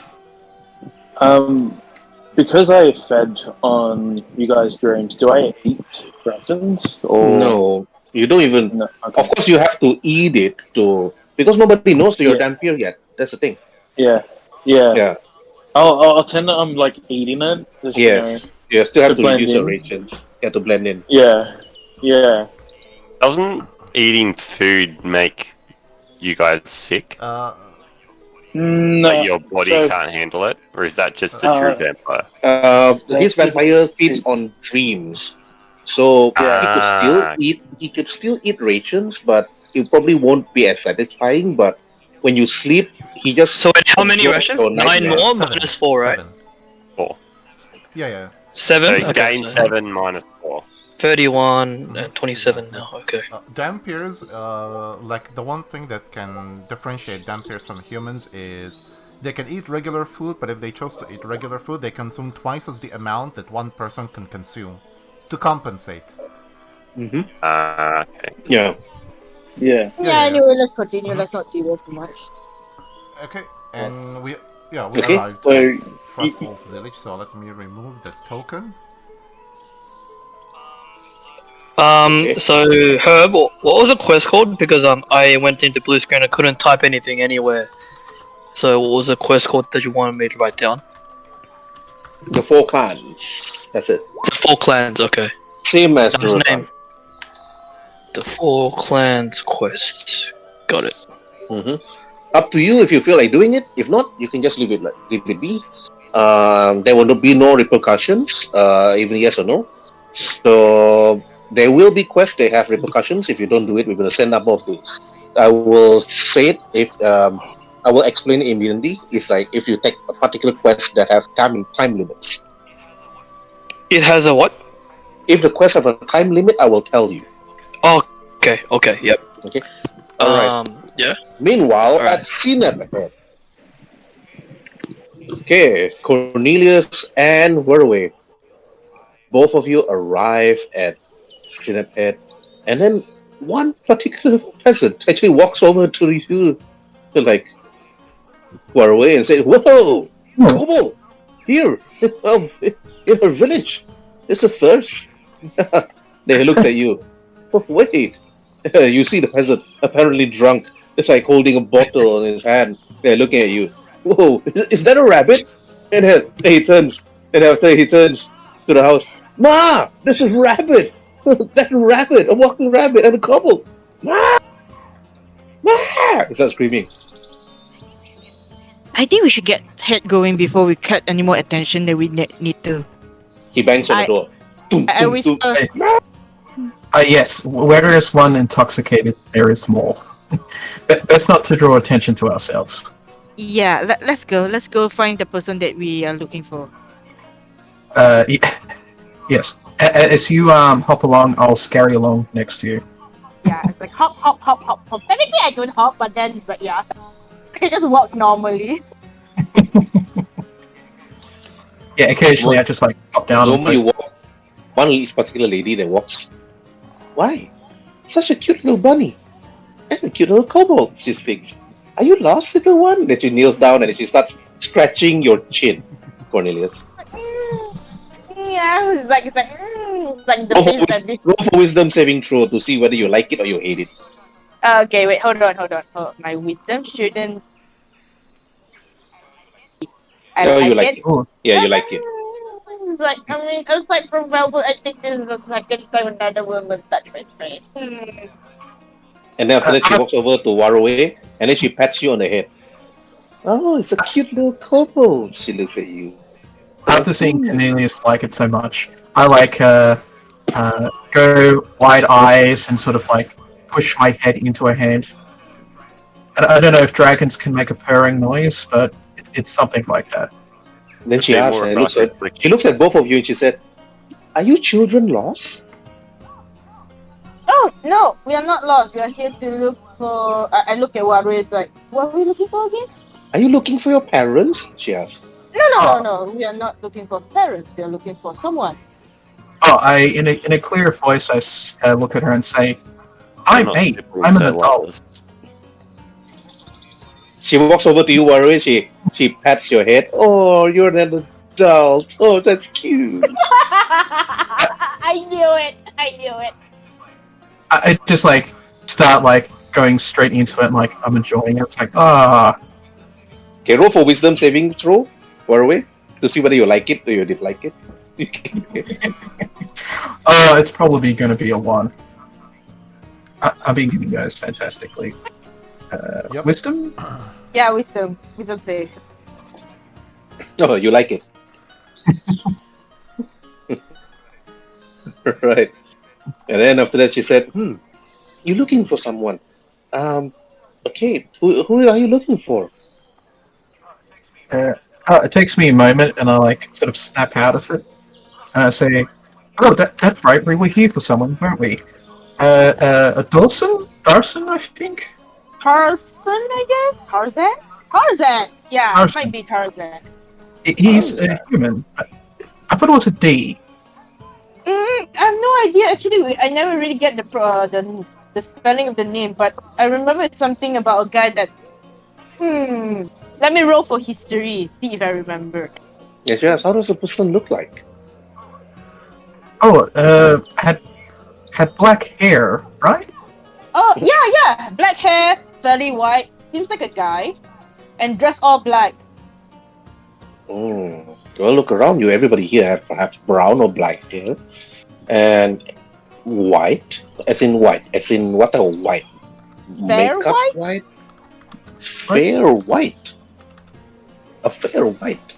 Because I fed on you guys' dreams, do I eat rations or No, you don't even. No. Okay. Of course, you have to eat it because nobody knows that you're Dampier yet. That's the thing. Yeah. I'll tend to like eating it. Just, Yes, you still have to blend reduce your in. rations. You have to blend in. Yeah. Doesn't eating food make you guys sick? No. Like your body So- can't handle it? Or is that just a true vampire? His vampire feeds on dreams, so he could still eat rations, but it probably won't be as satisfying. But when you sleep, he just So wait, how many absorbs rations? your 9 nightmares. more minus 4, right? 4. Yeah. 7? So Okay. gain 7 minus 4. 31 and 27 now. Okay. Dampiers, like the one thing that can differentiate Dampiers from humans is They can eat regular food, but if they chose to eat regular food, they consume twice as the amount that one person can consume to compensate. Mm-hmm. Okay. Yeah. Yeah. Yeah, anyway, let's continue. Let's not derail too much. Okay, and we Okay. arrived So, at Frostwolf Village, so let me remove the token. Okay. So Herb, what was the quest called? Because I went into blue screen, I couldn't type anything anywhere. So what was the quest called that you wanted me to write down? The 4 clans. That's it. The 4 clans. Okay. Same as That's the name. Durotan. The 4 clans quest. Got it. Mm-hmm. Up to you if you feel like doing it. If not, you can just leave it be. There will be no repercussions, even yes or no. So there will be quests. They have repercussions. If you don't do it, we're going to send number of things. I will say it if I will explain it immediately. It's like if you take a particular quest that have time limits. It has a what? If the quest have a time limit, I will tell you. Oh, okay. Okay. Yep. Okay. All right. Yeah. Meanwhile, Alright. at Sinam ahead. Okay, Cornelius and Waruay. Both of you arrive at Sinam Head, and then one particular peasant actually walks over to you, to like Waruay, and says, "Whoa, Kobold, here, in her village. It's a first." Then he looks at you. Oh, wait, you see the peasant apparently drunk. It's like holding a bottle in his hand. They're looking at you. Whoa, is that a rabbit? And then he turns, and after he turns to the house, Ma, this is Rabbit. That rabbit, a walking rabbit, and a kobold. Ma, Ma! He starts screaming. I think we should get head going before we cut any more attention that we need to. He bangs on the door. I whisper. Yes, where there is one intoxicated, there is more. Best not to draw attention to ourselves. Yeah, let's go. Let's go find the person that we are looking for. Yes. As you hop along, I'll scurry along next to you. Yeah, it's like hop, hop, hop, hop, hop. Technically, I don't hop, but then it's like, yeah. I can just walk normally. Yeah, occasionally I just like hop down. Normally you walk. One each particular lady that walks. Why? Such a cute little bunny. And a cute little kobold, she speaks. Are you lost, little one? Then she kneels down and she starts scratching your chin, Cornelius. Yeah, it's like the face that this. Roll for wisdom saving throw to see whether you like it or you hate it. Okay, wait, hold on. Oh, my wisdom shouldn't. You like it. Yeah, you like it. It's like, I mean, aside from Velvet, I think this is the second time another woman touched my face. And then after that, she walks over to Waruay and then she pats you on the head. Oh, it's a cute little kobold. She looks at you. After seeing Cornelius like it so much, I like go wide eyes and sort of like push my head into her hand. I don't know if dragons can make a purring noise, but it's something like that. Then she asks, and she looks at both of you and she said, "Are you children lost?" Oh, no, we are not lost. We are here to look for. I look at Waruay, it's like, what are we looking for again? Are you looking for your parents? She asked. No. We are not looking for parents. We are looking for someone. In a clear voice, I look at her and say, "I'm 8. I'm an adult." She walks over to you, Waruay. She pats your head. Oh, you're an adult. Oh, that's cute. I knew it. I just like start like going straight into it and like I'm enjoying it. It's like, ah. Okay, roll for wisdom saving throw, Waruay, to see whether you like it or you dislike it. It's probably going to be a 1. I've been giving you guys fantastically. Wisdom? Yeah, wisdom save. Oh, you like it. Right. And then after that she said, you're looking for someone. Okay, who are you looking for? It takes me a moment and I like sort of snap out of it. And I say, oh, that's right, we were here for someone, weren't we? Dawson, I think? Carson, I guess? Tarzan? Tarzan. Yeah, it Tarzan. might be Tarzan. He's a human. I thought it was a D. I have no idea. Actually, I never really get the spelling of the name, but I remember it's something about a guy that. Let me roll for history. See if I remember. Yes. How does the person look like? Oh, had black hair, right? Oh yeah. Black hair, fairly white. Seems like a guy, and dressed all black. Well, look around you. Everybody here have perhaps brown or black hair, and white, as in white, as in what a white? Fair Makeup white? white? Fair white. A fair white.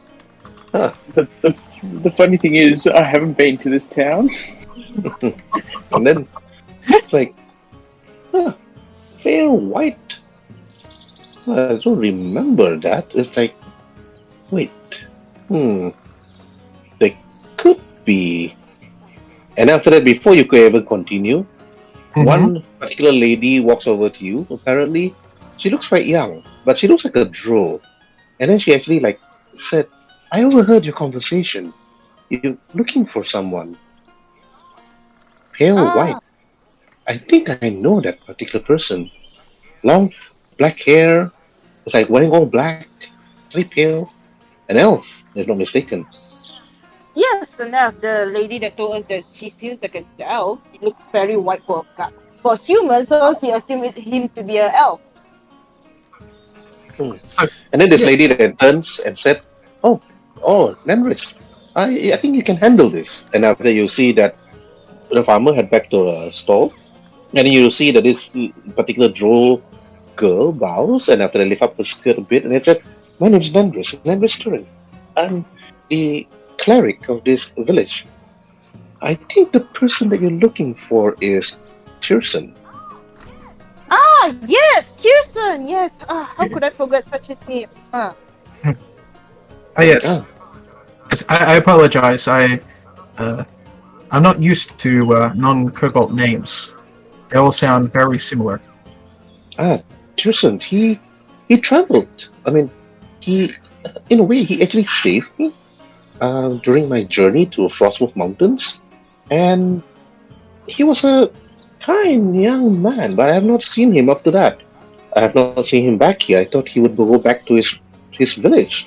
Huh. The funny thing is, I haven't been to this town. And then it's like, fair white. I don't remember that. It's like, wait, they could be. And after that, before you could ever continue, one particular lady walks over to you. Apparently, she looks quite young, but she looks like a drow. And then she actually said, "I overheard your conversation. You're looking for someone. Pale white. I think I know that particular person. Long black hair. It's like wearing all black, very pale. An elf, if not mistaken." Yes, enough. The lady that told us that she seems like an elf. He looks very white for human, so she assumed him to be an elf. And then this lady then turns and said, "Oh, Nenris, I think you can handle this." And after you see that the farmer had back to a stall, and then you see that this particular drow girl bows, and after they lift up her skirt a bit, and it said, "My name is Nenris Turin. I'm the cleric of this village. I think the person that you're looking for is Tirson." Yes, Kirsten. Yes. How could I forget such a name? Yes. Yes, I apologize. I'm not used to non-Kobold names. They all sound very similar. Tirson, he traveled. I mean, in a way, he actually saved me during my journey to Frostwolf Mountains, and he was a kind young man, but I have not seen him after that. I have not seen him back here. I thought he would go back to his village,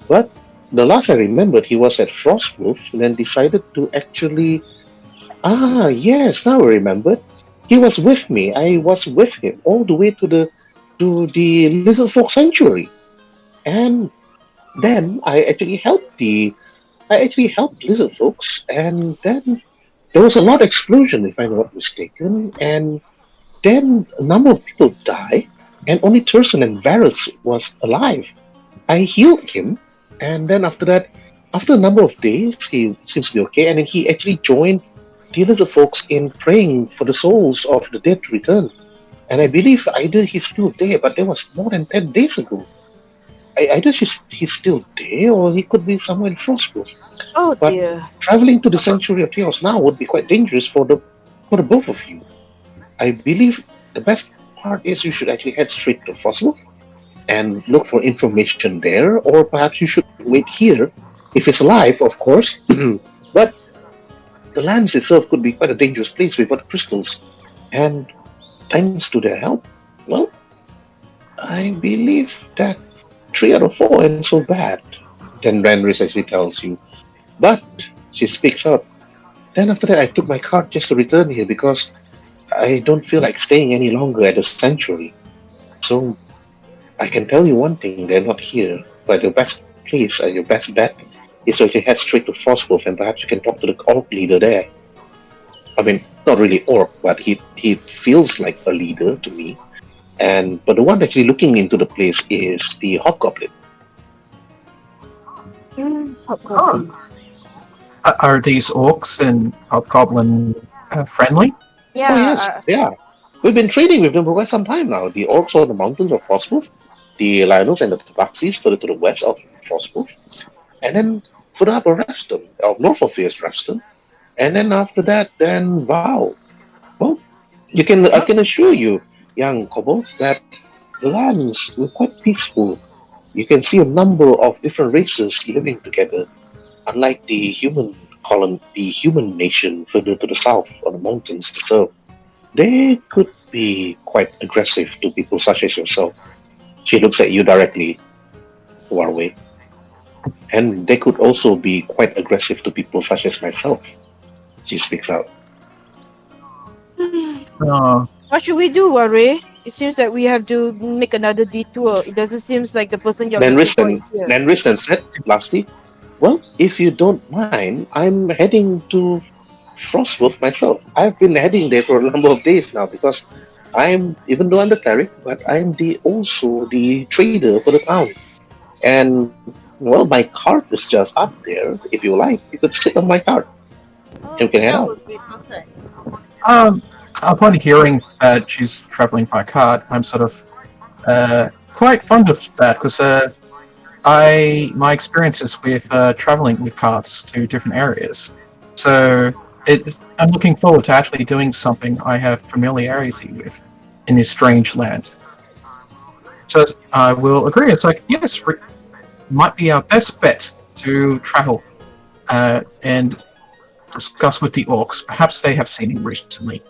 but the last I remembered, he was at Frostwolf and then decided to actually. Yes, now I remembered. He was with me. I was with him all the way to the Lizardfolk sanctuary, and then I actually helped Lizardfolks, and then there was a lot of explosion, if I'm not mistaken, and then a number of people died, and only Turson and Varus was alive. I healed him, and then after that, after a number of days, he seems to be okay, and then he actually joined the Lizardfolks in praying for the souls of the dead to return. And I believe either he's still there, but that was more than 10 days ago. Either he's still there, or he could be somewhere in Frostwolf. Oh But dear. traveling to the Sanctuary of Chaos now would be quite dangerous for the both of you. I believe the best part is you should actually head straight to Frostwolf and look for information there, or perhaps you should wait here, if it's alive, of course. But the lands itself could be quite a dangerous place without crystals, and thanks to their help, well, I believe that 3 out of 4 ain't so bad. Then Randris actually tells you. But she speaks up. Then after that, I took my cart just to return here because I don't feel like staying any longer at the sanctuary. So I can tell you one thing: they're not here. But the best place, your best bet, is to actually head straight to Frostwolf, and perhaps you can talk to the orc leader there. I mean, not really orc, but he feels like a leader to me. But the one actually looking into the place is the Hobgoblin. Hobgoblin. Are these orcs and hobgoblin friendly? Yeah. Oh yes, they are. We've been trading with them for quite some time now. The orcs on the mountains of Frostwolf, the Lionels and the Tabaxis further to the west of Frostwolf, and then further up Refston, north of Refston, and then after that, then Vow. Well, I can assure you, young Kobold, that the lands were quite peaceful. you can see a number of different races living together. Unlike the human nation further to the south on the mountains, so they could be quite aggressive to people such as yourself. She looks at you directly, Warway. And they could also be quite aggressive to people such as myself. She speaks out. What should we do, Waruay? It seems that we have to make another detour. It doesn't seem like the person you're looking for is here. Then said, lastly, well, if you don't mind, I'm heading to Frostwolf myself. I've been heading there for a number of days now because even though I'm the cleric, but I'm also the trader for the town. And, well, my cart is just up there. If you like, you could sit on my cart. And we can head That out. would be perfect. Upon hearing that she's traveling by cart, I'm sort of quite fond of that because my experiences with traveling with carts to different areas. So I'm looking forward to actually doing something I have familiarity with in this strange land. So I will agree. It's like, yes, might be our best bet to travel and discuss with the orcs. Perhaps they have seen him recently.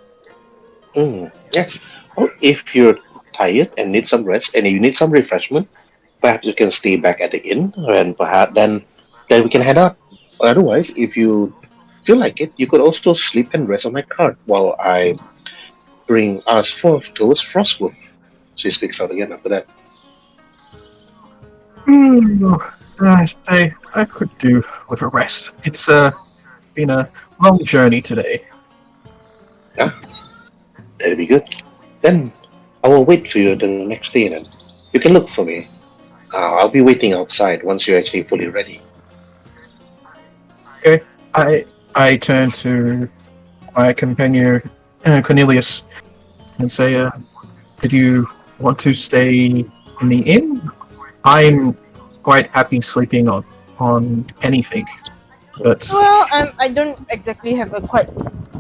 Yes. Well, if you're tired and need some rest and you need some refreshment, perhaps you can stay back at the inn and perhaps then we can head out. Otherwise, if you feel like it, you could also sleep and rest on my cart while I bring us forth towards Frostwolf. She speaks out again after that. I could do with a rest. It's been a long journey today. Yeah, that'd be good. Then I will wait for you the next day then. You can look for me. I'll be waiting outside once you're actually fully ready. Okay. I turn to my companion Cornelius and say, did you want to stay in the inn? I'm quite happy sleeping on anything. But Well, I don't exactly have quite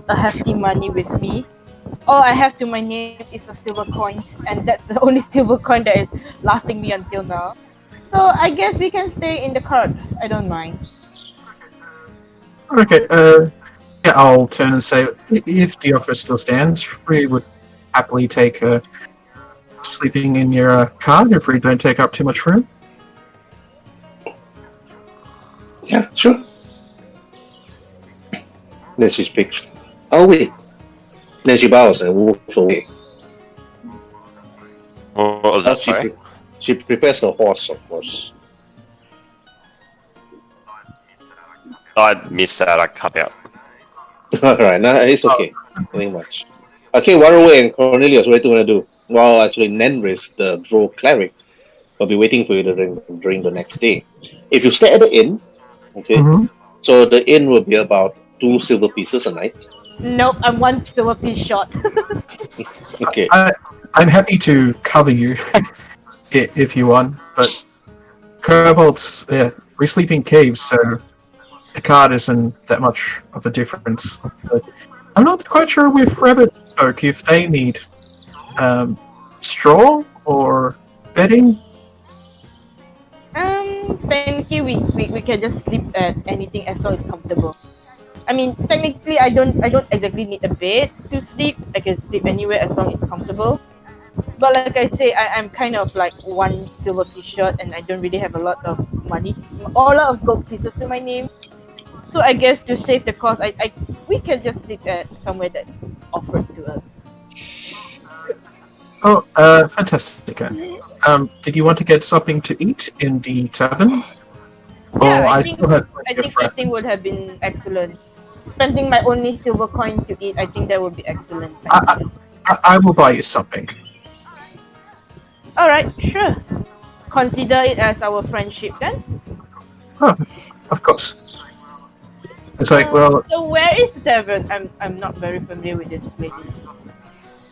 a hefty money with me. All I have to my name is a silver coin, and that's the only silver coin that is lasting me until now. So I guess we can stay in the cart. I don't mind. okay, yeah, I'll turn and say, if the offer still stands, we would happily take sleeping in your car if we don't take up too much room. Yeah, sure. Then she speaks. Oh, wait. Then she bows and walks away. What was that, sorry? She prepares her horse, of course. I missed that, I cut out. Alright, no, it's okay. Nothing much. Okay, Waruay and Cornelius, what do you want to do? Well, actually, Nenris, the drow cleric, will be waiting for you during the next day. If you stay at the inn, okay, so the inn will be about 2 silver pieces a night. Nope, I'm 1 silver piece short. Okay. I'm happy to cover you if you want, but kobolds, we sleep in caves, so the card isn't that much of a difference. But I'm not quite sure with Rabbitfolk if they need straw or bedding. Thank you. We can just sleep at anything as long as comfortable. I mean, technically, I don't exactly need a bed to sleep. I can sleep anywhere as long as it's comfortable. But like I say, I'm kind of like 1 silver piece short, and I don't really have a lot of money, a lot of gold pieces to my name. So I guess to save the cost, we can just sleep at somewhere that's offered to us. Oh, fantastic. Did you want to get something to eat in the tavern? Yeah, Oh, I think eating would have been excellent. Spending my only silver coin to eat, I think that would be excellent. I will buy you something. Alright, sure. Consider it as our friendship then. Oh, of course. It's like, well, So where is the tavern? I'm not very familiar with this place.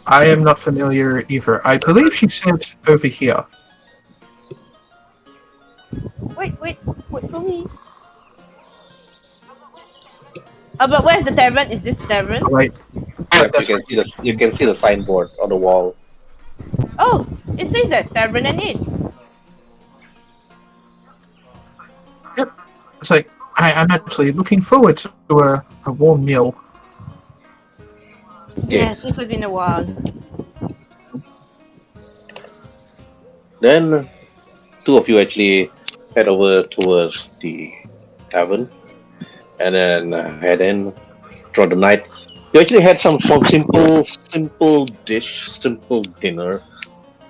I am not familiar either. I believe she said over here. Wait for me. But where's the tavern? Is this the tavern? Right. You can see the signboard on the wall. Oh, it says that tavern and inn. Yep. It's like I'm actually looking forward to a warm meal. Yes, it's been a while. Then two of you actually head over towards the tavern, and then head in throughout the night. You actually had some simple dish, simple dinner.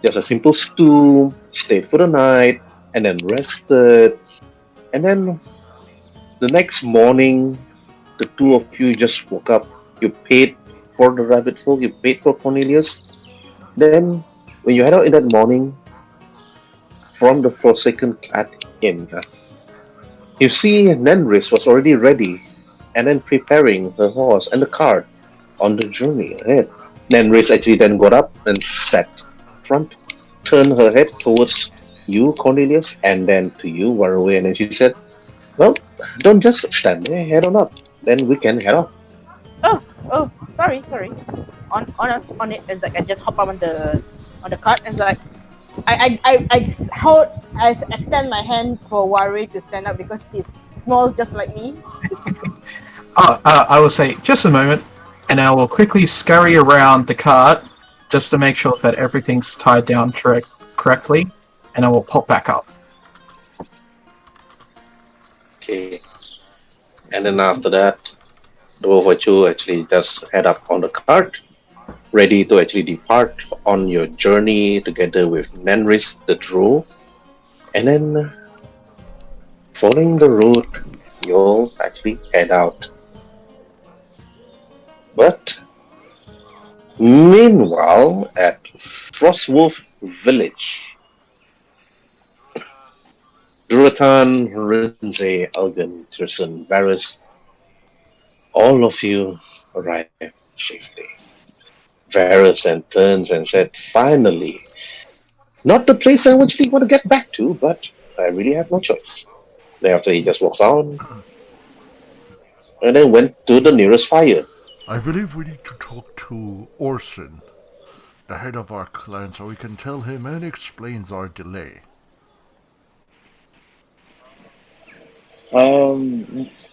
Just a simple stew. Stayed for the night, and then rested. And then the next morning, the two of you just woke up. You paid for the Rabbitfolk. You paid for Cornelius. Then, when you head out in that morning from the Forsaken Cat Inn, you see Nenris was already ready and then preparing her horse and the cart on the journey ahead. Nenris actually then got up and sat front, turned her head towards you, Cornelius, and then to you, Waruay, and then she said, "Well, don't just stand there, head on up. Then we can head off." Oh, sorry. On it, it's like I just hop up on the cart and it's like I extend my hand for Waruay to stand up because he's small just like me. I will say just a moment, and I will quickly scurry around the cart just to make sure that everything's tied down correctly, and I will pop back up. Okay. And then after that, the both of you actually just head up on the cart, ready to actually depart on your journey together with Nenris the Drow. And then, following the route, you'll actually head out. But, meanwhile, at Frostwolf Village, Duratan, Rinze, Elgin, Tirson, Varys, all of you arrive safely. Varys then turns and said, "Finally, not the place I actually want to get back to, but I really have no choice." Thereafter, he just walks on and then went to the nearest fire. I believe we need to talk to Orson, the head of our clan, so we can tell him and explains our delay.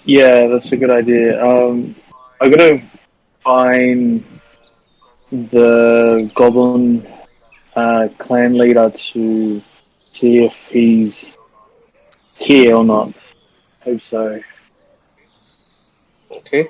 Yeah, that's a good idea. I'm gonna find the goblin clan leader to see if he's here or not. Hope so. Okay.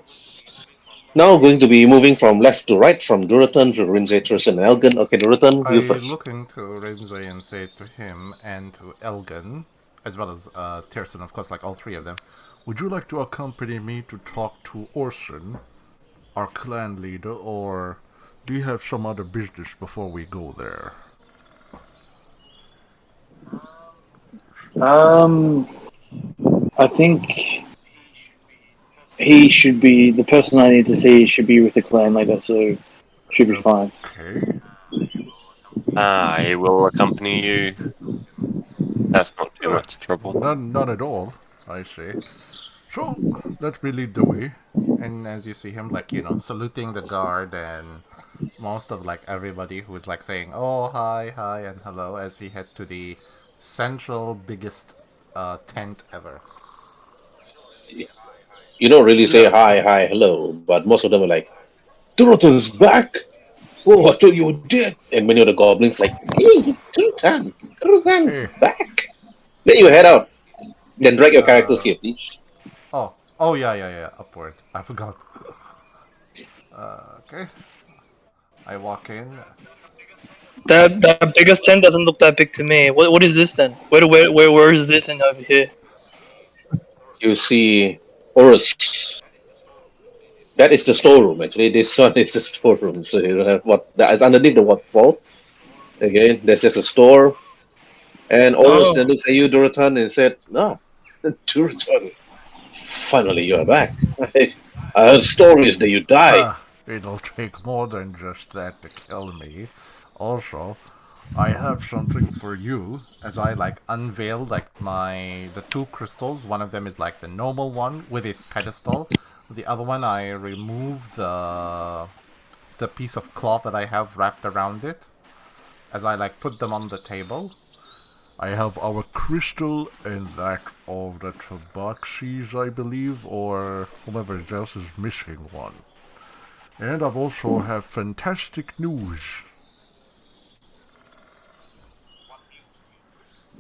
Now going to be moving from left to right, from Duratan to Rinze, Tirson, and Elgin. Okay, Duratan, I you first. look into Rinze and say to him and to Elgin, as well as Tirson, of course, like all three of them. Would you like to accompany me to talk to Orson, our clan leader, or do you have some other business before we go there? I think he should be the person I need to see. Should be with the clan leader, so should be fine. Okay. I will accompany you. That's not too much trouble. None at all, I say. So, let me lead the way. And as you see him, like, saluting the guard and most of, like, everybody who is, like, saying, "Oh, hi, and hello," as he head to the central biggest tent ever. You don't really say hi, hello, but most of them are like, "Duratan's back! Oh, I thought you were dead!" And many of the goblins like, "Hey, Duratan's back!" Then you head out. Then drag your characters here, please. Oh, yeah, upward. I forgot. Okay. I walk in. That biggest tent doesn't look that big to me. What is this then? Where is this and over here? You see Horus. That is the storeroom, actually. This one is the storeroom. So you have it's underneath the waterfall. Okay, there's just a store. And Horus then looks at you, Duratan, and said, "No, Duratan, finally you're back. I heard stories that you died." It'll take more than just that to kill me. Also, I have something for you. As I unveil the two crystals. One of them is the normal one with its pedestal. The other one I remove the piece of cloth that I have wrapped around it. As I put them on the table. I have our crystal and that of the Tabaxis, I believe, or whoever else is missing one. And I've also have fantastic news.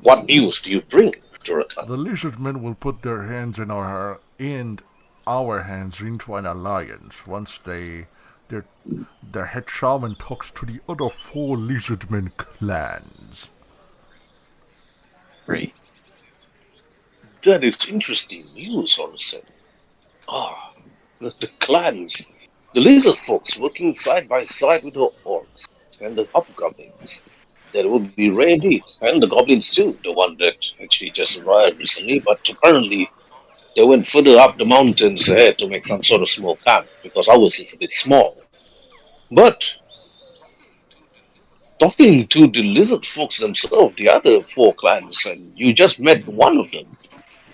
What news do you bring, Duratan? The lizardmen will put their hands in our hands into an alliance once their head shaman talks to the other 4 lizardmen clans. Great. That is interesting news, Orson. Ah, the clans. The Lizardfolks working side by side with the orcs and the hobgoblins. That would be ready. And the goblins too, the one that actually just arrived recently, but apparently they went further up the mountains ahead to make some sort of small camp, because ours is a bit small. But talking to the lizard folks themselves, the other 4 clans, and you just met one of them,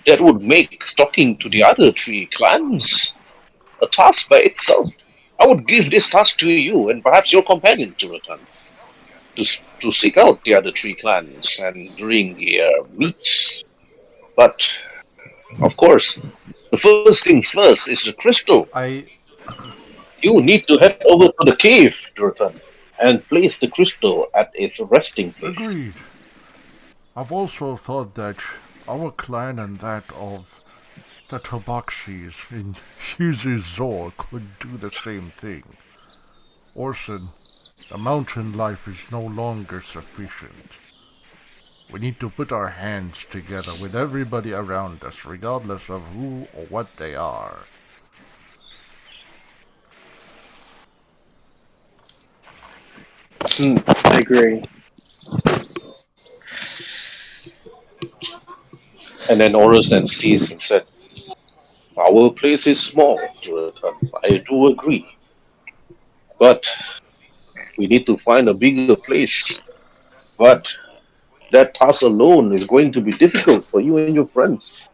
that would make talking to the other 3 clans a task by itself. I would give this task to you and perhaps your companion to return. To seek out the other 3 clans and bring the meat. But, of course, the first things first is the crystal. You need to head over to the cave, Duratan, and place the crystal at its resting place. Agreed. I've also thought that our clan and that of the Tabaxis in Zor could do the same thing. Orson, the mountain life is no longer sufficient. We need to put our hands together with everybody around us, regardless of who or what they are. I agree. And then Horus then sees and said, our place is small, Duratan. I do agree. But we need to find a bigger place. But that task alone is going to be difficult for you and your friends.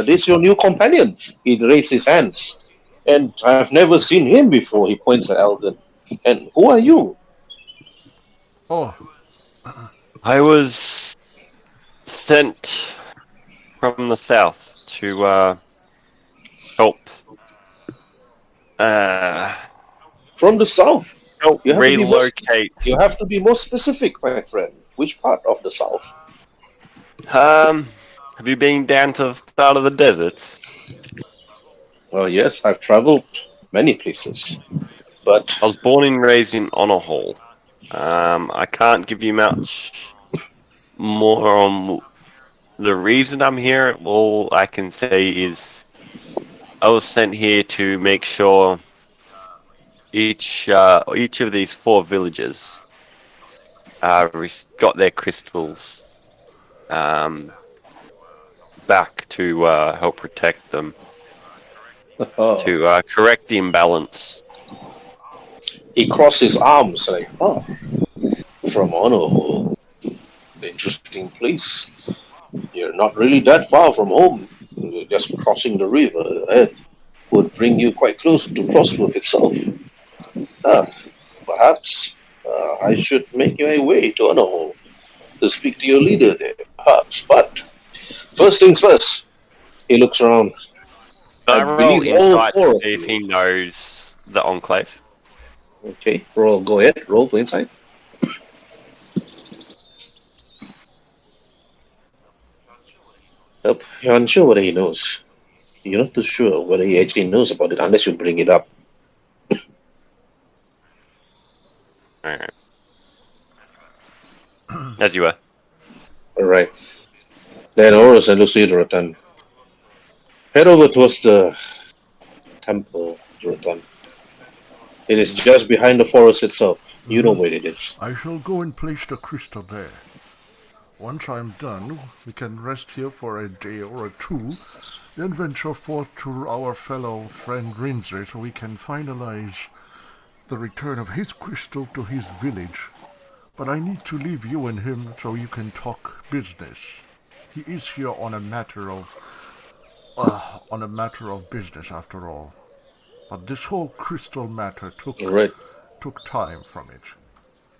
This your new companions. He raised his hands. And I've never seen him before, he points at Elden. And who are you? Oh. I was sent from the south to help. From the south? Help relocate. You have to be more specific, my friend. Which part of the south? Have you been down to the start of the desert? Yes, I've traveled many places. But I was born and raised in Honor Hall. I can't give you much more on the reason I'm here. All I can say is I was sent here to make sure each of these 4 villages got their crystals back to help protect them, to correct the imbalance. He crossed his arms like, from Honor Hall. Interesting place. You're not really that far from home. Just crossing the river ahead would bring you quite close to Frostwolf itself. Perhaps I should make my way to Honor Hall to speak to your leader there, perhaps. But first things first, he looks around. I roll insight to see if he knows the Enclave. Okay, go ahead, roll for insight. You're unsure whether he knows. You're not too sure whether he actually knows about it unless you bring it up. Alright. As you were. Alright. Then Horus and Lucy Duratan. Head over towards the temple, Duratan. It is just behind the forest itself. You know where it is. I shall go and place the crystal there. Once I'm done, we can rest here for a day or 2, then venture forth to our fellow friend Rinzer so we can finalize the return of his crystal to his village. But I need to leave you and him so you can talk business. He is here on a matter of business after all. But this whole crystal matter took time from it.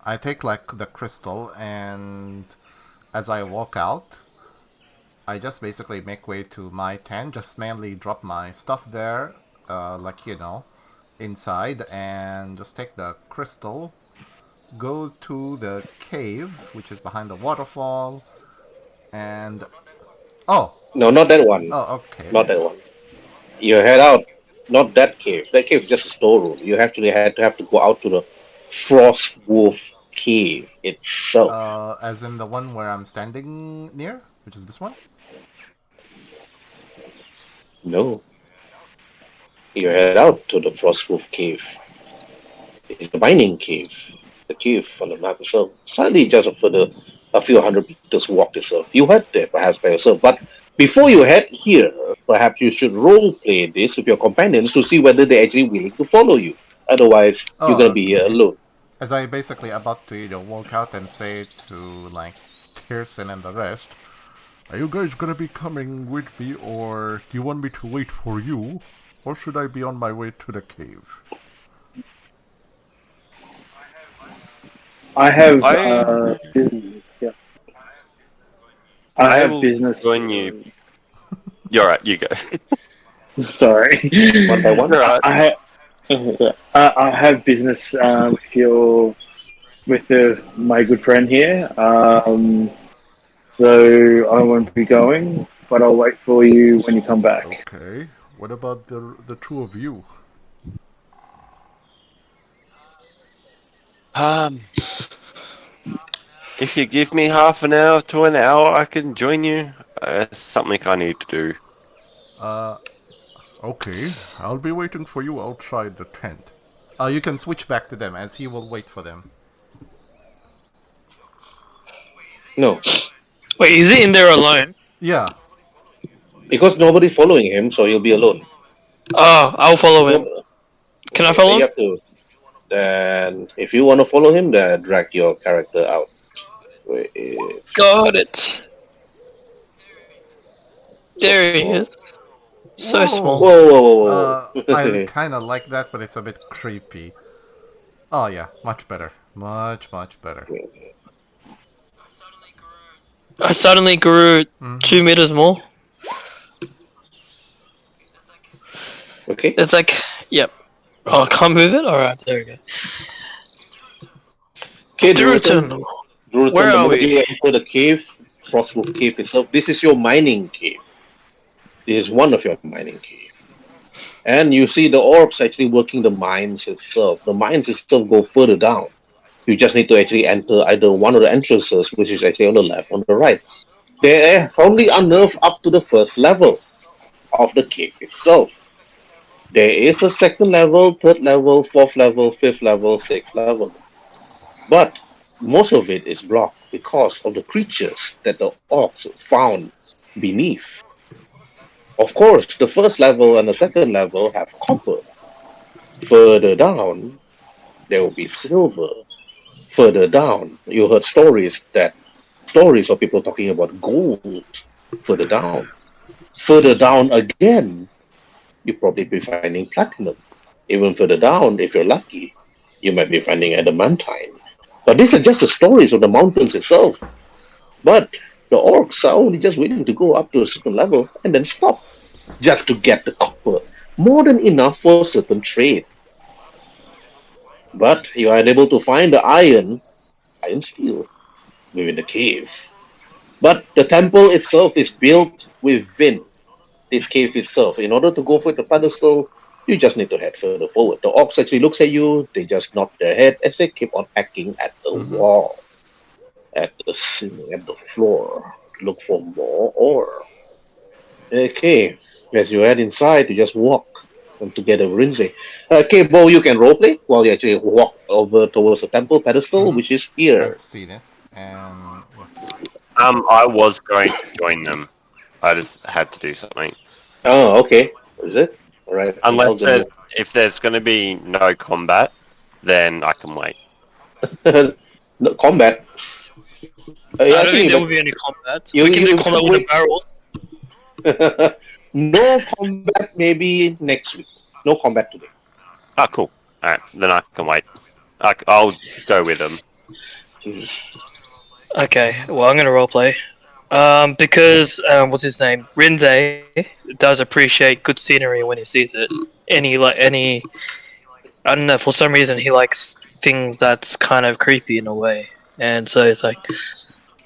I take like the crystal and as I walk out, I just basically make way to my tent, just mainly drop my stuff there, like inside, and just take the crystal, go to the cave, which is behind the waterfall, and oh, No, not that one. okay. Not that one. You head out. Not that cave. That cave is just a storeroom. You actually had to have to go out to the Frostwolf cave itself. As in the one where I'm standing near, which is this one. No. You head out to the Frostwolf cave. It's the mining cave. The cave on the map itself. Slightly just further, a few hundred meters walk itself. You head there perhaps by yourself. But before you head here, perhaps you should role play this with your companions to see whether they're actually willing to follow you. Otherwise, you're Oh, gonna be here alone. As I basically about to walk out and say to like Tirson and the rest, Are you guys gonna be coming with me, or do you want me to wait for you? Or should I be on my way to the cave? I have I business. Yeah. I have will business. join you. You're right. You go. Sorry. One by one? Right. I have business with my good friend here. So I won't be going, but I'll wait for you when you come back. Okay. What about the two of you? If you give me half an hour to an hour, I can join you. Something I need to do. Okay. I'll be waiting for you outside the tent. you can switch back to them as he will wait for them. No. Wait, is he in there alone? Yeah. Because nobody's following him, so he'll be alone. Oh, I'll follow him. Can I follow You him? have to. Then, if you want to follow him, then drag your character out. Where is... Got it. There he is. So small. Whoa. I kind of like that, but it's a bit creepy. Oh yeah, much better. Much better. I suddenly grew 2 meters more. Okay. It's like, yep. Oh, I can't move it? Alright, there we go. Okay, Druton. Where are we? You enter the cave, Frostwolf cave itself. This is your mining cave. This is one of your mining cave. And you see the orbs actually working the mines itself. The mines itself go further down. You just need to actually enter either one of the entrances, which is actually on the left, on the right. They are only unearthed up to the first level of the cave itself. There is a second level, third level, fourth level, fifth level, sixth level. But most of it is blocked because of the creatures that the orcs found beneath. Of course, the first level and the second level have copper. Further down, there will be silver. Further down, you heard stories of people talking about gold. Further down. Further down again, you probably be finding platinum. Even further down, if you're lucky, you might be finding adamantine. But these are just the stories of the mountains itself. But the orcs are only just waiting to go up to a certain level and then stop, just to get the copper. More than enough for a certain trade. But you are unable to find the iron steel, within the cave. But the temple itself is built within this cave itself. In order to go for the pedestal, you just need to head further forward. The orcs actually looks at you, they just nod their head as they keep on hacking at the wall, at the ceiling, at the floor. Look for more ore. Okay, as you head inside, you just walk together with Rinze. Okay, Bo, you can roleplay while you actually walk over towards the temple pedestal, which is here. I've seen it, and I was going to join them. I just had to do something. Oh, okay. Is it? Alright. Unless if there's going to be no combat, then I can wait. No, combat. I don't think there will be any combat. We can do combat with the barrels. No combat maybe next week. No combat today. Oh, cool. Alright, then I can wait. I'll go with them. Okay, well I'm gonna roleplay. Because what's his name? Rinze does appreciate good scenery when he sees it. Any I don't know, for some reason he likes things that's kind of creepy in a way. And so it's like,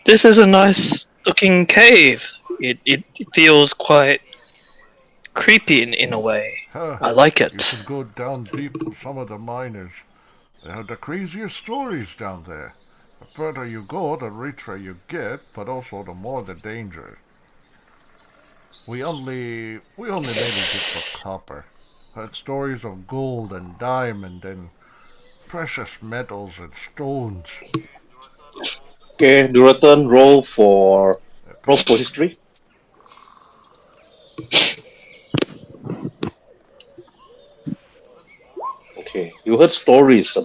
this is a nice looking cave. It feels quite creepy in a way. Huh, I like you it. should go down deep with some of the miners. They have the craziest stories down there. The further you go, the richer you get, but also the more the danger. We only mainly dig for copper. Heard stories of gold and diamond and precious metals and stones. Okay, the return roll Okay. for history. Okay, you heard stories from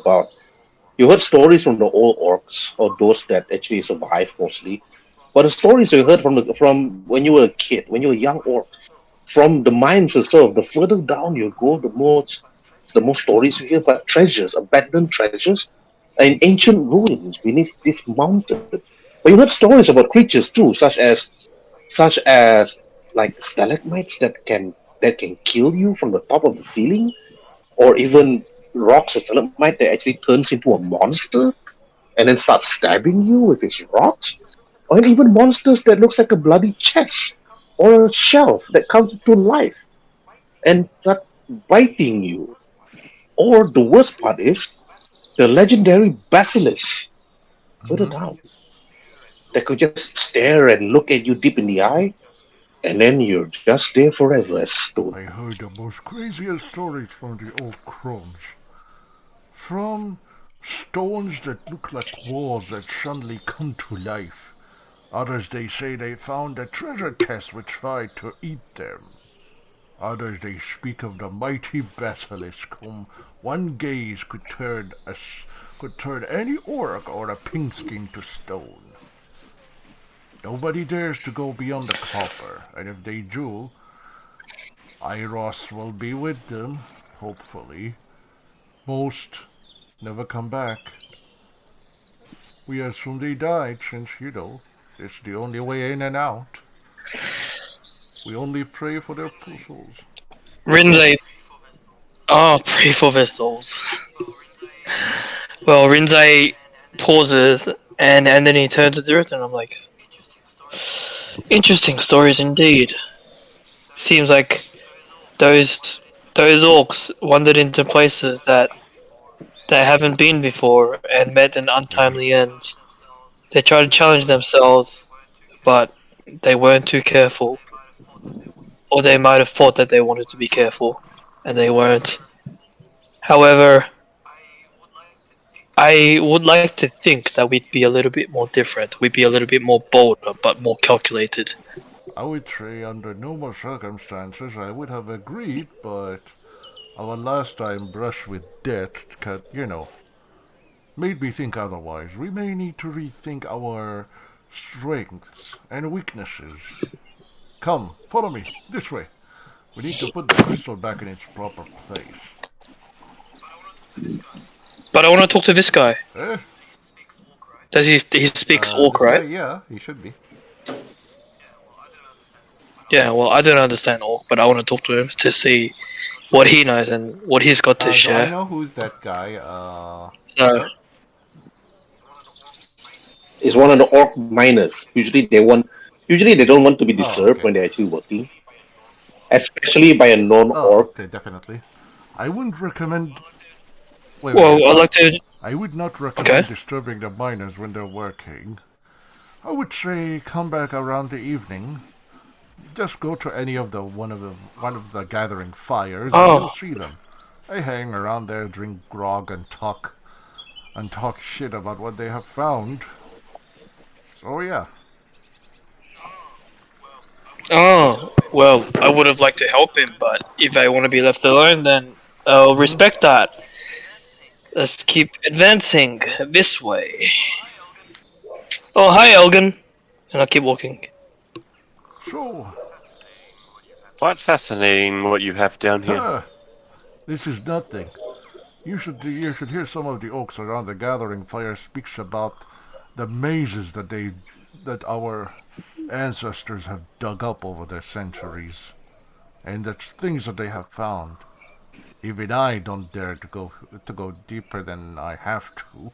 the old orcs or those that actually survived mostly. But the stories you heard from when you were a kid, when you were a young orc, from the mines itself, the further down you go, the more stories you hear about treasures, abandoned treasures, and ancient ruins beneath this mountain. But you heard stories about creatures too, such as like stalagmites that can kill you from the top of the ceiling, or even rocks or stalagmite that actually turns into a monster and then starts stabbing you with its rocks, or even monsters that looks like a bloody chest or a shelf that comes to life and start biting you. Or the worst part is the legendary basilisk further Mm-hmm. down that could just stare and look at you deep in the eye, and then you're just there forever as stone. I heard the most craziest stories from the old crones. From stones that look like walls that suddenly come to life. Others they say they found a treasure chest which tried to eat them. Others they speak of the mighty basilisk whom one gaze could turn any orc or a pigskin to stone. Nobody dares to go beyond the copper, and if they do, Iros will be with them, hopefully. Most never come back. We assume they died since, it's the only way in and out. We only pray for their souls. Rinze, pray for their souls. Well, Rinze pauses and then he turns to the earth and I'm like, interesting stories indeed. Seems like those those orcs wandered into places that they haven't been before and met an untimely end. They tried to challenge themselves, but they weren't too careful. Or they might have thought that they wanted to be careful, and they weren't. However, I would like to think that we'd be a little bit more different. We'd be a little bit more bolder, but more calculated. I would say under normal circumstances I would have agreed, but our last time brush with death, made me think otherwise. We may need to rethink our strengths and weaknesses. Come, follow me, this way. We need to put the crystal back in its proper place. But I want to talk to this guy. Eh? Does he speaks orc, This guy, right? yeah, he should be. Yeah, well, I don't understand orc, but I want to talk to him to see what he knows and what he's got to So I share. know who's that guy. So, Yep. Is one of the orc miners. Usually they don't want to be Oh, disturbed okay. when they're actually working, especially by a Oh, non-orc. okay, definitely. I wouldn't recommend. well, I'd like to. I would not Okay. recommend disturbing the miners when they're working. I would say come back around the evening. Just go to any of the one of the gathering fires and you'll Oh, see them. They hang around there, drink grog and talk shit about what they have found. So yeah. oh. Well, I would have liked to help him, but if I want to be left alone, then I'll respect that. Let's keep advancing this way. Oh, hi, Elgin. And I'll keep walking. So, Quite fascinating what you have down here. this is nothing. You should hear some of the oaks around the gathering fire speaks about the mazes that our ancestors have dug up over the centuries, and the things that they have found. Even I don't dare to go deeper than I have to.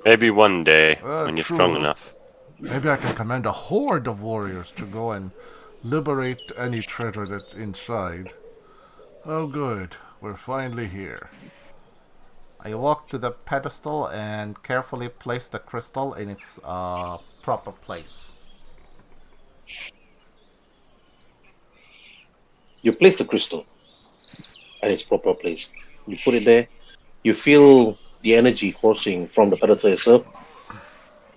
Maybe one day when you're strong True. enough. Maybe I can command a horde of warriors to go and liberate any treasure that's inside. Oh, good. We're finally here. I walk to the pedestal and carefully place the crystal in its proper place. You place the crystal at its proper place. You put it there. You feel the energy coursing from the pedestal itself.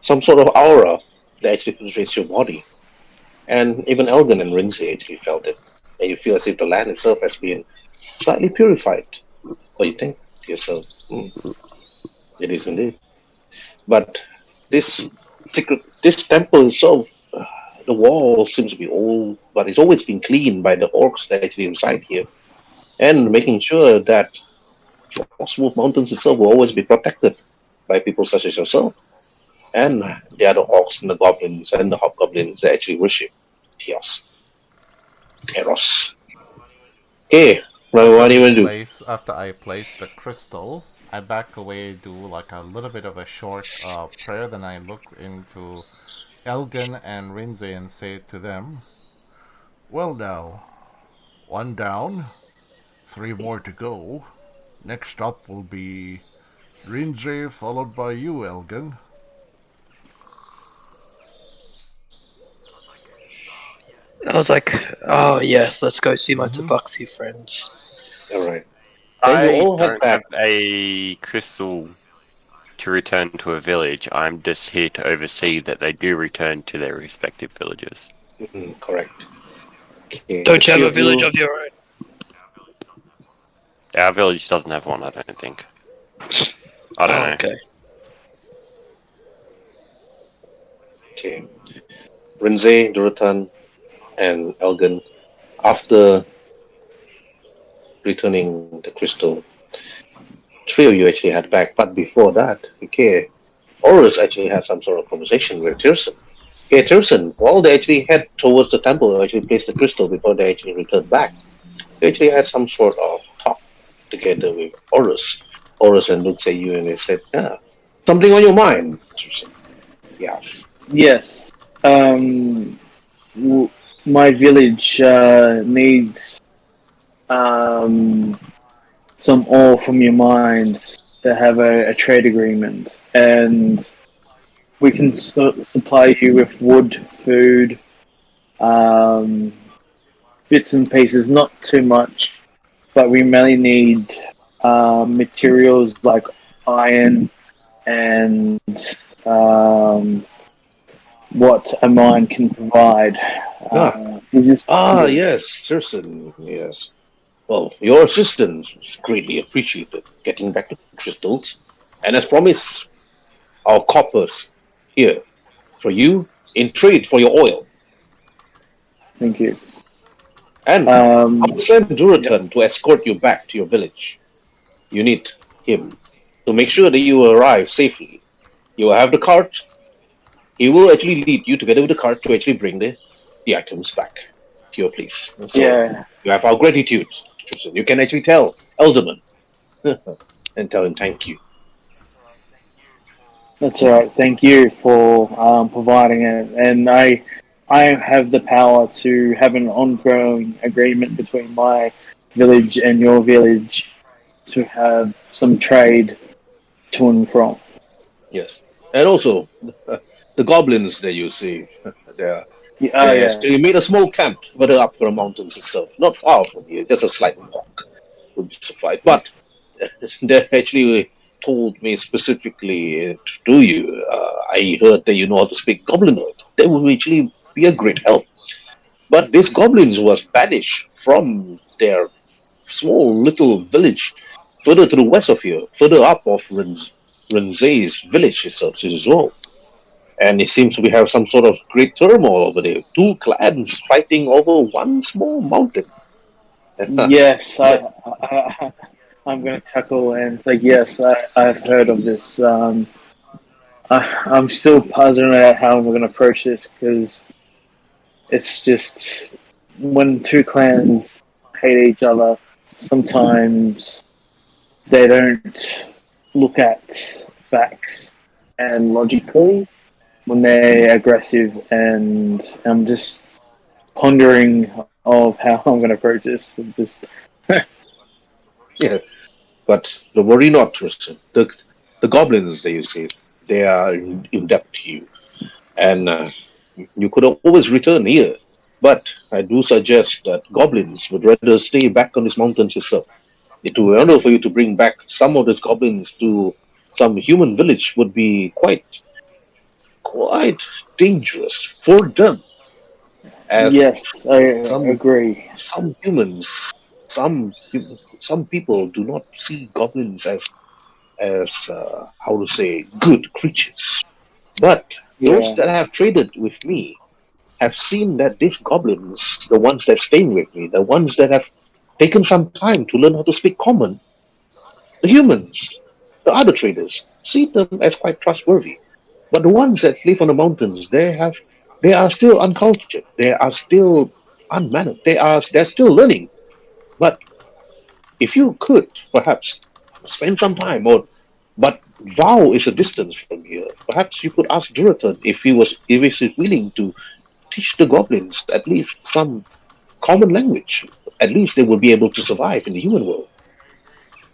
Some sort of aura that actually penetrates your body. And even Elgin and Rinzi actually felt it. And you feel as if the land itself has been slightly purified. What do you think to yourself? It is indeed. But this temple itself, the wall seems to be old, but it's always been cleaned by the orcs that actually reside here. And making sure that Frostwolf Mountains itself will always be protected by people such as yourself. And the other orcs and the goblins and the hobgoblins that actually worship Eros. Okay, what do you want to do? After I place the crystal, I back away, do like a little bit of a short prayer, then I look into Elgin and Rinze and say to them, well now, 1 down, 3 more to go. Next up will be Rinze, followed by you, Elgin. I was like, oh yes, let's go see my Tabaxi friends. Alright. I don't have a crystal to return to a village. I'm just here to oversee that they do return to their respective villages. Correct. Okay. Don't you have a village of your own? Our village doesn't have one, I don't think. I don't know. Okay. Rinze, Duratan, and Elgin, after returning the crystal, 3 of you actually head back. But before that, okay, Horus actually had some sort of conversation with Tirsen. Okay, Tirsen, while they actually head towards the temple, they actually placed the crystal before they actually returned back. They actually had some sort of talk together with Horus. Horus and looked at you and they said, yeah, something on your mind, Tirsen. Yes. Yes. My village needs some ore from your mines to have a trade agreement, and we can supply you with wood, food, bits and pieces, not too much, but we mainly need materials like iron and what a mine can provide. Yes, Tirsen, yes. Well, your assistance was greatly appreciated getting back the crystals, and as promised, our coppers here for you in trade for your oil. Thank you. And I'll send Duratan to escort you back to your village. You need him to make sure that you arrive safely. You will have the cart. He will actually lead you together with the cart to actually bring the items back to your place. And so you have our gratitude. You can actually tell Elderman and tell him thank you. That's all right. Thank you for providing it, and I have the power to have an ongoing agreement between my village and your village to have some trade to and from. Yes, and also the goblins that you see there. Yes. So you made a small camp further up the mountains itself, not far from here, just a slight walk would suffice. But they actually told me specifically to you. I heard that you know how to speak Goblin word. That would actually be a great help. But these goblins was banished from their small little village further to the west of here, further up of Renze's village itself as well. And it seems we have some sort of great turmoil over there. 2 clans fighting over one small mountain. Yes, I I'm going to chuckle and say, yes, I've heard of this. I'm still puzzling out how I'm going to approach this because it's just when two clans hate each other, sometimes they don't look at facts and logically when they're aggressive, and I'm just pondering of how I'm going to approach this. Just Yeah, but the worry not, Tristan. The goblins that you see, they are in debt to you, and you could always return here. But I do suggest that goblins would rather stay back on these mountains yourself. It would be wonderful for you to bring back some of these goblins to some human village would be quite dangerous for them, as yes, I some agree. some humans, some people do not see goblins as how to say good creatures. But those Yeah, that have traded with me have seen that these goblins, the ones that staying with me, the ones that have taken some time to learn how to speak common, the humans, the other traders, see them as quite trustworthy. But the ones that live on the mountains, they are still uncultured. They are still unmannered. They're still learning. But if you could perhaps spend some time, or but Vow is a distance from here. Perhaps you could ask Duratan if he is willing to teach the goblins at least some common language. At least they will be able to survive in the human world.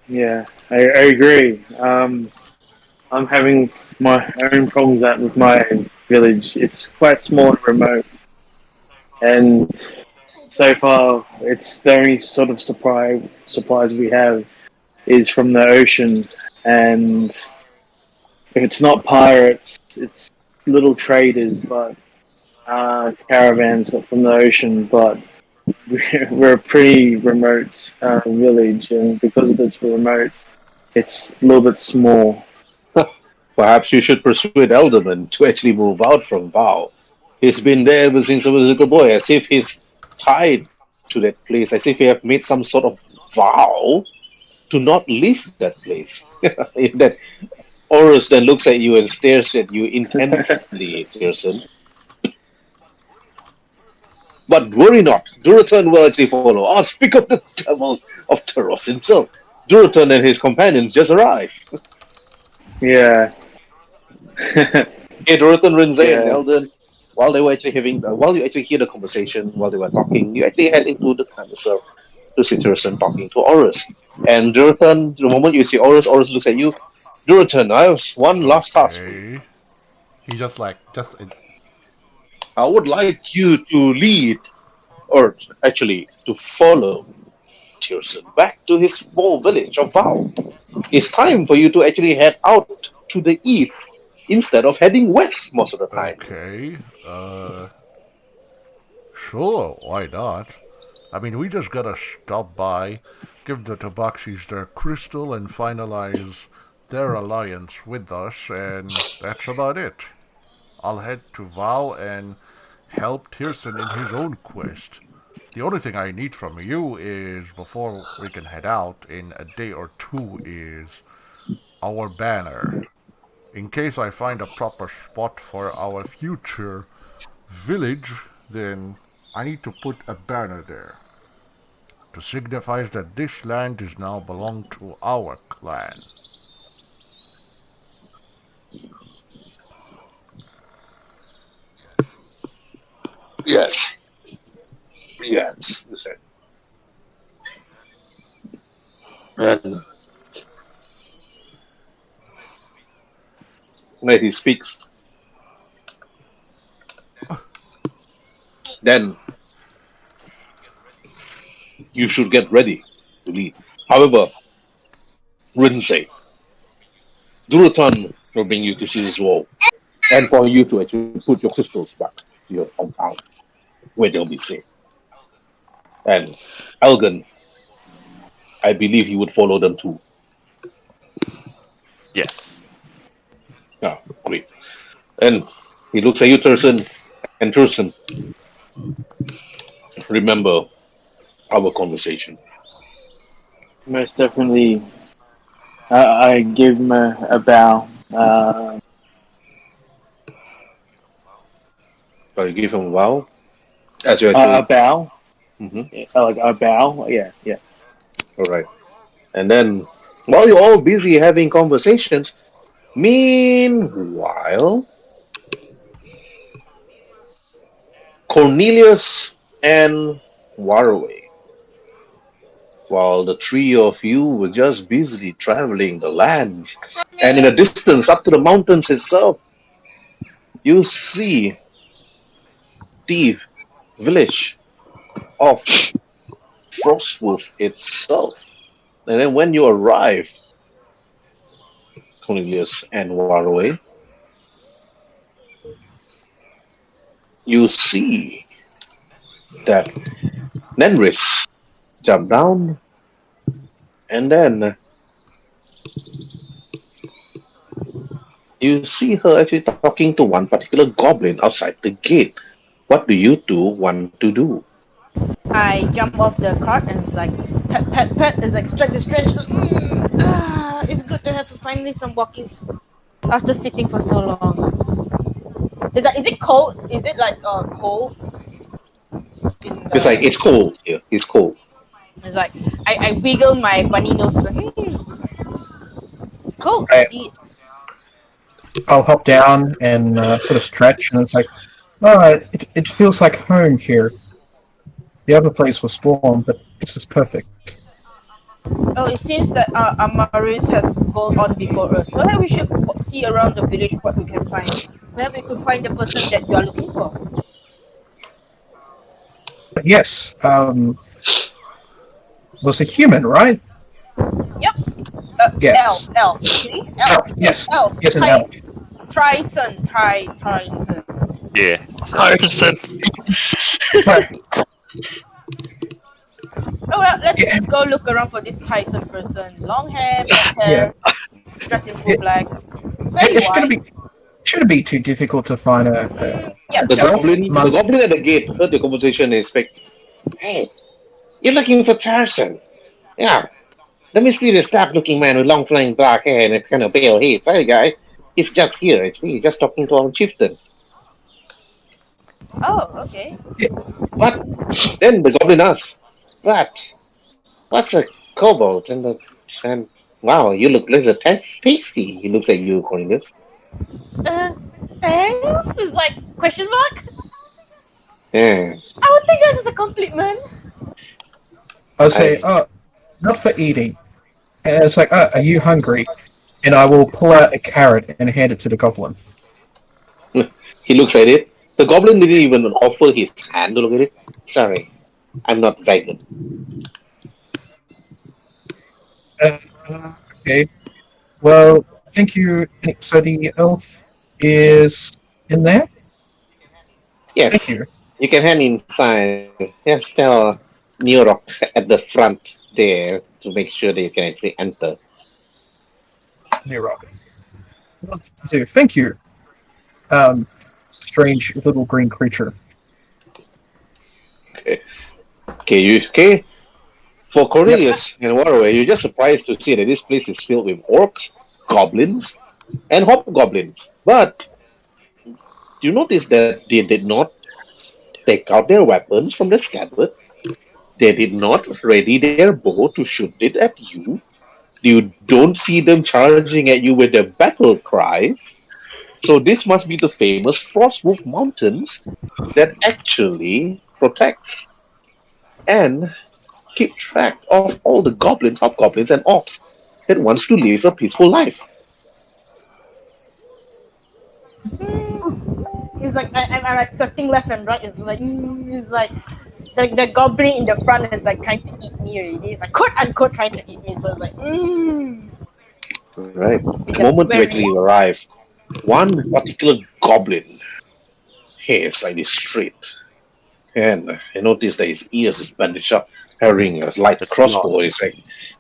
yeah, I agree. I'm having my own problems out with my village. It's quite small and remote, and so far, it's the only sort of supplies we have is from the ocean, and if it's not pirates, it's little traders, but caravans from the ocean. But we're a pretty remote village, and because it's remote, it's a little bit small. Perhaps you should persuade Elderman to actually move out from Vow. He's been there ever since he was a little boy, as if he's tied to that place, as if he have made some sort of vow to not leave that place. That Horus then looks at you and stares at you intensely, Pearson. But worry not, Duratan will actually follow. Oh, speak of the devil of Taros himself. Duratan and his companions just arrived. Yeah. Okay, Duratan, Rinzai, and Yeah. Eldon, while you actually hear the conversation, while they were talking, you actually head into the canvasser to see Duratan talking to Horus. And Duratan, the moment you see Horus looks at you. Duratan, I have one last task for you. Okay. He just I would like you to lead, or actually to follow Tirson back to his small village of Vow. It's time for you to actually head out to the east instead of heading west most of the time. Okay. Sure, why not? I mean, we just gotta stop by, give the Tabaxis their crystal, and finalize their alliance with us, and that's about it. I'll head to Val and help Tirson in his own quest. The only thing I need from you is, before we can head out in a day or two, is our banner. In case I find a proper spot for our future village, then I need to put a banner there to signify that this land is now belong to our clan. Yes. Yes, you said. And when he speaks, then you should get ready to leave. However, Rinsei, Duratan will bring you to see this wall, and for you to actually put your crystals back to your compound, where they'll be safe. And Elgin, I believe you would follow them too. Yes. Yeah, great. And he looks at you, Turson, and Turson, remember our conversation. Most definitely. I give him a bow. So you give him a wow as you A actually. bow. Mhm. Like a bow. Yeah, yeah. All right. And then, while you're all busy having conversations, meanwhile, Cornelius and Waruay, while the three of you were just busily traveling the lands, and in the distance up to the mountains itself, you see the village of Frostwolf itself. And then when you arrive, Cornelius and Waruay, you see that Nenris jumped down, and then you see her actually talking to one particular goblin outside the gate. What do you two want to do? I jump off the cart and it's like pet, pet, pet. It's like stretch, stretch. It's good to have finally some walkings after sitting for so long. Is it cold? Is it like cold in It's like, it's the? cold here. It's cold. It's like I wiggle my bunny nose. Like, cold I, indeed. I'll hop down and sort of stretch, and it's like, it feels like home here. The other place was warm, but this is perfect. Oh, it seems that Amaris has gone on before us. Perhaps we should see around the village what we can find. Perhaps we could find the person that you are looking for. But yes, was a human, right? Yep. Elf, Yes. elf. See? Elf. Elf, Yes, yes. elf. Yes, an elf. Trison, Trison. Yeah. So Tiresome. Right. Oh well, let's Yeah, go look around for this Tyson person. Long hair, black yeah. hair, dressed in full It, black, very it shouldn't white. be too difficult to find Yep, The yep. elf goblin, the among. goblin at the gate heard the conversation and expect, "Hey, you're looking for Tarzan? Yeah. Let me see this dark-looking man with long flowing black hair and a kind of pale head. Sorry, guy. He's just here, actually. He's just talking to our chieftain." Oh, okay. What? Then the goblin asks, "What? What's a kobold?" And wow, you look little tasty. He looks at you, Cornelius. Uh, thanks? Is like question mark? Yeah. I would think this is a compliment. I'll say, I. not for eating. And it's like, are you hungry? And I will pull out a carrot and hand it to the goblin. He looks at it. The goblin didn't even offer his hand to look at it. Sorry, I'm not vegan. Uh, okay. Well, thank you. So the elf is in there? Thank Yes, you. you can hand inside. There's still New Rock at the front there to make sure that you can actually enter. New Rock. Well, thank you. Strange little green creature. Okay, okay. For Yep. Cornelius and Waterway, you're just surprised to see that this place is filled with orcs, goblins, and hobgoblins. But you notice that they did not take out their weapons from the scabbard. They did not ready their bow to shoot it at you. You don't see them charging at you with their battle cries. So this must be the famous Frostwolf Mountains that actually protects and keep track of all the goblins, hobgoblins, and orcs that wants to live a peaceful life. He's like I'm like searching left and right. It's like the goblin in the front is like trying to eat me already. It's like quote unquote trying to eat me. So it's like Right. It's The just moment you very actually arrive, one particular goblin hair slightly straight, and I notice that his ears is bandaged up, carrying a light it's not. crossbow. It's like,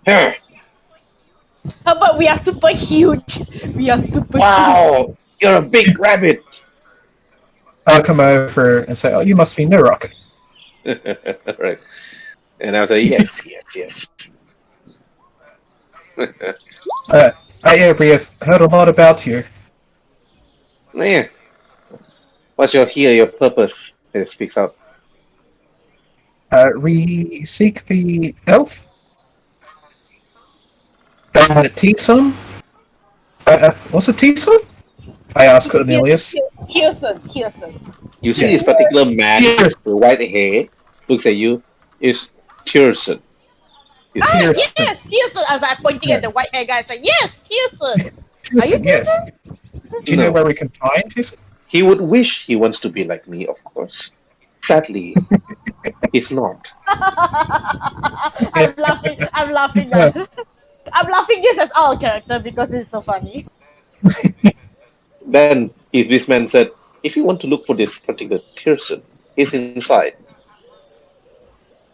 huh, but we are super huge. We are super huge. wow, you're a big rabbit. I'll come over and say, oh, you must be Nurok. Right. And I'll say, yes, yes, yes. Yeah, we have heard a lot about you. Yeah. What's your purpose? He speaks out. We seek the elf, T-Sun? Was it T-Sun? I asked Cornelius. Kirsten. You see Yeah. this particular man Yes. with white hair looks at you is Pearson. His name. Yes. Yes, Kirsten. I was like pointing Yeah. at the white hair guy, saying, "Yes, Kirsten. Are you Listen, yes. Kirsten?" Do you know No. where we can find T-Sun? He would wish he wants to be like me, of course. Sadly, he's not. I'm laughing. I'm laughing. I'm laughing this as our character because it's so funny. Then this man said, if you want to look for this particular Pearson, he's inside.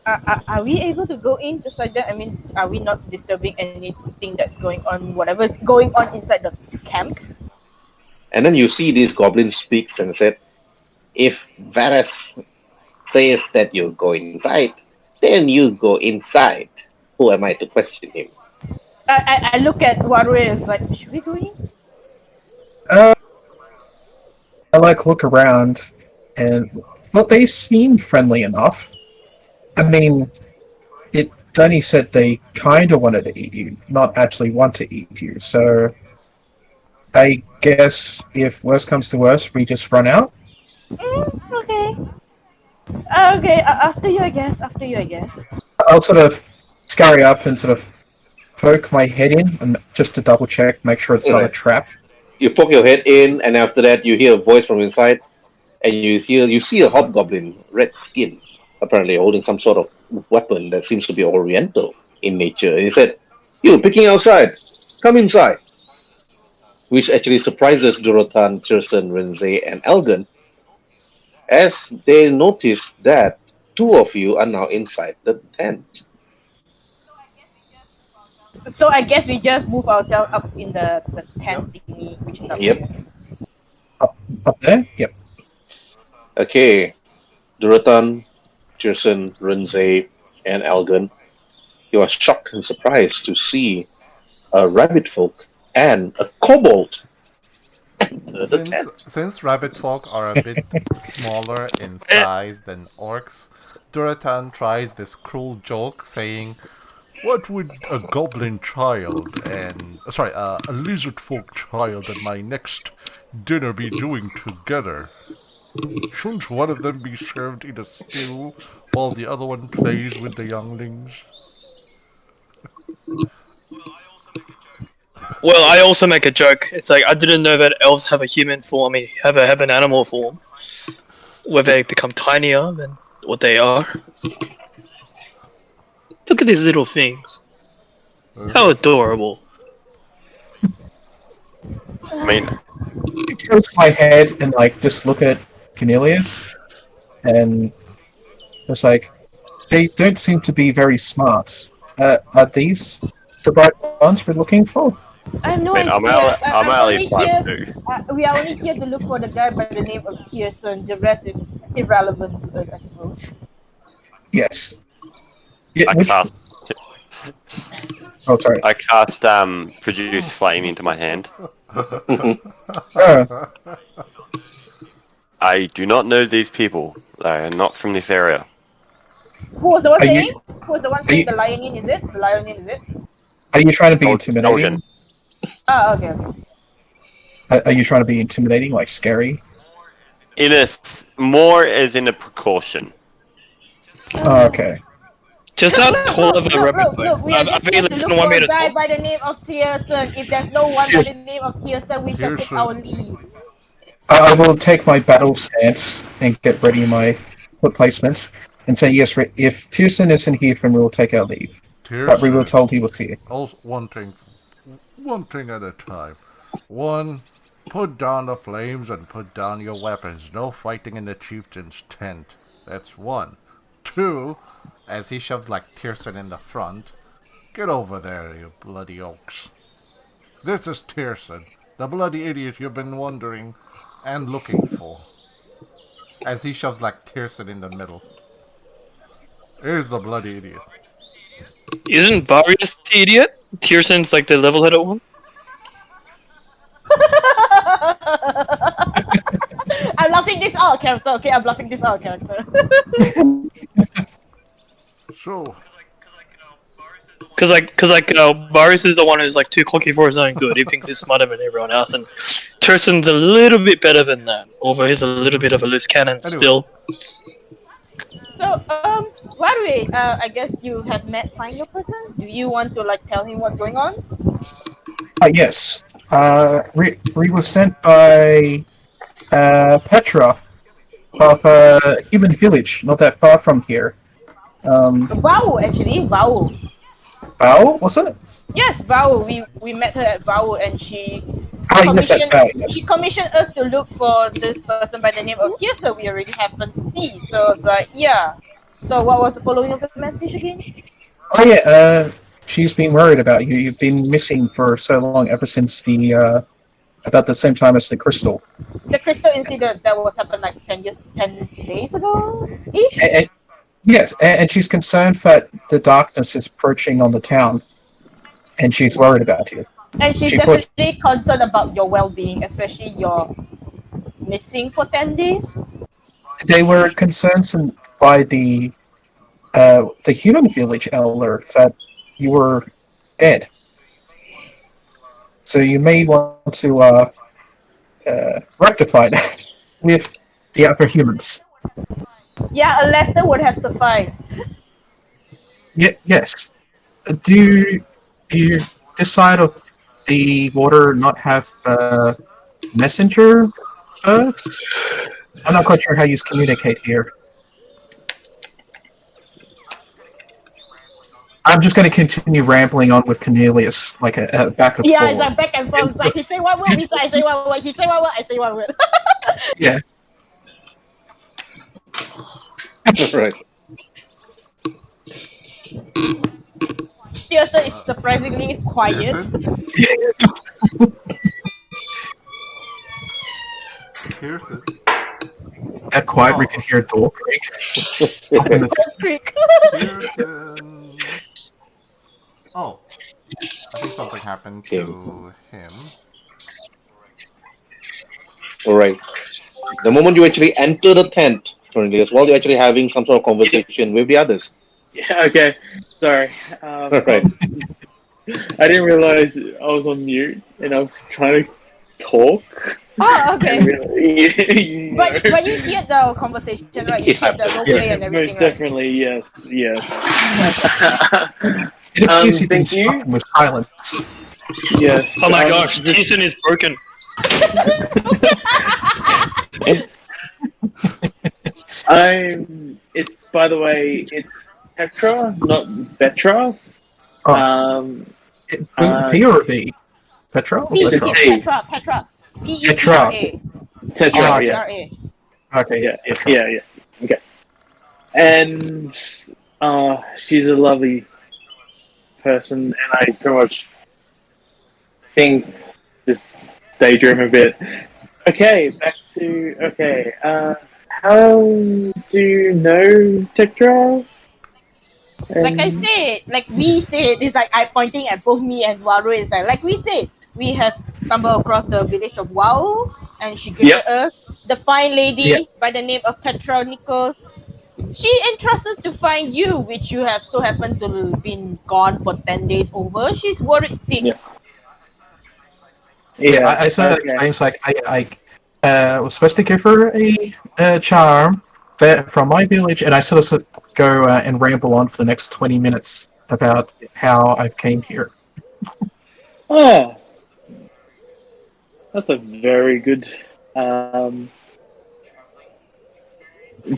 Are we able to go in just like that? I mean, are we not disturbing anything that's going on, whatever's going on inside the camp? And then you see this goblin speaks and said, if Varus says that you go inside, then you go inside. Who am I to question him? I look at Waruay as like, should we go in? I look around, and well, they seem friendly enough. I mean, Danny said they kind of wanted to eat you, not actually want to eat you. So, I guess if worst comes to worst, we just run out. Okay. Okay. After you, I guess. I'll sort of scurry up and sort of poke my head in, and just to double check, make sure it's not a Right. trap. You poke your head in, and after that, you hear a voice from inside, and you see a hobgoblin, red skin, apparently holding some sort of weapon that seems to be oriental in nature. And he said, "You picking outside? Come inside." Which actually surprises Durotan, Tirsan, Renze, and Elgin, as they notice that two of you are now inside the tent. So I guess we just move ourselves up in the tent thingy, which is up Yep. here. Up there? Yep. Okay, Durotan, Tirsan, Renze, and Elgin, you are shocked and surprised to see a Rabbitfolk and a Kobold enter the tent. Since Rabbitfolk are a bit smaller in size than orcs, Duratan tries this cruel joke saying, "What would a goblin child and a lizardfolk child and my next dinner be doing together? Shouldn't one of them be served in a stew while the other one plays with the younglings?" Well, I also make a joke. It's like I didn't know that elves have a human form. I mean, have an animal form, where they become tinier than what they are. Look at these little things. How adorable. I mean, I tilt my head and just look at Cornelius, and it's like they don't seem to be very smart. Are these the right ones we're looking for? I have no I mean, idea. I'm only 5'2". We are only here to look for the guy by the name of Tierson. The rest is irrelevant to us, I suppose. Yes. Yeah, I cast. Oh, sorry. I cast produce flame into my hand. I do not know these people. They are not from this area. Who was the one Are saying? you- Who was the one saying the lionin is it? The lionin is it? Are you trying to be intimidating? Elgin. Oh, okay. Are you trying to be intimidating, like scary? More as in a precaution. Oh, okay. Just how tall of a rabbit Look, we are just here to look for a guy by the name of Tierson. If there's no one by the name of Tierson, we shall take our leave. I will take my battle stance and get ready my foot placement and say yes. If Tierson isn't here, then we will take our leave. But we were told he was here. Also, one thing at a time. One, put down the flames and put down your weapons. No fighting in the chieftain's tent. That's one. Two, as he shoves Tierson in the front, get over there, you bloody oaks. This is Tierson, the bloody idiot you've been wondering and looking for. As he shoves Tierson in the middle. Here's the bloody idiot. Isn't Varius the idiot? Tierson's like the level-headed one. I'm laughing this out character. Okay, I'm laughing this out character. So, Boris is the one who's like too cocky for his own good. He thinks he's smarter than everyone else, and Tierson's a little bit better than that. Although he's a little bit of a loose cannon still. So, Waruay, I guess you have met Find Your Person. Do you want to like tell him what's going on? Yes. We were sent by Petra of a human village not that far from here. Vau, actually, Vau. Bao, was it? Yes, Vau. We met her at Vau, and she she commissioned us to look for this person by the name of Kirsa. We already happened to see. So it's like, yeah. So what was the following of the message again? Oh yeah, she's been worried about you. You've been missing for so long, ever since the about the same time as the crystal. The crystal incident that was happened like 10 days ago ish. Yes, and she's concerned that the darkness is approaching on the town, and she's worried about you. And she's definitely concerned about your well-being, especially your missing for 10 days. They were concerned by the human village elder that you were dead. So you may want to rectify that with the other humans. Yeah, a letter would have sufficed. Yes. Do you decide of the water not have messenger birds? I'm not quite sure how you communicate here. I'm just going to continue rambling on with Cornelius, like a back and forth. Yeah, it's like back and forth. It's like he say one word, I say one word. He say one word, I say one word. Yeah. Right. Tiersa is surprisingly quiet. Tiersa. That quiet, we can hear a door creak. Tierson. Oh, I think something happened to him. Alright. The moment you actually enter the tent, Cornelius, while you're actually having some sort of conversation with the others. Yeah, okay. Sorry. Right. I didn't realize I was on mute and I was trying to talk. Oh, okay. You know. But you hear the conversation, right? You hear the roleplay and everything, Most definitely, yes. It appears you've been thank you. with silence. Yes. Oh my gosh, Jason is broken. It's, by the way, it's Petra, not Betra. P or B? Petra? Petra. Petra. P-E-T-R-A. Tetra, yeah. Okay, yeah. Okay. And she's a lovely person, and I pretty much think just daydream a bit. Okay, back to how do you know Tetra? Like I said, like we said, it's like I pointing at both me and Waruay. It's like we said, we have stumbled across the village of Wow, and she greeted us. The fine lady by the name of Petra Nicole. She entrusts us to find you, which you have so happened to been gone for 10 days over. She's worried sick. I said things like I was supposed to give her a charm from my village, and I sort of go and ramble on for the next 20 minutes about how I came here. Oh, that's a very good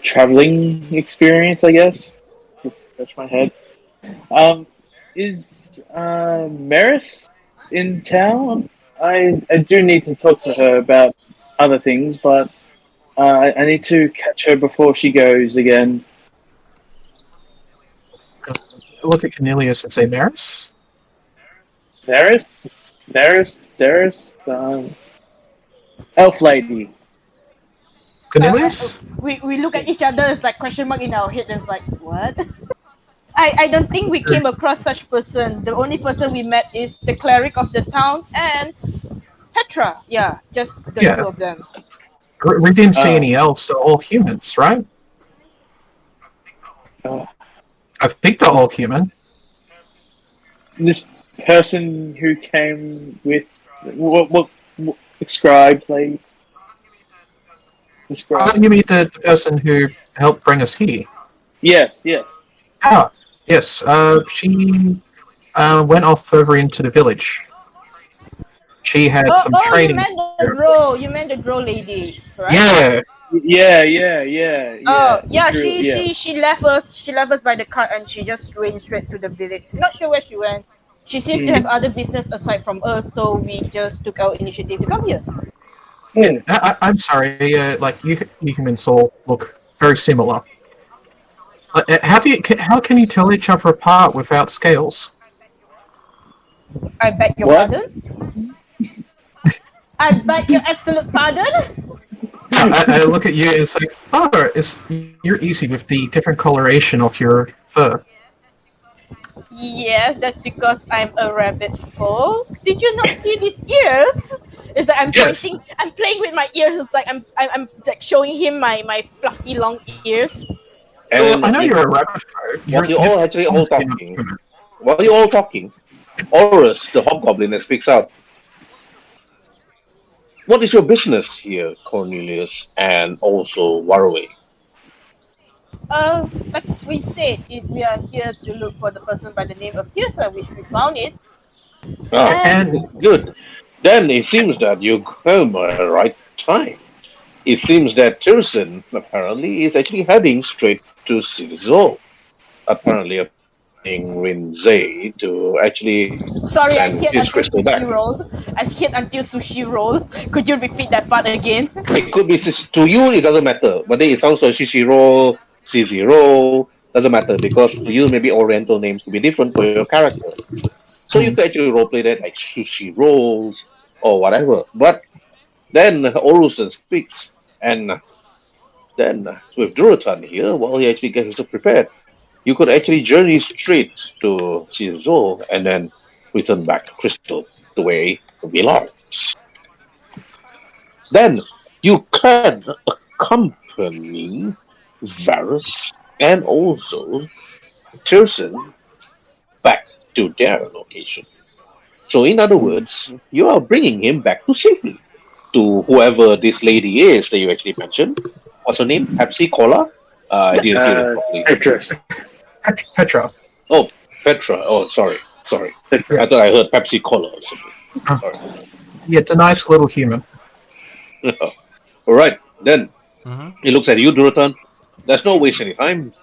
traveling experience, I guess. Just scratch my head. Is Maris in town? I do need to talk to her about other things, but I need to catch her before she goes again. Look at Cornelius and say, Maris? Maris, elf lady. Cornelius? We look at each other, it's like question mark in our head, and it's like, what? I don't think we came across such person. The only person we met is the cleric of the town and Petra. Yeah, just the two of them. We didn't see any elves. They're all humans, right? I think they're all human. This person who came with what describe, please. Describe. You mean the person who helped bring us here? Yes, yes. Ah, yes. She went off further into the village. She had some training. You meant the drow lady, right? Yeah. Oh, yeah. She left us. She left us by the cart, and she just went straight to the village. Not sure where she went. She seems to have other business aside from us, so we just took our initiative to come here. I'm sorry. Like you humans all look very similar. How can you tell each other apart without scales? I beg your pardon. I beg your absolute pardon. I look at you and say, "Oh, you're easy with the different coloration of your fur." Yes, that's because I'm a rabbit folk. Did you not see these ears? It's like I'm pointing. I'm playing with my ears. It's like I'm like showing him my fluffy long ears. And I know you're a rabbit folk. While you're all talking, Horus, the hobgoblin, speaks out. What is your business here, Cornelius, and also Waruay? Like we said, we are here to look for the person by the name of Tirsa, which we found it. Good. Then it seems that you came at the right time. It seems that Tirsan apparently is actually heading straight to Sizo. Apparently applying Rinzai to actually send his crystal back. I hit until sushi roll. Could you repeat that part again? It could be to you. It doesn't matter. But then it sounds like sushi roll, CZ roll. Doesn't matter because to you maybe Oriental names could be different for your character. So you could actually roleplay that like sushi rolls or whatever. But then Orusan speaks, and then with Duratan here, while he actually gets himself prepared, you could actually journey straight to Shizuo and then return back to Crystal the way it belongs. Then you can accompany Varus and also Tirsan back to their location. So, in other words, you are bringing him back to safely to whoever this lady is that you actually mentioned. What's her name? Pepsi Cola? I didn't hear it properly. Petra. Oh, Petra. Oh, sorry. I thought I heard Pepsi Cola or something. Sorry. Yeah, it's a nice little human. All right, then he looks at you, Duratan. There's no waste any time.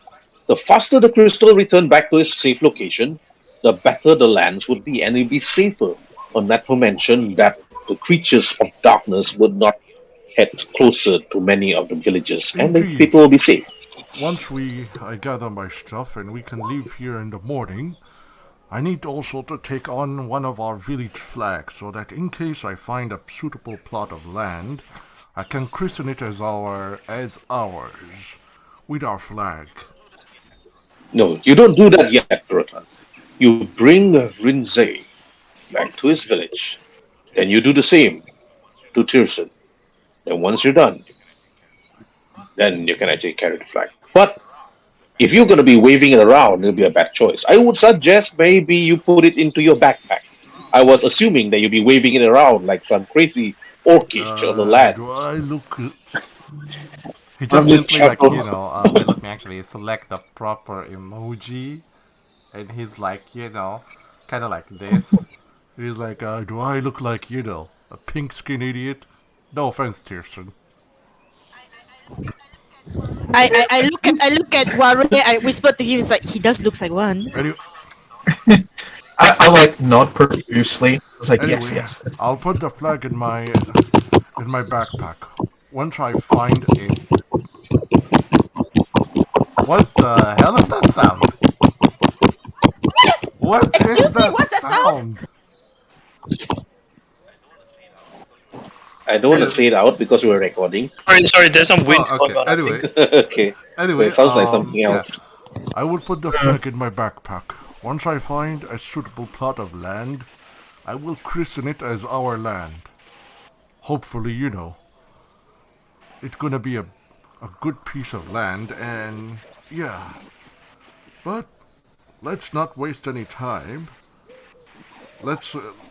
The faster the crystal return back to its safe location, the better the lands would be, and it'd be safer. Not to mention that the creatures of darkness would not head closer to many of the villages, and the people will be safe. Once I gather my stuff and we can leave here in the morning, I need also to take on one of our village flags so that in case I find a suitable plot of land, I can christen it as ours with our flag. No, you don't do that yet, Duratan. You bring Rinzai back to his village. Then you do the same to Tirsan. Then once you're done, then you can actually carry the flag. But if you're going to be waving it around, it'll be a bad choice. I would suggest maybe you put it into your backpack. I was assuming that you'd be waving it around like some crazy orcish on the land. Do I look... He just simply let me actually select the proper emoji, and he's like, kind of like this. He's like, do I look like, a pink skin idiot? No offense, Tirsan. I look at Waruay. I whisper to him, it's like he does look like one. I like nod profusely. It's like anyway, yes. I'll put the flag in my backpack. Once I find it. What the hell is that sound? What is that sound? I don't want to say it out because we're recording. Sorry, there's some wind going on. Anyway. Okay. Anyway, it sounds like something else. I will put the flag in my backpack. Once I find a suitable plot of land, I will christen it as our land. Hopefully, it's gonna be a good piece of land, and yeah. But let's not waste any time.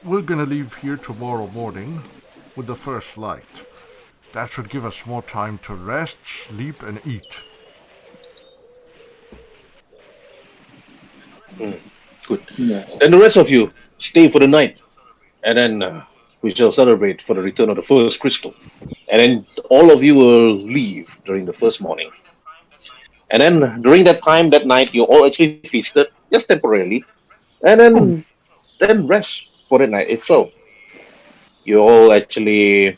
We're gonna leave here tomorrow morning with the first light. That should give us more time to rest, sleep, and eat. Good. Yes. Then the rest of you stay for the night, and then we shall celebrate for the return of the first crystal. And then all of you will leave during the first morning. And then during that time, that night, you all actually feasted, just temporarily, and then rest for the night itself. You all actually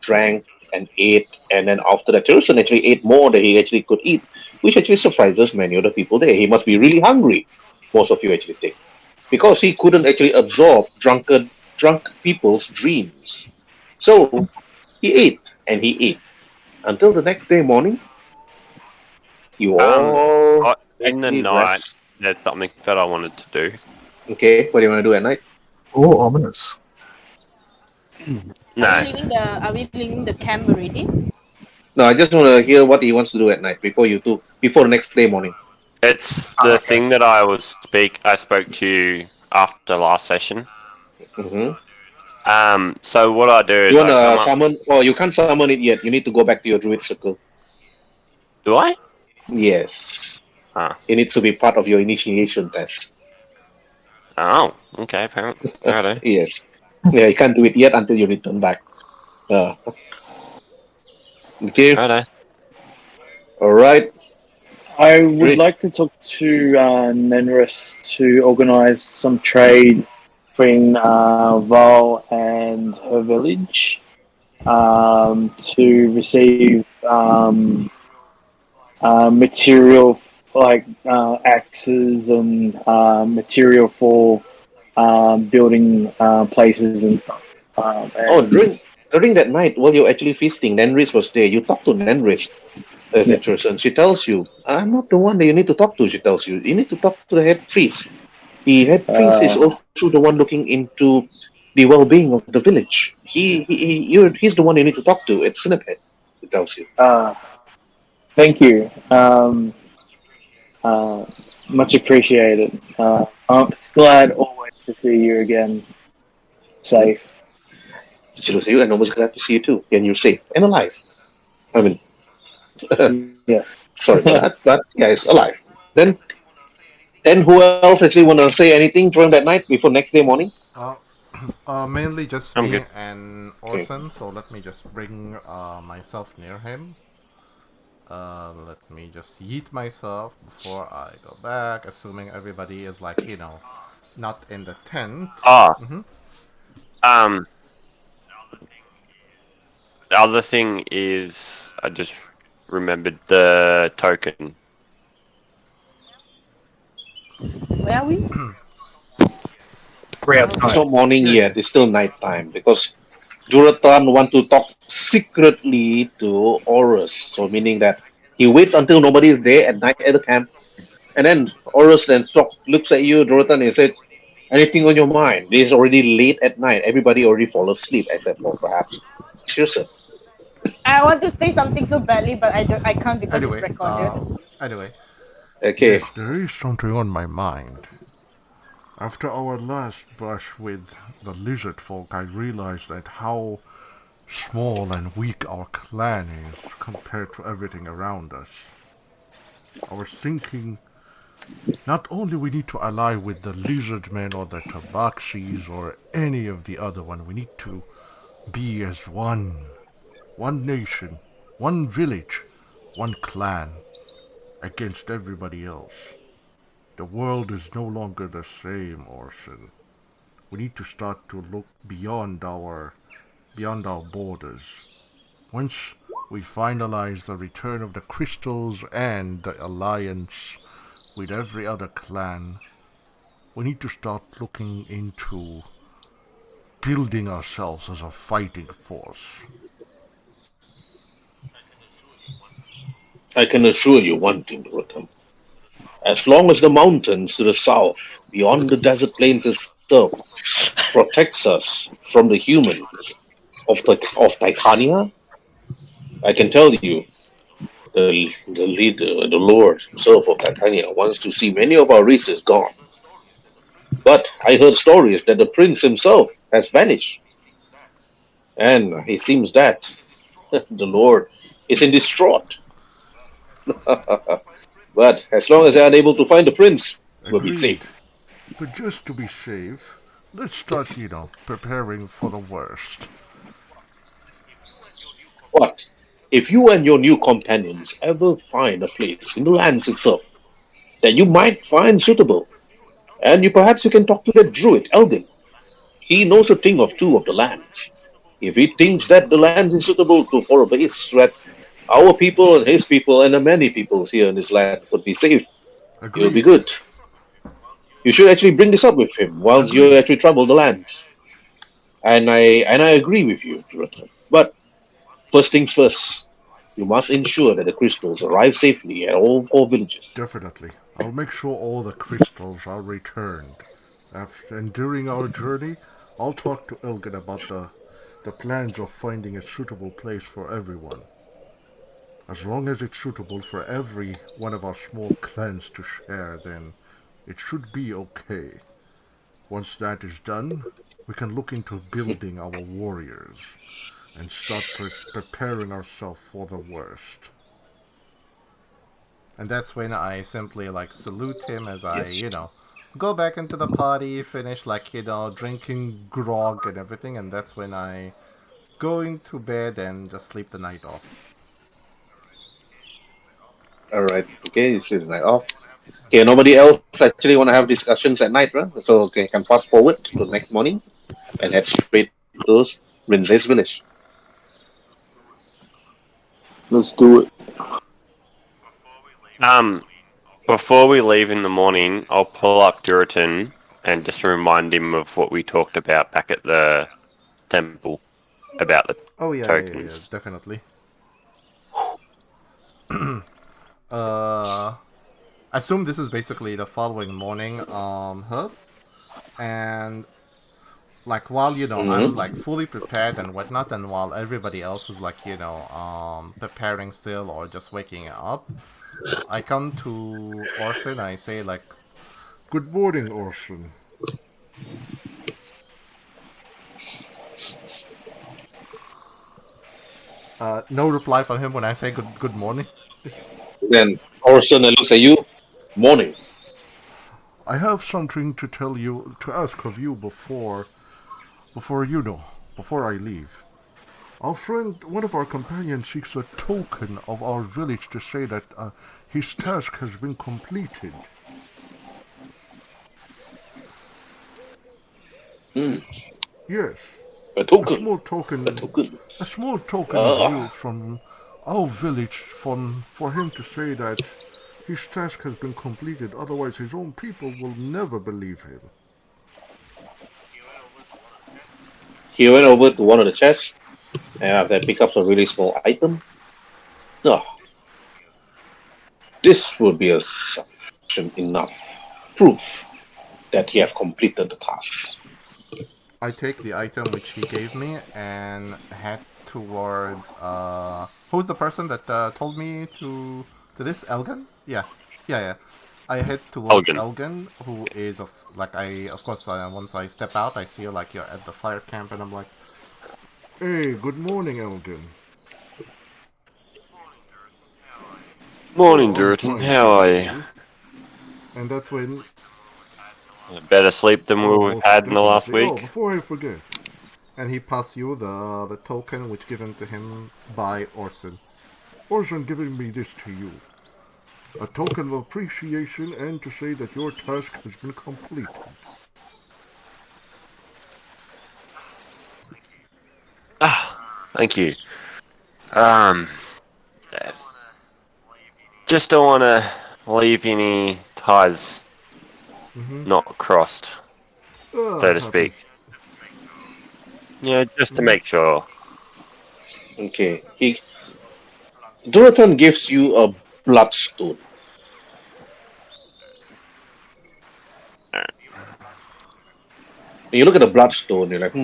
drank and ate, and then after that, Tillerson actually ate more than he actually could eat, which actually surprises many of the people there. He must be really hungry, most of you actually think, because he couldn't actually absorb drunk people's dreams. So he ate and he ate until the next day morning. You all In the actually night, rest. there's something that I wanted to do. Okay, what do you want to do at night? Oh, ominous. No, Are we leaving the camp already? No, I just want to hear what he wants to do at night before the next day morning. it's the thing that I spoke to you after last session. Mm-hmm. So what I do is You want I come to up. summon? Oh, you can't summon it yet. You need to go back to your druid circle. Do I? Yes. Ah. It needs to be part of your initiation test. Oh, okay, apparently. Righto. Yes. Yeah, you can't do it yet until you return back. Okay. Righto. All right. I would Great. like to talk to Nenris to organise some trade between Val and her village to receive material like axes and material for building places and stuff. During that night, while you're actually feasting, Nenris was there. You talk to Nenris, and she tells you, "I'm not the one that you need to talk to." She tells you, "You need to talk to the head priest. The head priest is also the one looking into the well-being of the village. He's the one you need to talk to. It's Cinnamon." He tells you. Thank you. Much appreciated. I'm glad always to see you again. Safe. She looks at you, and almost glad to see you too, and you're safe and alive. I mean, yes. Sorry about that, but yeah, it's alive. Then who else actually want to say anything during that night before next day morning? Mainly just I'm me good. and Orson, so let me just bring myself near him. Let me just yeet myself before I go back, assuming everybody is not in the tent. The other thing is, I just remembered the token. Where are we? It's not morning yet. It's still night time because Juratan want to talk secretly to Horus. So meaning that he waits until nobody is there at night at the camp, and then Horus then looks at you, Juratan, and says, "Anything on your mind? It's already late at night. Everybody already fall asleep except for perhaps Shirsen." I want to say something so badly, but I can't because Anyway, it's recorded. Okay. Yes, there is something on my mind. After our last brush with the Lizardfolk, I realized that how small and weak our clan is compared to everything around us. I was thinking, not only we need to ally with the Lizardmen or the Tabaxis or any of the other one, we need to be as one nation, one village, one clan, against everybody else. The world is no longer the same, Orson. We need to start to look beyond our borders. Once we finalize the return of the crystals and the alliance with every other clan, we need to start looking into building ourselves as a fighting force. I can assure you one thing, Rotam. As long as the mountains to the south, beyond the desert plains itself, protects us from the humans of Titania, I can tell you, the leader, the Lord himself of Titania, wants to see many of our races gone. But I heard stories that the prince himself has vanished, and it seems that the Lord is in distraught. But as long as they are unable to find the prince, we'll be safe. Agreed. But just to be safe, let's start, preparing for the worst. But if you and your new companions ever find a place in the lands itself that you might find suitable, and perhaps you can talk to that druid, Elgin. He knows a thing or two of the lands. If he thinks that the land is suitable for a base that our people and his people and the many peoples here in this land could be safe, it will be Agreed. good. You should actually bring this up with him whilst you Agreed. actually travel the lands. And I agree with you, Jonathan. But first things first, you must ensure that the crystals arrive safely at all 4 villages. Definitely. I'll make sure all the crystals are returned. And during our journey, I'll talk to Elgin about the plans of finding a suitable place for everyone. As long as it's suitable for every one of our small clans to share, then it should be okay. Once that is done, we can look into building our warriors and start preparing ourselves for the worst. And that's when I simply salute him as I go back into the party, finish drinking grog and everything, and that's when I go into bed and just sleep the night off. Alright, okay, you see the night off. Okay, nobody else actually want to have discussions at night, right? So, okay, can fast forward to the next morning and head straight to Rinze's village. Let's do it. Before we leave in the morning, I'll pull up Duritan and just remind him of what we talked about back at the temple about the Oh yeah, tokens. definitely. Assume this is basically the following morning, Herb, and while I'm fully prepared and whatnot, and while everybody else is preparing still or just waking up, I come to Orson. I say Good morning, Orson. no reply from him when I say good morning. Then Orson looks at you. Morning. I have something to tell you, to ask of you before I leave. Our friend, one of our companions, seeks a token of our village to say that his task has been completed. Yes. A token. A small token. A token. A small token of you from our village for him to say that his task has been completed, otherwise his own people will never believe him. He went over to one of the chests and then picked up a really small item. Oh, this would be a sufficient enough proof that he have completed the task. I take the item which he gave me and head towards who's the person that told me to this Elgin? Yeah. I head towards Elgin, who is of course once I step out I see you you're at the fire camp and I'm like, hey, good morning, Elgin. Morning, Duritan. How are you? And that's when better sleep than we've had in the last week. Oh, before I forget. And he passed you the token which given to him by Orson. Orson giving me this to you. A token of appreciation and to say that your task has been completed. Thank you. Just don't want to leave any ties not crossed, so to speak. Just to make sure. Okay. Duratan gives you a bloodstone. When you look at the bloodstone, you're like,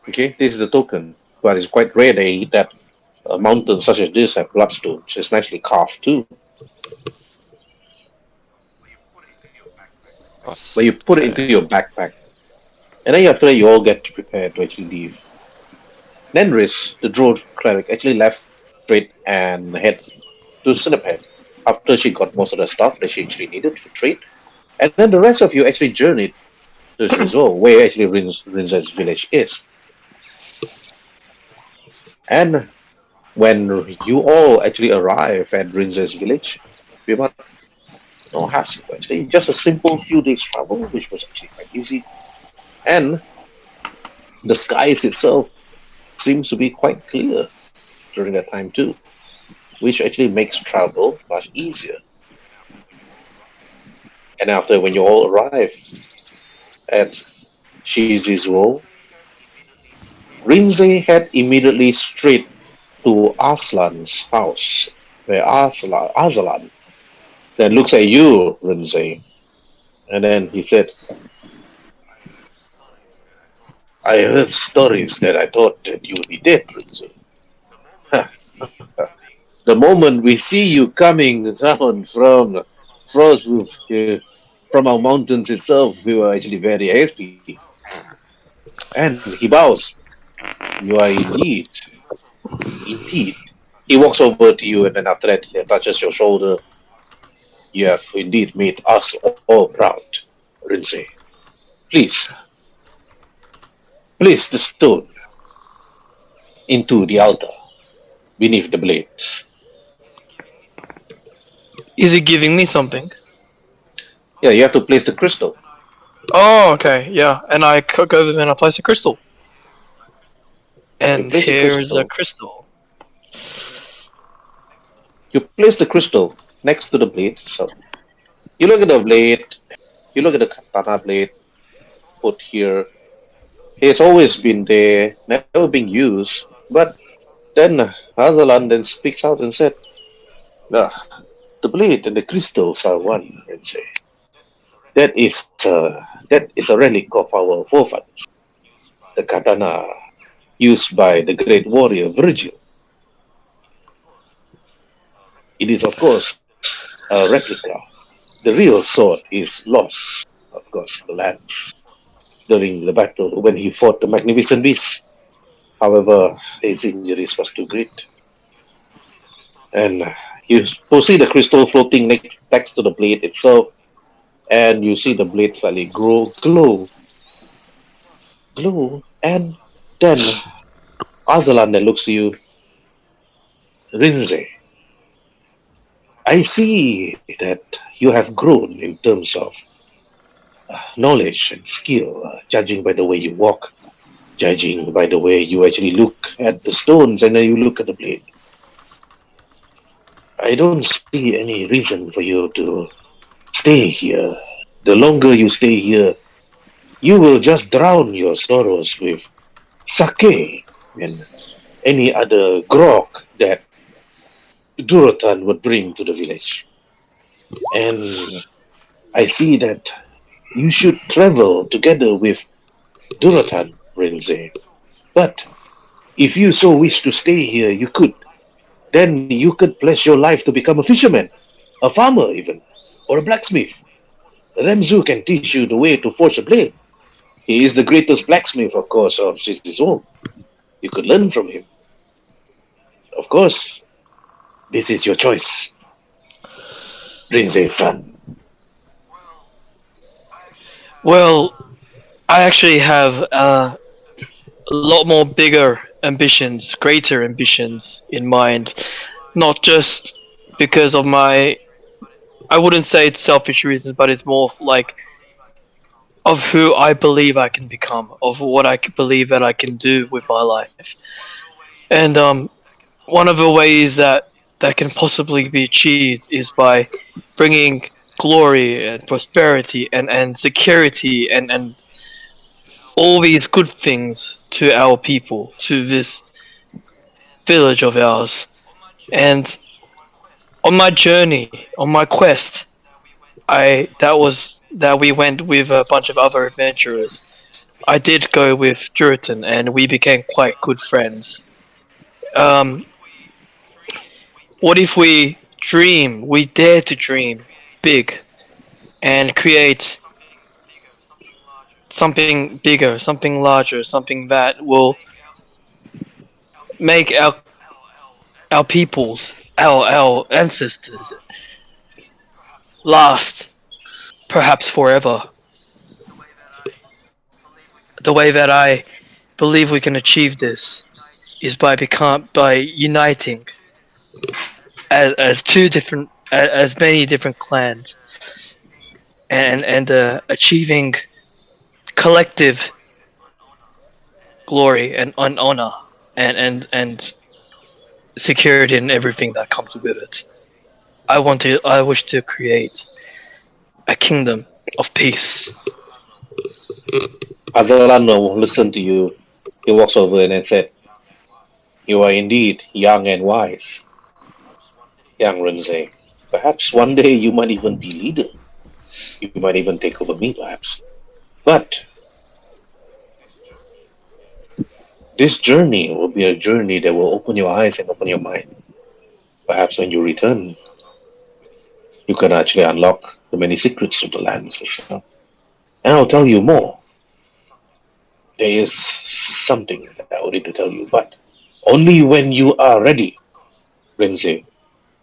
okay, this is the token. But it's quite rare that mountains such as this have bloodstones. It's nicely carved too. But you put it into your backpack. And then after that, you all get prepared to actually leave. Nenris, the drow cleric, actually left straight and head to Cinnapad after she got most of the stuff that she actually needed for trade. And then the rest of you actually journeyed to Shizor, where actually Rinza's village is. And when you all actually arrive at Rinza's village, we about no hassle actually, just a simple few days travel, which was actually quite easy. And the skies itself seems to be quite clear during that time too, which actually makes travel much easier. And after when you all arrive at Shizizuo, Rinze head immediately straight to Arslan's house, where Arsalan then looks at you, Rinze, and then he said, I heard stories that I thought that you would be dead, Rinze. The moment we see you coming down from Frostwolf, from our mountains itself, we were actually very happy. And he bows. You are indeed. He walks over to you, and then after that, he touches your shoulder. You have indeed made us all proud, Rinse. Please, place the stone into the altar beneath the blades. Is he giving me something? Yeah, you have to place the crystal. Oh, okay, yeah. And I go over and I place a crystal. And here's a crystal. You place the crystal next to the blade. So you look at the blade. You look at the katana blade put here. It's always been there, never been used. But then Azalan then speaks out and said, the blade and the crystals are one, and say, that is a relic of our forefathers. The katana used by the great warrior Virgil. It is, of course, a replica. The real sword is lost, of course, the lance during the battle when he fought the magnificent beast. However, his injuries was too great. And you see the crystal floating next to the blade itself, and you see the blade slightly glow, and then Azalan then looks to you, Rinze. I see that you have grown in terms of knowledge and skill, judging by the way you walk, judging by the way you actually look at the stones and then you look at the blade. I don't see any reason for you to stay here. The longer you stay here, you will just drown your sorrows with sake and any other grog that Duratan would bring to the village. And I see that you should travel together with Duratan, Rinze. But if you so wish to stay here, you could. Then you could pledge your life to become a fisherman, a farmer even, or a blacksmith. Remzu can teach you the way to forge a blade. He is the greatest blacksmith, of course, of his own. You could learn from him. Of course, this is your choice, Rinze's son. Well, I actually have a lot more bigger ambitions, greater ambitions in mind. Not just because of my, I wouldn't say it's selfish reasons, but it's more like of who I believe I can become, of what I believe that I can do with my life. And one of the ways that can possibly be achieved is by bringing glory and prosperity and security and all these good things to our people, to this village of ours. And on my journey, on my quest, that we went with a bunch of other adventurers. I did go with Juritan, and we became quite good friends. What if we dream? We dare to dream big and create something bigger, something larger, something that will make our peoples, our ancestors last, perhaps forever. The way that I believe we can achieve this is by uniting as two different as many different clans and achieving collective glory and honor and security and everything that comes with it. I wish to create a kingdom of peace. Azalano listened to you. He walks over and said, "You are indeed young and wise, young Renze. Perhaps one day you might even be leader. You might even take over me, perhaps. But this journey will be a journey that will open your eyes and open your mind. Perhaps when you return, you can actually unlock the many secrets of the lands as well. And I'll tell you more. There is something that I need to tell you, but only when you are ready, Renze.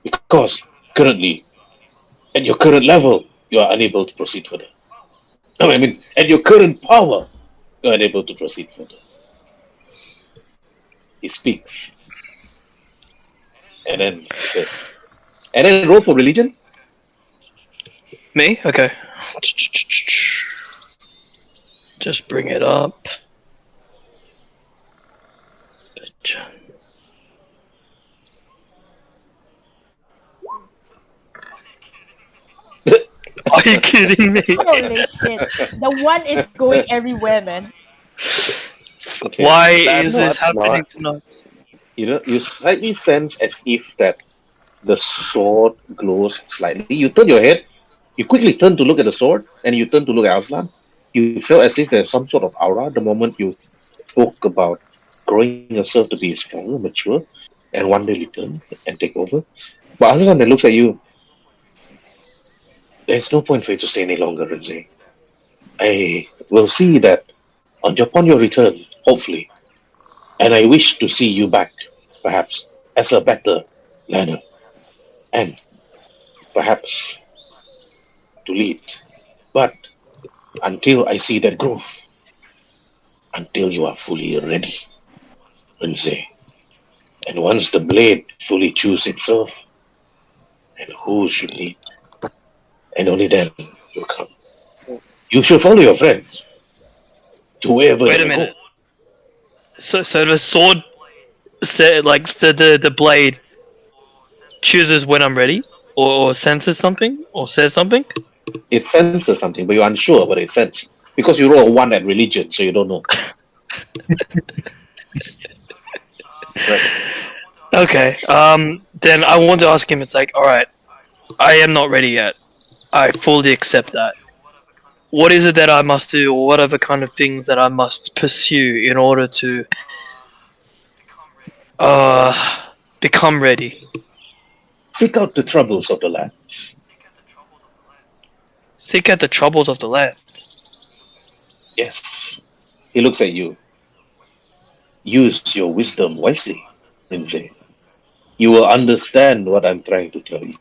Because currently, at your current level, you are unable to proceed further. I mean, at your current power, you are unable to proceed further." He speaks. And then he said, "And then roll for religion." Me? Okay. Just bring it up. Are you kidding me? Holy shit. The one is going everywhere, man. Okay. Why That's is this not- happening tonight? You slightly sense as if that the sword glows slightly. You turn your head, you quickly turn to look at the sword, and you turn to look at Aslan. You feel as if there's some sort of aura the moment you spoke about growing yourself to be stronger, mature, and one day return and take over. But Aslan that looks at you, there's no point for you to stay any longer, Renze. I will see that upon your return, hopefully, and I wish to see you back, perhaps, as a better learner, and perhaps to lead. But until I see that growth, until you are fully ready, Renze, and once the blade fully chews itself, and who should lead, and only then you'll come. You should follow your friends to wherever Wait they a may go. minute. So the sword, like the blade, chooses when I'm ready, or senses something, or says something. It senses something, but you're unsure what it senses. Because you roll a 1 at religion, so you don't know. Right. Okay. Then I want to ask him. It's like, all right, I am not ready yet. I fully accept that. What is it that I must do, or what are the kind of things that I must pursue in order to become ready? Seek out the troubles of the land. Seek out the troubles of the land. Yes. He looks at you. Use your wisdom wisely, Lindsay. You will understand what I'm trying to tell you.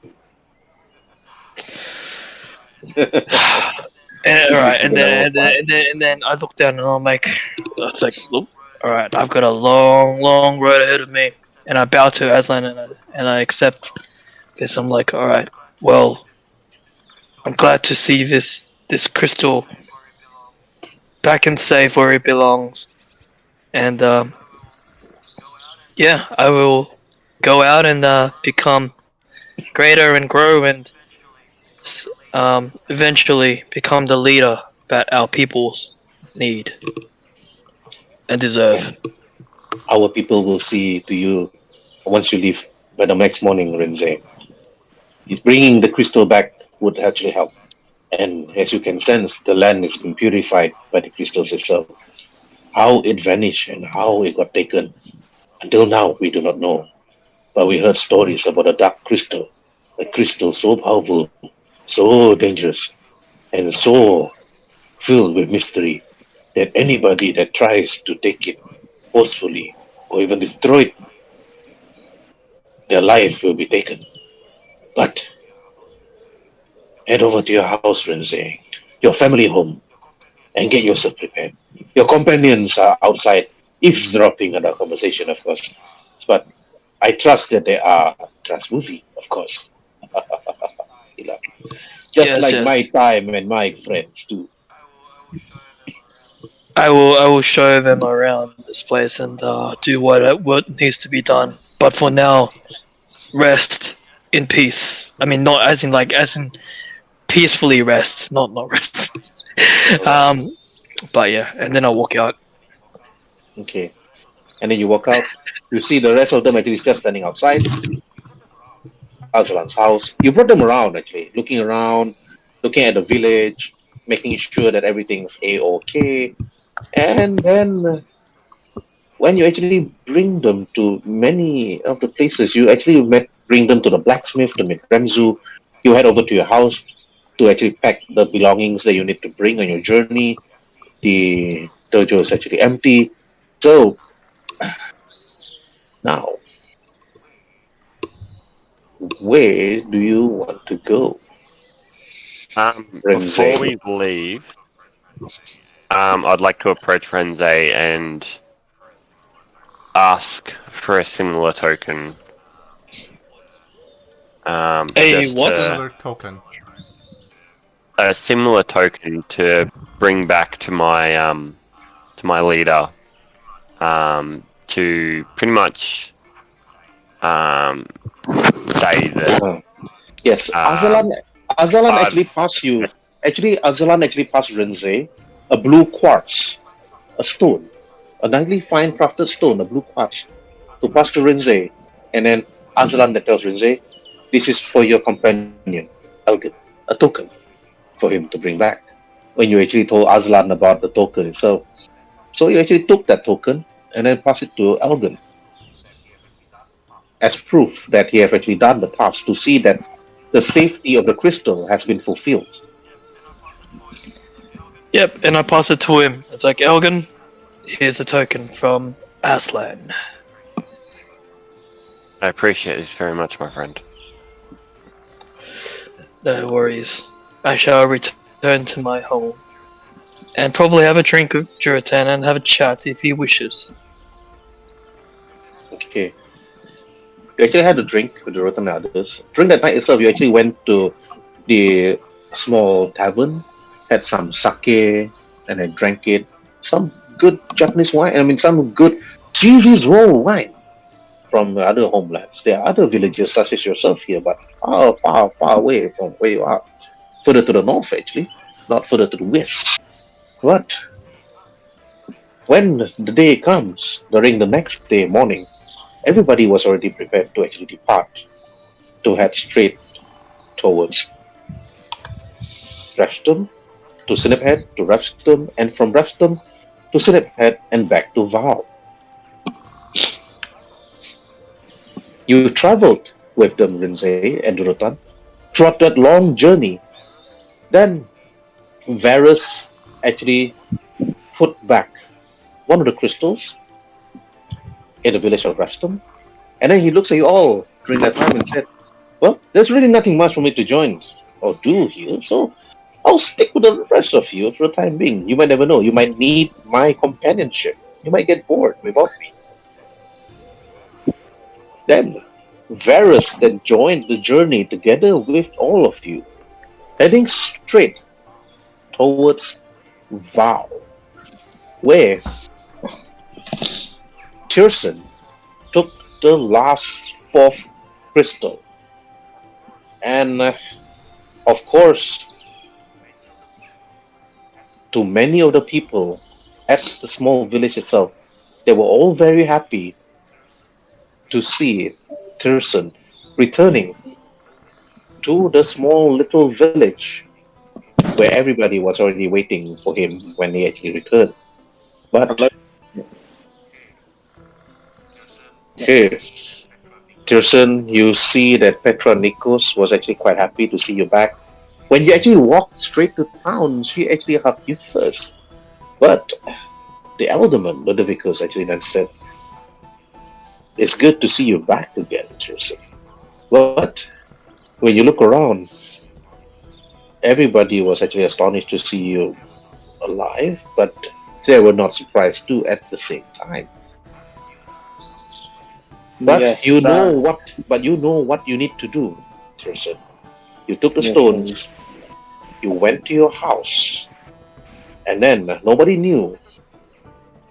And then I look down and I'm like, it's like, look, all right, I've got a long road ahead of me, and I bow to Aslan and I accept this. I'm like, all right, well, I'm glad to see this crystal back and safe where it belongs, and yeah, I will go out and become greater and grow and eventually become the leader that our peoples need and deserve. And our people will see to you once you leave by the next morning, Renze. He's bringing the crystal back would actually help. And as you can sense, the land is being purified by the crystals itself. How it vanished and how it got taken, until now we do not know. But we heard stories about a dark crystal, a crystal so powerful, so dangerous, and so filled with mystery that anybody that tries to take it forcefully or even destroy it, their life will be taken. But head over to your house, Renze, your family home, and get yourself prepared. Your companions are outside eavesdropping on our conversation, of course. But I trust that they are trust movie, of course. Just Yes, like my yes. time and my friends too. I will show them around this place and do what needs to be done. But for now, rest in peace. I mean, not as in as in peacefully rest, not rest. um, but yeah, and then I'll walk out. Okay. And then you walk out. You see the rest of them actually just standing outside Aslan's house. You brought them around actually, looking around, looking at the village, making sure that everything's a-okay. And then when you actually bring them to many of the places, you actually bring them to the blacksmith to meet Remzu. You head over to your house to actually pack the belongings that you need to bring on your journey. The dojo is actually empty. So now, where do you want to go, Before Renze? we leave, I'd like to approach Renze and ask for a similar token. A Just what? Similar token. a similar token to bring back to my leader. To pretty much say that Yes, um, Azalan actually I've passed you. Actually, Azalan actually passed Renze a blue quartz, a stone, a nicely fine crafted stone, a blue quartz, to pass to Renze. And then Azalan that tells Renze, this is for your companion, Elgin, a token for him to bring back. When you actually told Aslan about the token itself. So you actually took that token and then passed it to Elgin as proof that he have actually done the task to see that the safety of the crystal has been fulfilled. Yep, and I pass it to him. It's like Elgin, here's a token from Aslan. I appreciate this very much, my friend. No worries. I shall return to my home and probably have a drink with Juratan and have a chat if he wishes. Okay. You actually had a drink with the Rotan others. During that night itself, you actually went to the small tavern, had some sake, and then drank it. Some good Japanese wine, I mean, some good cheesy roll wine from other homelands. There are other villages such as yourself here, but far, far, far away from where you are. Further to the north, actually, not further to the west. But when the day comes, during the next day morning, everybody was already prepared to actually depart, to head straight towards Refston, to Siniphead, to Refston, and from Refston to Siniphead and back to Val. You traveled with them, Rinzai and Durotan, throughout that long journey. Then Varus actually put back one of the crystals in the village of Refston, and then he looks at you all during that time and said, well, there's really nothing much for me to join or do here, so I'll stick with the rest of you for the time being. You might never know. You might need my companionship. You might get bored without me. Then Varus then joined the journey together with all of you, heading straight towards Val, where Tirson took the last fourth crystal. And of course, to many of the people at the small village itself, they were all very happy to see Tirson returning to the small little village where everybody was already waiting for him when he actually returned. But Okay. Tirson, you see that Petra Nikos was actually quite happy to see you back. When you actually walked straight to town, she actually hugged you first. But the Elderman, Ludovicus, actually then said, "It's good to see you back again, Tirson. But when you look around, everybody was actually astonished to see you alive, but they were not surprised too at the same time. But Yes, you know what? But you know what you need to do, Tirson. You took the yes, stones. You went to your house, and then nobody knew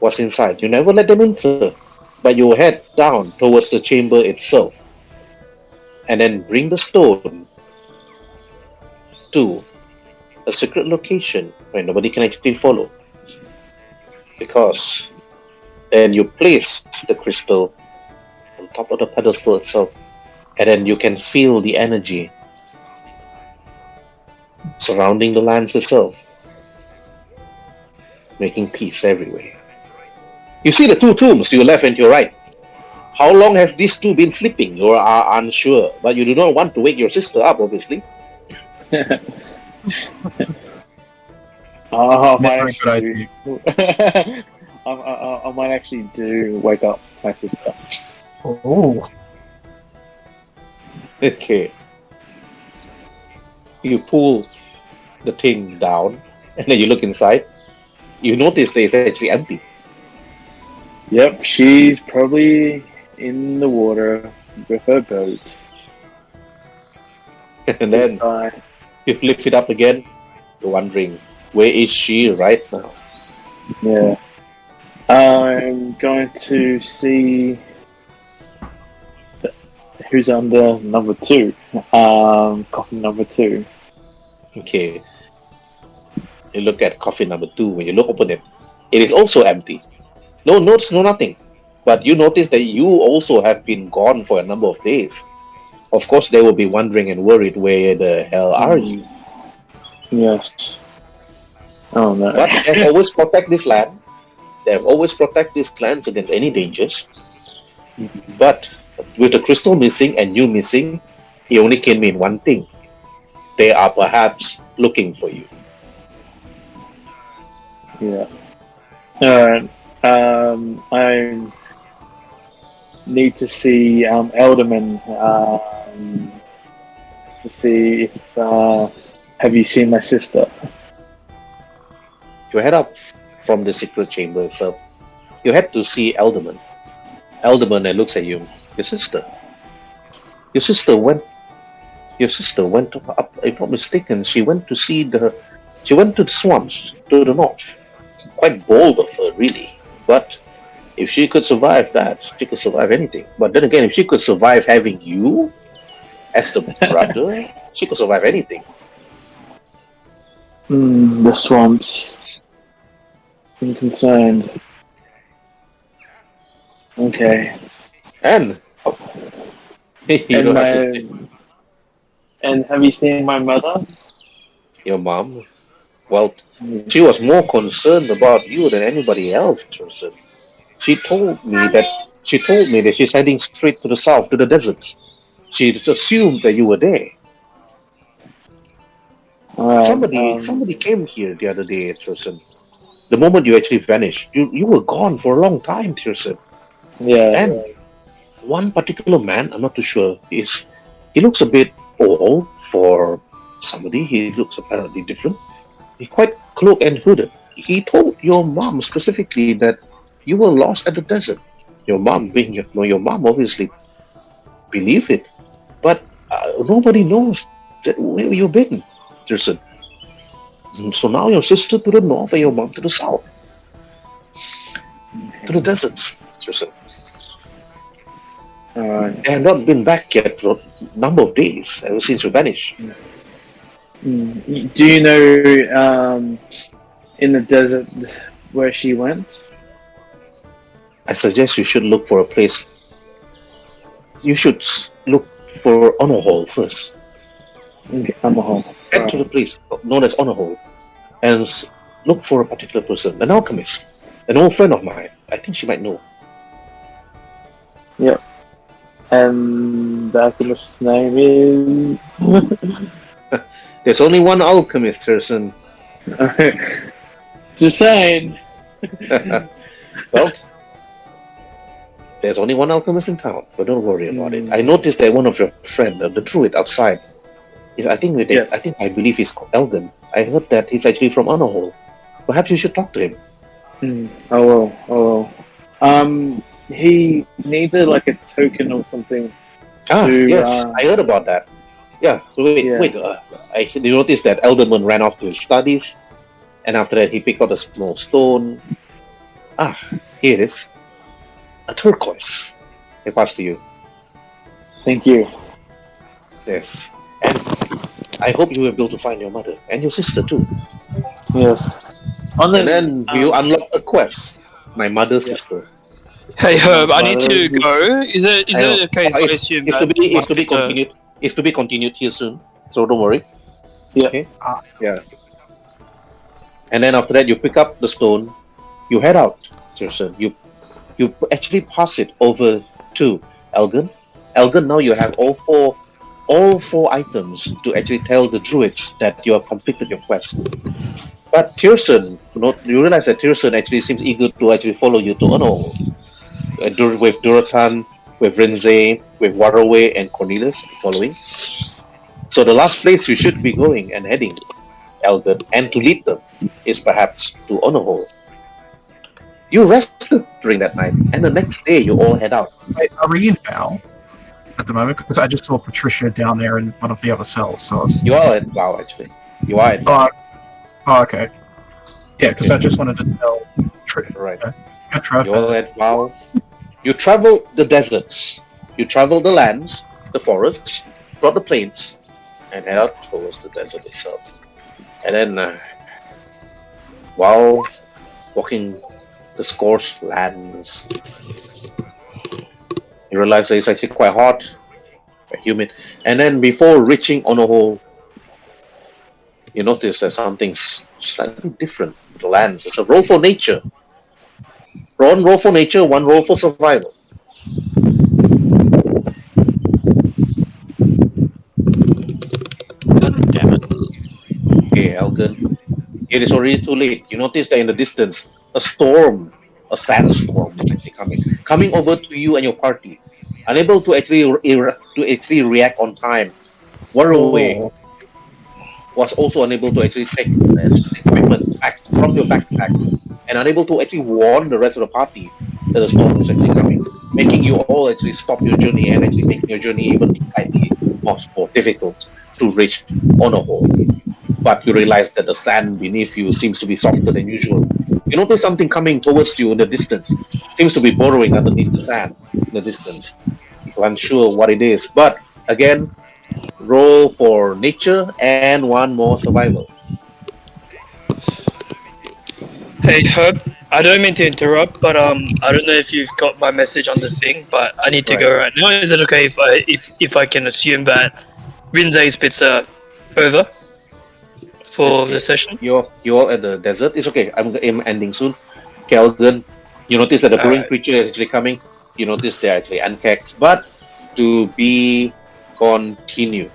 what's inside. You never let them enter, but you head down towards the chamber itself, and then bring the stone to a secret location where nobody can actually follow. Because then you place the crystal on top of the pedestal itself, and then you can feel the energy surrounding the lands itself, making peace everywhere. You see the two tombs to your left and to your right. How long have these two been sleeping? You are unsure, but you do not want to wake your sister up, obviously. I might Never a good actually idea. do. I might actually do wake up my sister. Oh, Okay. You pull the thing down, and then you look inside. You notice that it's actually empty. Yep, she's probably in the water with her boat. And then Beside, you lift it up again. You're wondering, where is she right now? yeah. I'm going to see who's under number 2. Coffin number 2. Okay. You look at coffin number 2. When you look open it, it is also empty. No notes, no nothing. But you notice that you also have been gone for a number of days. Of course, they will be wondering and worried, where the hell are you? Yes. Oh no. But they have always protect this land. They have always protect these lands against any dangers. But with the crystal missing and you missing, he only can mean one thing. They are perhaps looking for you. Yeah. Alright. I need to see Elderman to see if have you seen my sister? You head up from the secret chamber itself. You head to see Elderman. Elderman looks at you. Your sister. Your sister went. Your sister went up. If I'm not mistaken, she went to see the. She went to the swamps to the north. Quite bold of her, really. But if she could survive that, she could survive anything. But then again, if she could survive having you as the brother, she could survive anything. The swamps. I'm concerned. Okay. And you And don't have to. and have you seen my mother? Your mom. Well, she was more concerned about you than anybody else, Tristan. She told me that she's heading straight to the south, to the deserts. She assumed that you were there. Somebody came here the other day, Tristan. The moment you actually vanished, you were gone for a long time, Tristan. Yeah. And one particular man, I'm not too sure, he looks a bit old for somebody. He looks apparently different. He's quite cloaked and hooded. He told your mom specifically that you were lost at the desert. Your mom, being your mom, obviously believed it, but nobody knows that where you've been, Tristan. So now your sister to the north and your mom to the south, to the deserts, Tristan. Alright. They have not been back yet for a number of days ever since you vanished. Do you know in the desert where she went? I suggest you should look for a place. You should look for Honor Hall first. Okay, Honor Hall. Head to the place known as Honor Hall and look for a particular person, an alchemist, an old friend of mine. I think she might know. Yep. And the alchemist's name is. There's only one alchemist, person. Just saying. Well, there's only one alchemist in town, but don't worry about it. I noticed that one of your friend, the druid outside, I believe he's called Elgin. I heard that he's actually from Honorhole. Perhaps you should talk to him. I will. He needs a token or something. Yes, I heard about that. Yeah, so wait. I noticed that Elderman ran off to his studies, and after that he picked up a small stone. Here it is. A turquoise. I pass to you. Thank you. Yes. And I hope you will be able to find your mother and your sister too. Yes. And then you unlock a quest. My mother's sister. Hey Herb, I need to go. Is it okay if I assume It's to be continued here soon, so don't worry. Yeah. Okay. Yeah. And then after that, you pick up the stone, you head out, Tirson. You actually pass it over to Elgin. Elgin, now you have all four items to actually tell the druids that you have completed your quest. But Tirson, you realize that Tirson actually seems eager to actually follow you to Ono. With Duratan, with Rinze, with Waruay and Cornelius following. So the last place you should be going and heading, Elgin, and to lead them is perhaps to Onohole. You rested during that night, and the next day you all head out. Are we in Val at the moment? Because I just saw Patricia down there in one of the other cells. So you are at Val, actually. You are at Val. Okay. Yeah, because I just wanted to know. Right. You all at Val. You travel the deserts. You travel the lands, the forests, throughout the plains, and head out towards the desert itself. And then, while walking the scorched lands, you realize that it's actually quite hot, quite humid. And then before reaching Onohole, you notice that something's slightly different with the lands. It's a roll for nature. One roll for nature, one roll for survival. Damn it. Okay, Elgin. It is already too late. You notice that in the distance, a sandstorm is actually coming over to you and your party. Unable to actually react on time, Waruay was also unable to actually take its equipment back from your backpack and unable to actually warn the rest of the party that the storm was actually coming, making you all actually stop your journey and actually making your journey even slightly more difficult to reach Onohole. But you realize that the sand beneath you seems to be softer than usual. You notice something coming towards you in the distance. Seems to be burrowing underneath the sand in the distance. You're unsure what it is. But again, roll for nature and one more survival. Hey Herb, I don't mean to interrupt, but I don't know if you've got my message on the thing, but I need to go right now. Is it okay if I can assume that Rinze's bits are over for the session? You're all at the desert. It's okay. I'm ending soon. Kelvin, you notice that the brewing creature is actually coming. You notice they're actually uncacked, but to be continued.